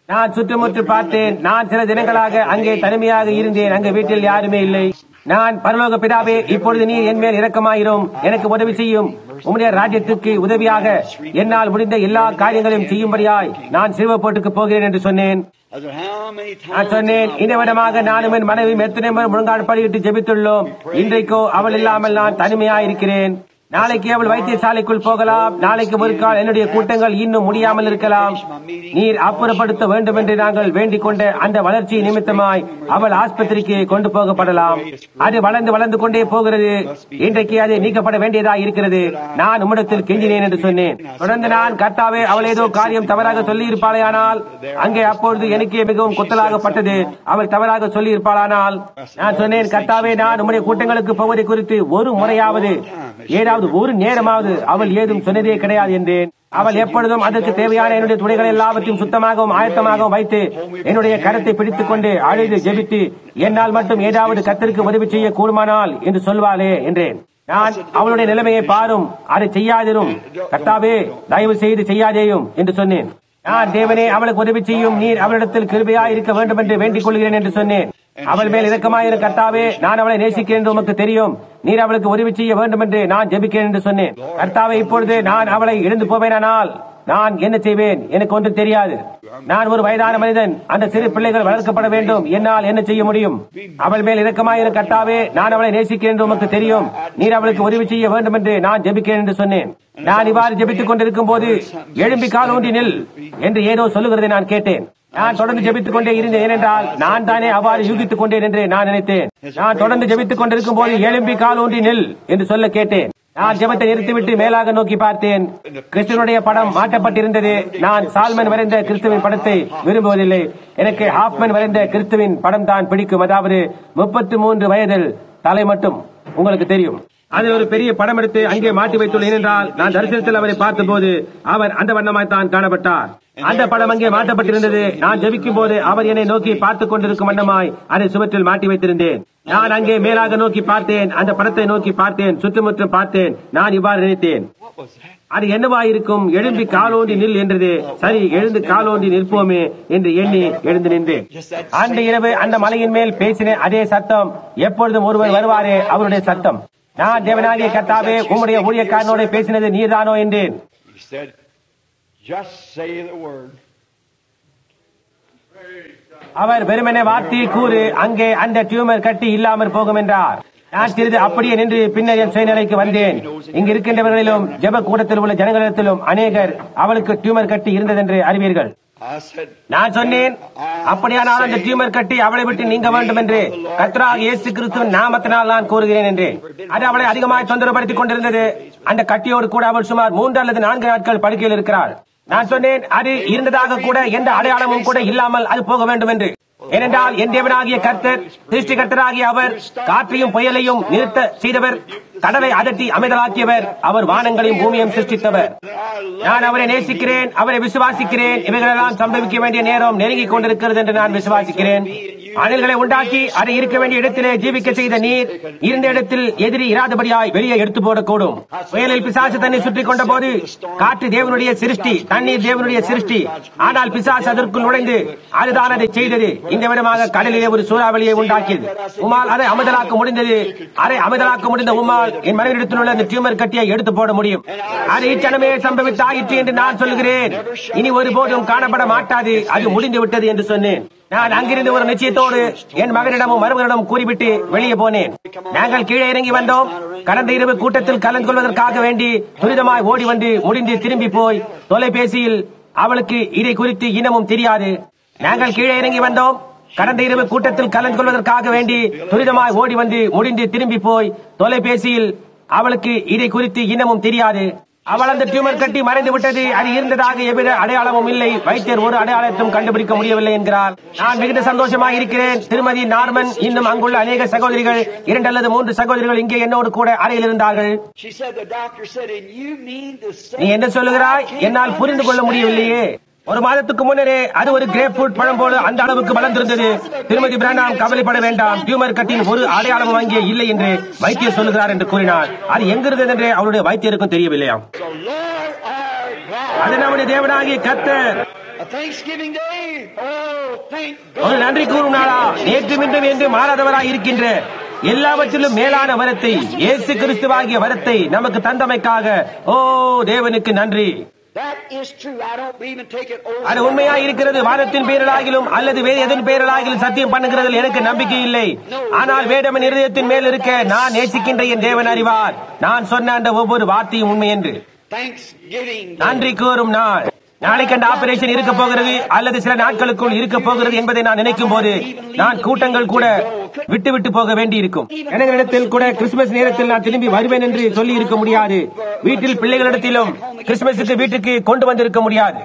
நான் சுற்றுமுற்று பார்த்தேன். நான் சில தினங்களாக அங்கே தனிமையாக இருந்தேன். அங்கே வீட்டில் யாருமே இல்லை. நான், பரலோக பிதாவே, இப்பொழுது நீர் என் மேல் இரக்கமாயிரும், எனக்கு உதவி செய்யும். உம்முடைய ராஜ்யத்துக்கு உதவியாக என்னால் முடிந்த எல்லா காரியங்களையும் செய்யும்படியாய் நான் சிறுவப்போட்டுக்கு போகிறேன் என்று சொன்னேன். நான் சொன்னேன், இந்த விதமாக நானும் என் மனைவி எத்தனை முறை முழங்கால் படியிட்டு ஜெபித்துள்ளோம். இன்றைக்கோ அவள் இல்லாமல் நான் தனிமையாயிருக்கிறேன். நாளைக்கு அவள் வைத்தியசாலைக்குள் போகலாம். நாளைக்கு முற்கால் என்னுடைய கூட்டங்கள் இன்னும் முடியாமல் இருக்கலாம். நீர் அப்புறப்படுத்த வேண்டும் என்று நாங்கள் வேண்டிக் கொண்ட அந்த வளர்ச்சி நிமித்தமாய் அவள் ஆஸ்பத்திரிக்கு கொண்டு போகப்படலாம். அது வளர்ந்து கொண்டே போகிறது. இன்றைக்கு அது நீக்கப்பட வேண்டியதா இருக்கிறது. நான் உம்மிடத்தில் கெஞ்சினேன் என்று சொன்னேன். தொடர்ந்து நான், கர்த்தாவே, அவள் ஏதோ காரியம் தவறாக சொல்லி இருப்பாளேயானால், அங்கே அப்பொழுது எனக்கே மிகவும் குத்தலாகப்பட்டது. அவள் தவறாக சொல்லி இருப்பாளானால் நான் சொன்னேன், கர்த்தாவே, நான் உம்முடைய கூட்டங்களுக்கு போவதை குறித்து ஒரு முறையாவது, ஏதாவது ஒரு நேரமாவது அவள் ஏதும் சொன்னதே கிடையாது என்றேன். அவள் எப்பொழுதும் அதற்கு தேவையான என்னுடைய துணைகள் எல்லாவற்றையும் சுத்தமாகவும் ஆயத்தமாகவும் வைத்து என்னுடைய கரத்தை பிடித்துக் கொண்டு அழுது ஜெபித்து என்னால் மட்டும் ஏதாவது கர்த்தருக்கு உதவி செய்ய கூடுமானால் என்று சொல்வாளே என்றேன். நான் அவளுடைய நிலைமையை பாரும், அதை செய்யாதிரும், கர்த்தாவே, தயவு செய்து செய்யாதேயும் என்று சொன்னேன். நான், தேவனே, அவளுக்கு உதவி செய்யும், நீர் அவளிடத்தில் கிருபையா இருக்க வேண்டும் என்று வேண்டிக் கொள்கிறேன் என்று சொன்னேன். அவள் மேல் இரக்கமாயிரு கர்த்தாவே, நான் அவளை நேசிக்கிறேன் என்று உமக்கு தெரியும். நீர் அவளுக்கு உதவி செய்ய வேண்டும் என்று நான் ஜெபிக்கிறேன் என்று சொன்னேன். கர்த்தாவே, இப்பொழுது நான் அவளை இழந்து போவேனானால் நான் என்ன செய்வேன்? எனக்கு ஒன்று தெரியாது. நான் ஒரு வயதான மனிதன். அந்த சிறு பிள்ளைகள் வளர்க்கப்பட வேண்டும். என்னால் என்ன செய்ய முடியும்? அவள் மேல் இரக்கமாயிரு கர்த்தாவே, நான் அவளை நேசிக்கிறேன் என்று உமக்கு தெரியும். நீர் அவளுக்கு உதவி செய்ய வேண்டும் என்று நான் ஜெபிக்கிறேன் என்று சொன்னேன். நான் இவ்வாறு ஜெபித்துக் கொண்டிருக்கும் போது எழும்பி கால் ஊன்றி நில் என்று ஏதோ சொல்லுகிறதை நான் கேட்டேன். நான் தொடர்ந்து ஜெபித்துக் கொண்டே இருந்தேன். ஏனென்றால் நான் தானே அவ்வாறு யூகித்துக் கொண்டேன் என்று நான் நினைத்தேன். நான் தொடர்ந்து ஜெபித்துக் கொண்டிருக்கும் போது எழும்பி கால் ஊன்றி நில் என்று சொல்ல கேட்டேன். நான் ஜெபத்தை நிறுத்திவிட்டு மேலாக நோக்கி பார்த்தேன். கிறிஸ்துவனுடைய படம் மாட்டப்பட்டிருந்தது. நான் சால்மன் வரைந்த கிறிஸ்துவின் படத்தை விரும்புவதில்லை. எனக்கு ஹாஃப்மன் வரைந்த கிறிஸ்துவின் படம் தான் பிடிக்கும். அதாவது 33 வயதில் தலை மட்டும். உங்களுக்கு தெரியும், அது ஒரு பெரிய படம் எடுத்து அங்கே மாட்டி வைத்துள்ளேன். என்றால் நான் தரிசனத்தில் அவரை பார்த்தபோது அவர் அந்த வண்ணமாய் தான் காணப்பட்டார். அந்த படம் அங்கே மாட்டப்பட்டிருந்தது. நான் ஜெபிக்கும் போது அவர் என்னை நோக்கி பார்த்துக் கொண்டிருக்கும் வண்ணமாய் அதை சுவற்றில் மாட்டி வைத்திருந்தேன். நான் அங்கே மேலாக நோக்கி பார்த்தேன். அந்த படத்தை நோக்கி பார்த்தேன். சுற்றுமுற்றும் பார்த்தேன். நான் இவ்வாறு நினைத்தேன், அது என்னவாயிருக்கும்? எழும்பி காலோண்டி நில் என்றது. சரி, எழுந்து காலோண்டி நிற்போமே என்று எண்ணி எழுந்து நின்றேன். அந்த இரவு அந்த மலையின் மேல் பேசின அதே சத்தம், எப்பொழுதும் ஒருவர் வருவாரே அவருடைய சத்தம். நான், தேவனாகிய கர்த்தாவே, உம்முடைய ஊழியக்காரனோட பேசினது நீர்தானோ என்றேன். அவர் வெறுமனே வார்த்தையை கூறு, அங்கே அந்த டியூமர் கட்டி இல்லாமற் போகும் என்றார். நான் சிறிது அப்படியே நின்று பின்னர் என் சுயநிலைக்கு வந்தேன். இங்கு இருக்கின்றவர்களிலும் ஜெப கூடத்தில் உள்ள ஜனங்களிடத்திலும் அநேகர் அவளுக்கு டியூமர் கட்டி இருந்ததென்று அறிவீர்கள். நான் சொன்னேன், அப்படியானால் அந்த டியூமர் கட்டி அவளை விட்டு நீங்க வேண்டும் என்று கர்த்தராகிய இயேசு கிறிஸ்துவின் நாமத்தினால் நான் கூறுகிறேன் என்று. அது அவளை அதிகமாக தொந்தரவுபடுத்திக் கொண்டிருந்தது. அந்த கட்டியோடு கூட அவள் சுமார் 3 அல்லது 4 நாட்கள் படுக்கையில் இருக்கிறாள். நான் சொன்னேன், அது இருந்ததாக கூட எந்த அடையாளமும் கூட இல்லாமல் அது போக வேண்டும் என்று. ஏனென்றால் என் தேவனாகிய கர்த்தர், சிருஷ்டிகர்த்தராகிய அவர் காற்றையும் புயலையும் நிறுத்த செய்தவர், கடலை அதட்டி அமைதலாக்கியவர், அவர் வானங்களையும் பூமியையும் சிருஷ்டித்தவர். நான் அவரை நேசிக்கிறேன், அவரை விசுவாசிக்கிறேன். இவைகளெல்லாம் சம்பவிக்க வேண்டிய நேரம் நெருங்கிக் கொண்டிருக்கிறது என்று நான் விசுவாசிக்கிறேன். அணில்களை உண்டாக்கி அதை இருக்க வேண்டிய இடத்திலே ஜீவிக்க செய்த நீர் இருந்த இடத்தில் எதிரி இராதபடியாய் வெளியே எடுத்து போடக்கூடும். புயலில் பிசாசு தன்னை சுற்றிக் கொண்ட போது காற்று தேவனுடைய சிருஷ்டி, தண்ணீர் தேவனுடைய சிருஷ்டி. ஆனால் பிசாசு அதற்குள் நுழைந்து அதுதான் அதை செய்தது. இந்த விதமாக கடலிலே ஒரு சூறாவளியை உண்டாக்கியது. உம்மால் அதை அமதலாக்க முடிந்தது. அதை அமதலாக்க முடிந்த உம்மால் என் மனைவிடத்தில் உள்ள அந்த டியூமர் கட்டியை எடுத்து போட முடியும். அது இச்சனமே சம்பவித்தாயிற்று என்று நான் சொல்லுகிறேன். இனி ஒருபோதும் காணப்பட மாட்டாது. அது முடிந்து விட்டது என்று சொன்னேன். நான் அங்கிருந்து ஒரு நிச்சயத்தோடு என் மகனிடமும் மருமகனிடம் கூறிவிட்டு வெளியே போனேன். நாங்கள் கீழே இறங்கி வந்தோம். கடந்த இரவு கூட்டத்தில் கலந்து கொள்வதற்காக வேண்டி துரிதமாய் ஓடி வந்து முடிந்து திரும்பி போய் தொலைபேசியில் அவளுக்கு இதை குறித்து இன்னமும் தெரியாது. நாங்கள் கீழே இறங்கி வந்தோம். கடந்த இரவு கூட்டத்தில் கலந்து கொள்வதற்காக வேண்டி துரிதமாய் ஓடி வந்து முடிந்து திரும்பி போய் தொலைபேசியில் அவளுக்கு இதை குறித்து இன்னமும் தெரியாது. அவள் அந்த டியூமர் கட்டி மறைந்து விட்டது. அது இருந்ததாக எவ்வித அடையாளமும் இல்லை. வைத்தியர் ஒரு அடையாளத்தையும் கண்டுபிடிக்க முடியவில்லை என்கிறார். நான் மிகுந்த சந்தோஷமாக இருக்கிறேன். திருமதி நார்மன் இன்னும் அங்குள்ள அநேக சகோதரிகள், 2 அல்லது 3 சகோதரிகள் இங்கே என்னோடு கூட அறையில் இருந்தார்கள். நீ என்ன சொல்லுகிறாய்? என்னால் புரிந்து கொள்ள முடியவில்லையே. 1 மாதத்துக்கு முன்னரே அது ஒரு கிரேப் ஃப்ரூட் பழம் போல அந்த அளவுக்கு வளர்ந்திருந்தது. திருமதி பிராண்டாம், கவலைப்பட வேண்டாம், டியூமர் கட்டின் ஒரு அடையாளமும் அங்கே இல்லை என்று வைத்தியர் சொல்லுகிறார் என்று கூறினார். அது எங்கிருந்தது என்று அவருடைய வைத்தியருக்கும் தெரியவில்லையாம். அது நம்முடைய தேவனாகிய கர்த்தர் ஒரு நன்றி கூறும் நாளா, நேற்று இன்றும் என்று மாறாதவராய் இருக்கின்ற எல்லாவற்றிலும் மேலான வரத்தை, இயேசு கிறிஸ்துவாகிய வரத்தை நமக்கு தந்தமைக்காக ஓ தேவனுக்கு நன்றி. அது உண்மையா இருக்கிறது. வாதத்தின் பேரலாகிலும் அல்லது வேறு எதன் பேரலாகிலும் சத்தியம் பண்ணுகிறதில் எனக்கு நம்பிக்கை இல்லை. ஆனால் வேதமன் இருதயத்தின் மேல் இருக்க நான் நேசிக்கின்ற என் தேவன் அறிவார் நான் சொன்ன அந்த ஒவ்வொரு வார்த்தையும் உண்மை என்று. நன்றி கூறும் நாள். நாளைக்கு அந்த ஆபரேஷன் இருக்க போகிறது அல்லது சில நாட்களுக்குள் இருக்க போகிறது என்பதை நான் நினைக்கும் போது நான் கூட்டங்கள் கூட விட்டு போக வேண்டி இருக்கும். இடத்தில் கூட கிறிஸ்துமஸ் நேரத்தில் நான் திரும்பி வருவேன் என்று சொல்லி இருக்க முடியாது. வீட்டில் பிள்ளைகளிடத்திலும் கிறிஸ்துமஸுக்கு வீட்டுக்கு கொண்டு வந்திருக்க முடியாது.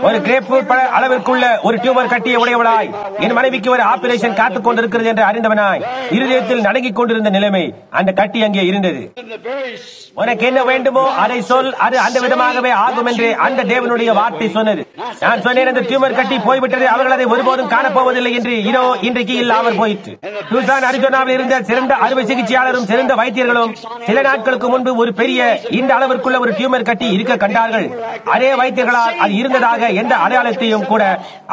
ஒரு கிரேப் பழ அளவிற்குள்ள ஒரு டியூமர் கட்டிய உடையவளாய் என் மனைவிக்கு ஒரு ஆபரேஷன் காத்துக் கொண்டிருக்கிறது என்று அறிந்தவனாய் இருதயத்தில் நடுங்கிக் கொண்டிருந்த நிலைமை அந்த கட்டி அங்கே இருந்தது. உனக்கு என்ன வேண்டுமோ அதை சொல், அது அந்த விதமாகவே ஆகும் என்று அந்த தேவனுடைய வார்த்தை சொன்னது. நான் சொன்னேன், அந்த டியூமர் கட்டி போய்விட்டது, அவர்கள் அதை ஒருபோதும் காணப்போவதில்லை என்று. இதோ இன்றைக்கு இல்லாமல் போயிற்று. டூசான் அரிசோனாவில் இருந்த சிறந்த அறுவை சிகிச்சையாளரும் சிறந்த வைத்தியர்களும் சில நாட்களுக்கு முன்பு ஒரு பெரிய இந்த அளவிற்குள்ள ஒரு டியூமர் கட்டி இருக்க கண்டார்கள். அதே வைத்தியர்களால் அது இருந்ததாக எந்த அடையாளத்தையும் கூட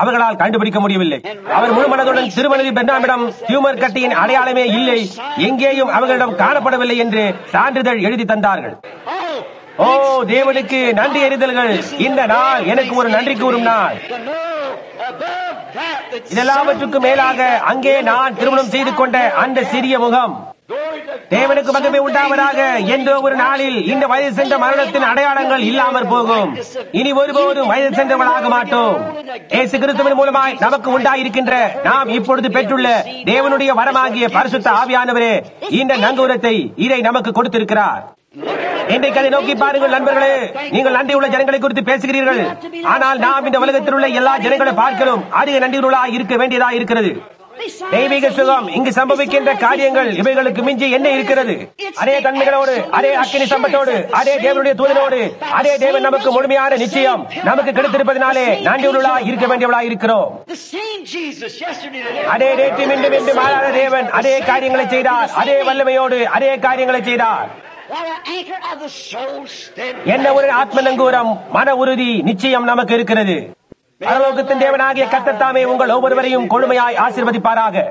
அவர்களால் கண்டுபிடிக்க முடியவில்லை. அவர் முழு மனதுடன் திருமணி பெர்னாமிடம் டியூமர் கட்டியின் அடையாளமே இல்லை, எங்கேயும் அவர்களிடம் காணப்படவில்லை என்று சான்றிதழ் எழுதி தந்தார்கள். ஓ தேவனுக்கு நன்றி அறிதல்கள். இந்த நாள் எனக்கு ஒரு நன்றி கூறும் நாள். இதெல்லாவற்றுக்கும் மேலாக அங்கே நான் திருமணம் செய்து கொண்ட அந்த சிறிய முகம், தேவனுக்கு மகிமை உண்டாவதாக. என்ற ஒரு நாளில் இந்த வயது சென்ற மரணத்தின் அடையாளங்கள் இல்லாமற் போகும். இனி ஒருபோதும் வயது சென்றவளாக மாட்டோம். இயேசு கிறிஸ்துவின் மூலமாய் நமக்கு உண்டாயிருக்கின்ற நாம் இப்பொழுது பெற்றுள்ள தேவனுடைய வரமாகிய பரிசுத்த ஆவியானவரே இந்த நங்கூரத்தை இதை நமக்கு கொடுத்திருக்கிறார். இன்றைக்கு அதை நோக்கி பாருங்கள் நண்பர்களே. நீங்கள் நன்றி உள்ள ஜனங்களை குறித்து பேசுகிறீர்கள், ஆனால் நாம் இந்த உலகத்தில் உள்ள எல்லா ஜனங்களை பார்க்கிறோம் அதிக நன்றியுள்ளதாக இருக்க வேண்டியதா இருக்கிறது. தெய்வீக சுகம் இங்கு சம்பவிக்கின்ற காரியங்கள் இவைகளுக்கு மிஞ்சி என்ன இருக்கிறது? அதே தன்மைகளோடு, அதே அக்கினி சம்பத்தோடு, அதே தேவனுடைய தூதனோடு, அதே தேவன் நமக்கு முழுமையான நிச்சயம் நமக்கு கிடைத்திருப்பதனாலே நன்றியுள்ளதாக இருக்க வேண்டியவளாக இருக்கிறோம். அதே நேற்று மீண்டும் மீண்டும் மாறாத தேவன் அதே காரியங்களை செய்தார். அதே வல்லமையோடு அதே காரியங்களை செய்தார். என்ன ஒரு ஆத்ம நங்கூரம், மன உறுதி, நிச்சயம் நமக்கு இருக்கிறது. பரலோகத்தின் தேவனாகிய கர்த்தர் உங்கள் ஒவ்வொருவரையும் கொழுமையாய் ஆசீர்வதிப்பாராக.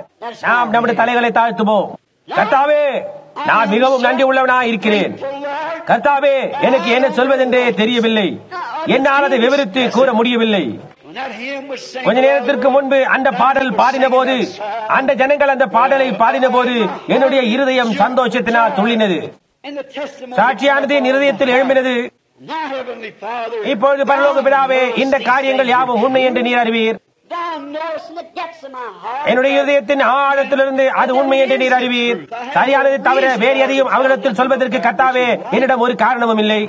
நாம் நம்முடைய தலைகளை தாழ்த்துவோம். கர்த்தாவே, நான் மிகவும் நன்றி உள்ளவனாய் இருக்கிறேன். கர்த்தாவே, எனக்கு என்ன சொல்வதென்றே தெரியவில்லை. என்னால் அதை விவரித்து கூற முடியவில்லை. கொஞ்ச நேரத்திற்கு முன்பு அந்த பாடல் பாடின போது, அந்த ஜனங்கள் அந்த பாடலை பாடின போது என்னுடைய இருதயம் சந்தோஷத்தினால் துள்ளினது. சாட்சியானது என் இருதயத்தில் எழும்பினது. இப்பொழுது பரலோக பிதாவே, இந்த காரியங்கள் யாவும் உண்மை என்று நீர் அறிவீர். என்னுடைய இதயத்தின் ஆழத்திலிருந்து அது உண்மை என்று நீர் அறிவீர். சரியானது தவிர வேறு எதையும் அவரிடத்தில் சொல்வதற்கு கர்த்தாவே என்னிடம் ஒரு காரணமும் இல்லை.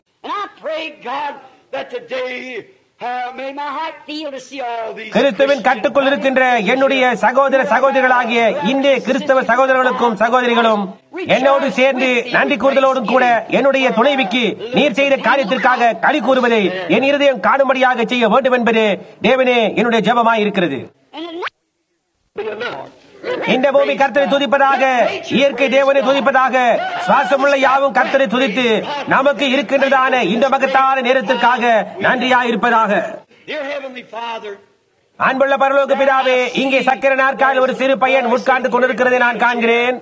கிறிஸ்துவின் கட்டுக்குள் இருக்கின்ற என்னுடைய சகோதர சகோதரிகளாகிய இந்த கிறிஸ்தவ சகோதரர்களுக்கும் சகோதரிகளும் என்னோடு சேர்ந்து நன்றி கூறுதலோடும் கூட என்னுடைய துணைவிக்கு நீர் செய்த காரியத்திற்காக களி கூறுவதை என் இருதயம் காணும்படியாக செய்ய வேண்டும் என்பது தேவனே என்னுடைய ஜெபமாய் இருக்கிறது. இந்த பூமி கர்த்தரை துதிப்பதாக, இயற்கை தேவனை துதிப்பதாக, சுவாசமுள்ள யாவும் கர்த்தரை துதித்து நமக்கு இருக்கின்றதான இந்த மகத்தான நேரத்திற்காக நன்றியாயிருப்பதாக. அன்புள்ள பரலோக பிதாவே, இங்கே சக்கர நாற்காலில் ஒரு சிறு பையன் உட்கார்ந்து கொண்டிருக்கிறதை நான் காண்கிறேன்.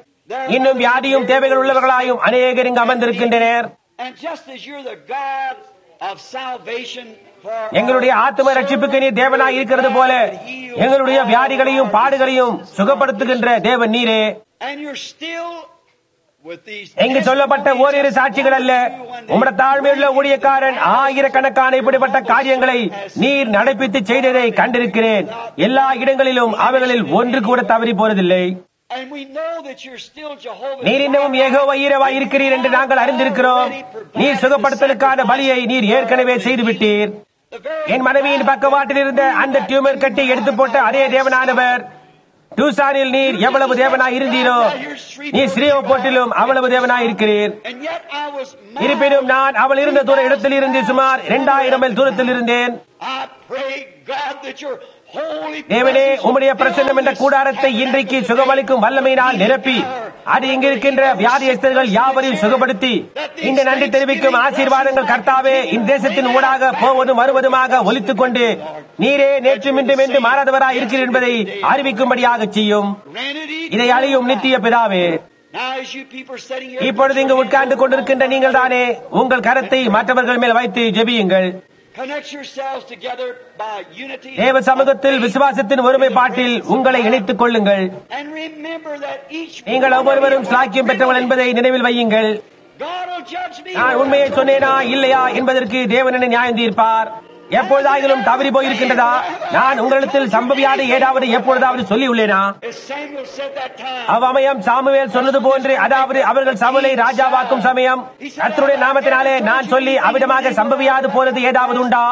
இன்னும் வியாதியும் தேவைகள் உள்ளவர்களாயும் அநேகர் இங்கு அமர்ந்திருக்கின்றனர். எங்களுடைய ஆத்ம ரட்சிப்புக்கு நீர் தேவனாய் இருக்கிறது போல எங்களுடைய வியாதிகளையும் பாடுகளையும் சுகப்படுத்துகின்ற தேவன் நீரே. இங்கு சொல்லப்பட்ட ஓரிரு சாட்சிகள் அல்ல, உம்முடைய தாழ்மையுள்ள ஊழியக்காரன் ஆயிரக்கணக்கான இப்படிப்பட்ட காரியங்களை நீர் நடப்பித்து செய்ததை கண்டிருக்கிறேன். எல்லா இடங்களிலும் அவைகளில் ஒன்று கூட தவறி போறதில்லை. நீர் இன்னமும் யெகோவா ஈரேவா இருக்கிறீர் என்று நாங்கள் அறிந்திருக்கிறோம். நீர் சுகப்படுத்தலுக்கான பலியை நீர் ஏற்கனவே செய்துவிட்டீர். என் மனைவியின் பக்கவாட்டில் இருந்த அந்த டியூமர் கட்டி எடுத்து போட்ட அதே தேவனானவர் டூசானில் நீர் எவ்வளவு தேவனாய் இருந்தீரோ, நீர் ஸ்ரீயோபோட்டிலும் அவ்வளவு தேவனாய் இருக்கிறீர். இருப்பினும் நான் அவள் இருந்த தூர இடத்தில் இருந்து சுமார் 2000 மைல் தூரத்தில் இருந்தேன். தேவனே, உம்முடைய பிரசன்னம் என்ற கூடாரத்தை இன்றைக்கு சுகமளிக்கும் வல்லமையினால் நிரப்பி அது இங்கு இருக்கின்ற வியாதியஸ்தர்கள் யாவரையும் சுகப்படுத்தி இந்த நன்றி தெரிவிக்கும் ஆசீர்வாதங்கள் கர்த்தாவே இந்த தேசத்தின் ஊடாக போவதும் வருவதுமாக ஒலித்துக் கொண்டு நீரே நேற்றும் இன்றும் என்று மாறாதவராய் இருக்கிறீர் என்பதை அறிவிக்கும்படியாக செய்யும். இதை அழியும் நித்திய பிதாவே, இப்பொழுது இங்கு உட்கார்ந்து கொண்டிருக்கின்ற நீங்கள் தானே உங்கள் கரத்தை மற்றவர்கள் மேல் வைத்து ஜெபியுங்கள். தேவ சமூகத்தில் விசுவாசத்தின் ஒருமைப்பாட்டில் உங்களை இணைத்துக் கொள்ளுங்கள். நீங்கள் ஒவ்வொருவரும் ஸ்லாக்கியம் பெற்றவர்கள் என்பதை நினைவில் வையுங்கள். நான் உண்மையை சொன்னேனா இல்லையா என்பதற்கு தேவன் என்னை நியாயம் தீர்ப்பார். எப்பொழுதாயிலும் தவறி போயிருக்கின்றதா? நான் உங்களிடத்தில் சம்பவியாத ஏதாவது எப்பொழுதாவது சொல்லி உள்ளேனா? அவ்வமயம் சாமுவேல் சொன்னது போன்று, அதாவது அவர்கள் சவுலை ராஜாவாக்கும் சமயம் கர்த்தருடைய நாமத்தினாலே நான் சொல்லி அவ்விடமாக சம்பவியாது போனது ஏதாவது உண்டா?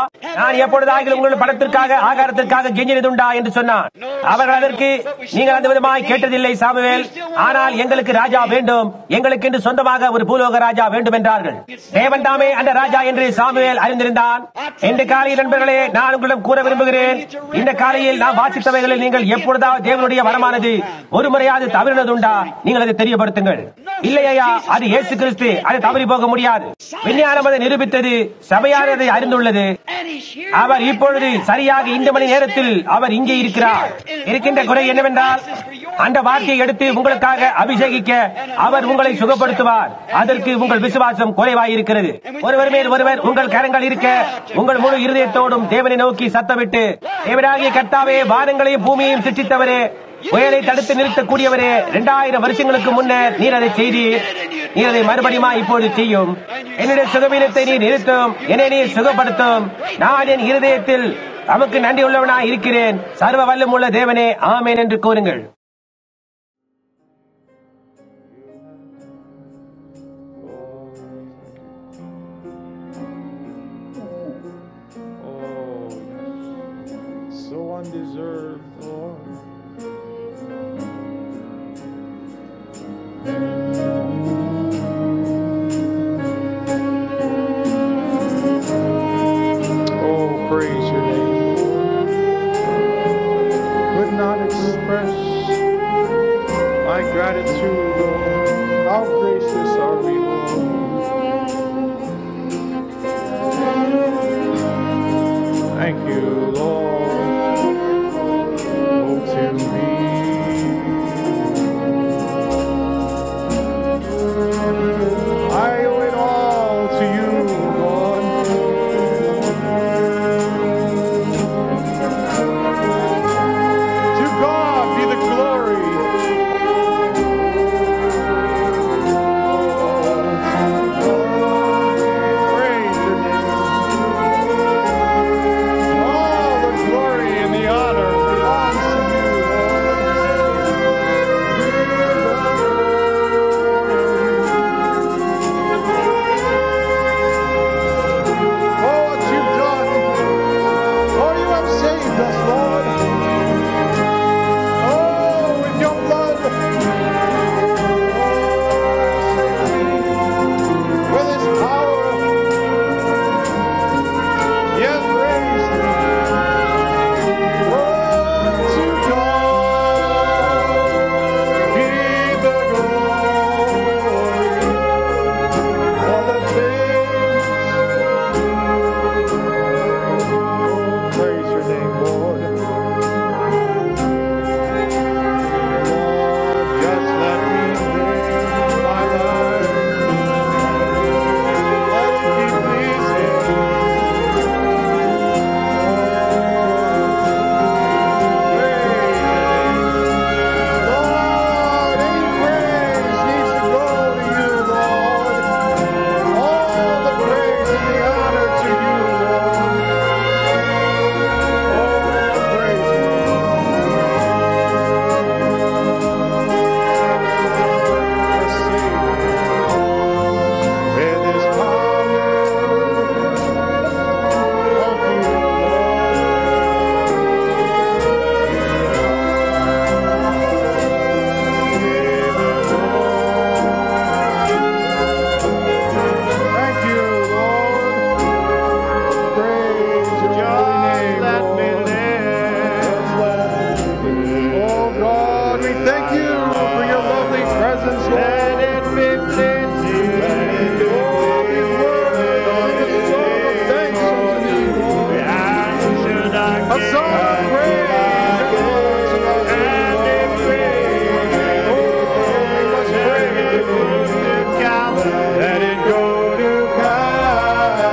நான் எப்பொழுதாயிலும் உங்களுடைய பணத்திற்காக ஆகாரத்திற்காக கெஞ்சினது உண்டா என்று சொன்னான். அவர்கள் அதற்கு, நீங்கள் அந்த விதமாய் கேட்டதில்லை சாமுவேல், ஆனால் எங்களுக்கு ராஜா வேண்டும், எங்களுக்கு என்று சொந்தமாக ஒரு பூலோக ராஜா வேண்டும் என்றார்கள். தேவன் தாமே அந்த ராஜா என்று சாமுவேல் அறிந்திருந்தான். இந்த காலையில் நண்பர்களே, நான் உங்களிடம் கூற விரும்புகிறேன், இந்த காலையில் நாம் வாசித்தவைகளில் நீங்கள் எப்பொழுதாவது தேவனுடைய வரமானது ஒரு முறையாவது தவறினதுண்டா? நீங்கள் அதை தெரியப்படுத்துங்கள். இல்லையா, அது இயேசு கிறிஸ்து, அது தவறி போக முடியாது. விஞ்ஞானம் அதை நிரூபித்தது, சபையானதை அறிந்துள்ளது. அவர் இப்பொழுது சரியாக இந்த மணி நேரத்தில் அவர் இங்கே இருக்கிறார். இருக்கின்ற குறை என்னவென்றால், அந்த வார்த்தையை எடுத்து உங்களுக்காக அபிஷேகிக்க அவர் உங்களை சுகப்படுத்துவார். அதற்கு உங்கள் விசுவாசம் குறைவாயிருக்கிறது. ஒருவர் மேல் ஒருவர் உங்கள் கரங்கள் இருக்க உங்கள் முழு இருதயத்தோடும் தேவனை நோக்கி சத்தமிட்டு, தேவனாகிய கர்த்தாவே, வானங்களையும் பூமியையும் சிருஷ்டித்தவரே, புயலை தடுத்து நிறுத்தக்கூடியவரே, 2000 வருஷங்களுக்கு முன்னர் நீர் அதை செய்தீர். நீர் அதை மறுபடியுமா இப்போது செய்யும். என்னுடைய சுகவீனத்தை நீர் நிறுத்தும், என்னை நீர் சுகப்படுத்தும். நான் என் இருதயத்தில் நமக்கு நன்றி உள்ளவனாய் இருக்கிறேன். சர்வ வல்லமுள்ள தேவனே, ஆமென் என்று கூறுங்கள். Undeserved, Lord. Oh, praise your name, Lord. Could not express my gratitude, Lord. How gracious are we, Lord. Thank you, Lord. To me, I owe it all to you, Lord. To God be the glory. Praise your name. All the glory and the honor belongs to you. Let it go to Calvary.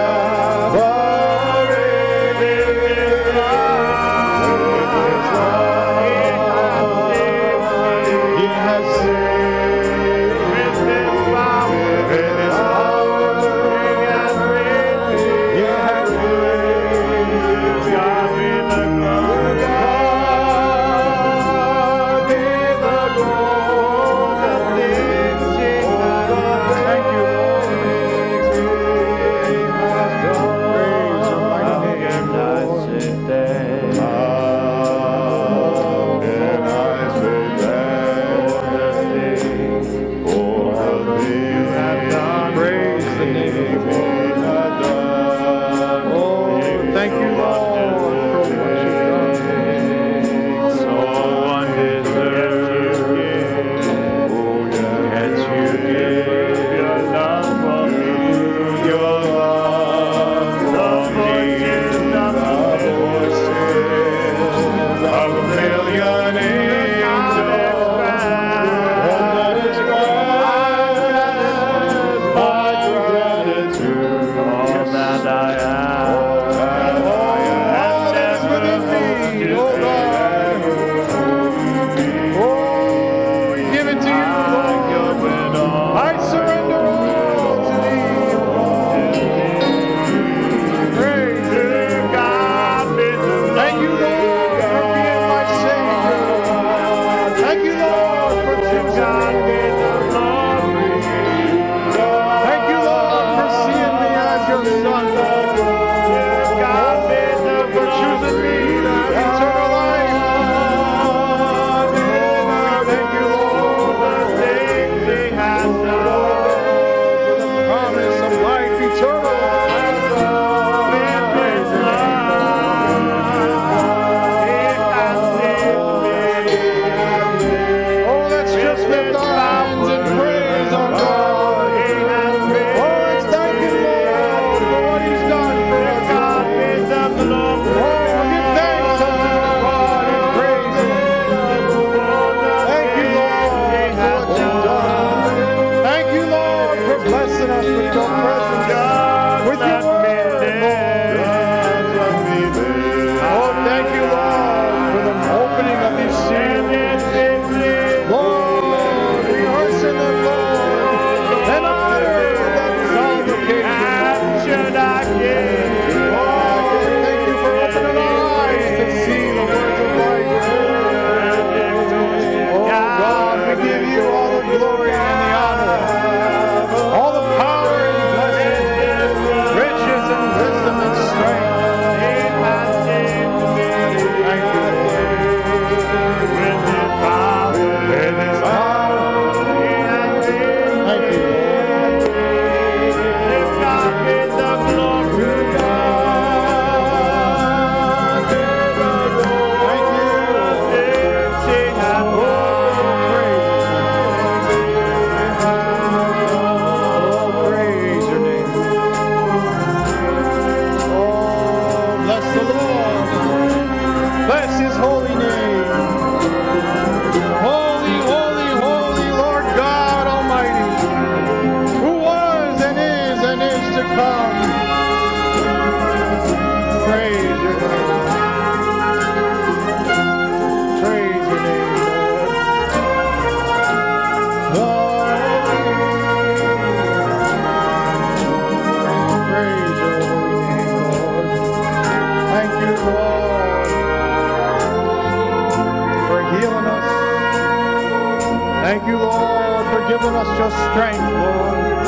Thank you, Lord, for giving us your strength, Lord.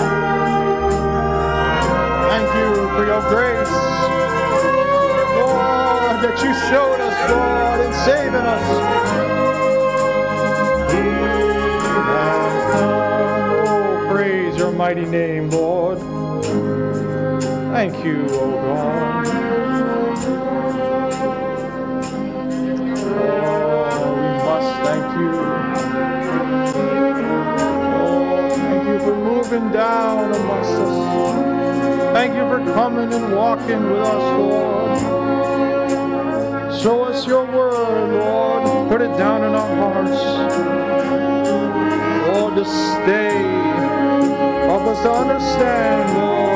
Thank you for your grace, Lord, that you showed us, Lord, in saving us. Oh, praise your mighty name, Lord. Thank you, oh God. Oh, we must thank you. Thank you for moving down amongst us. Thank you for coming and walking with us, Lord. Show us your word, Lord. Put it down in our hearts. Lord, to stay. Help us to understand, Lord.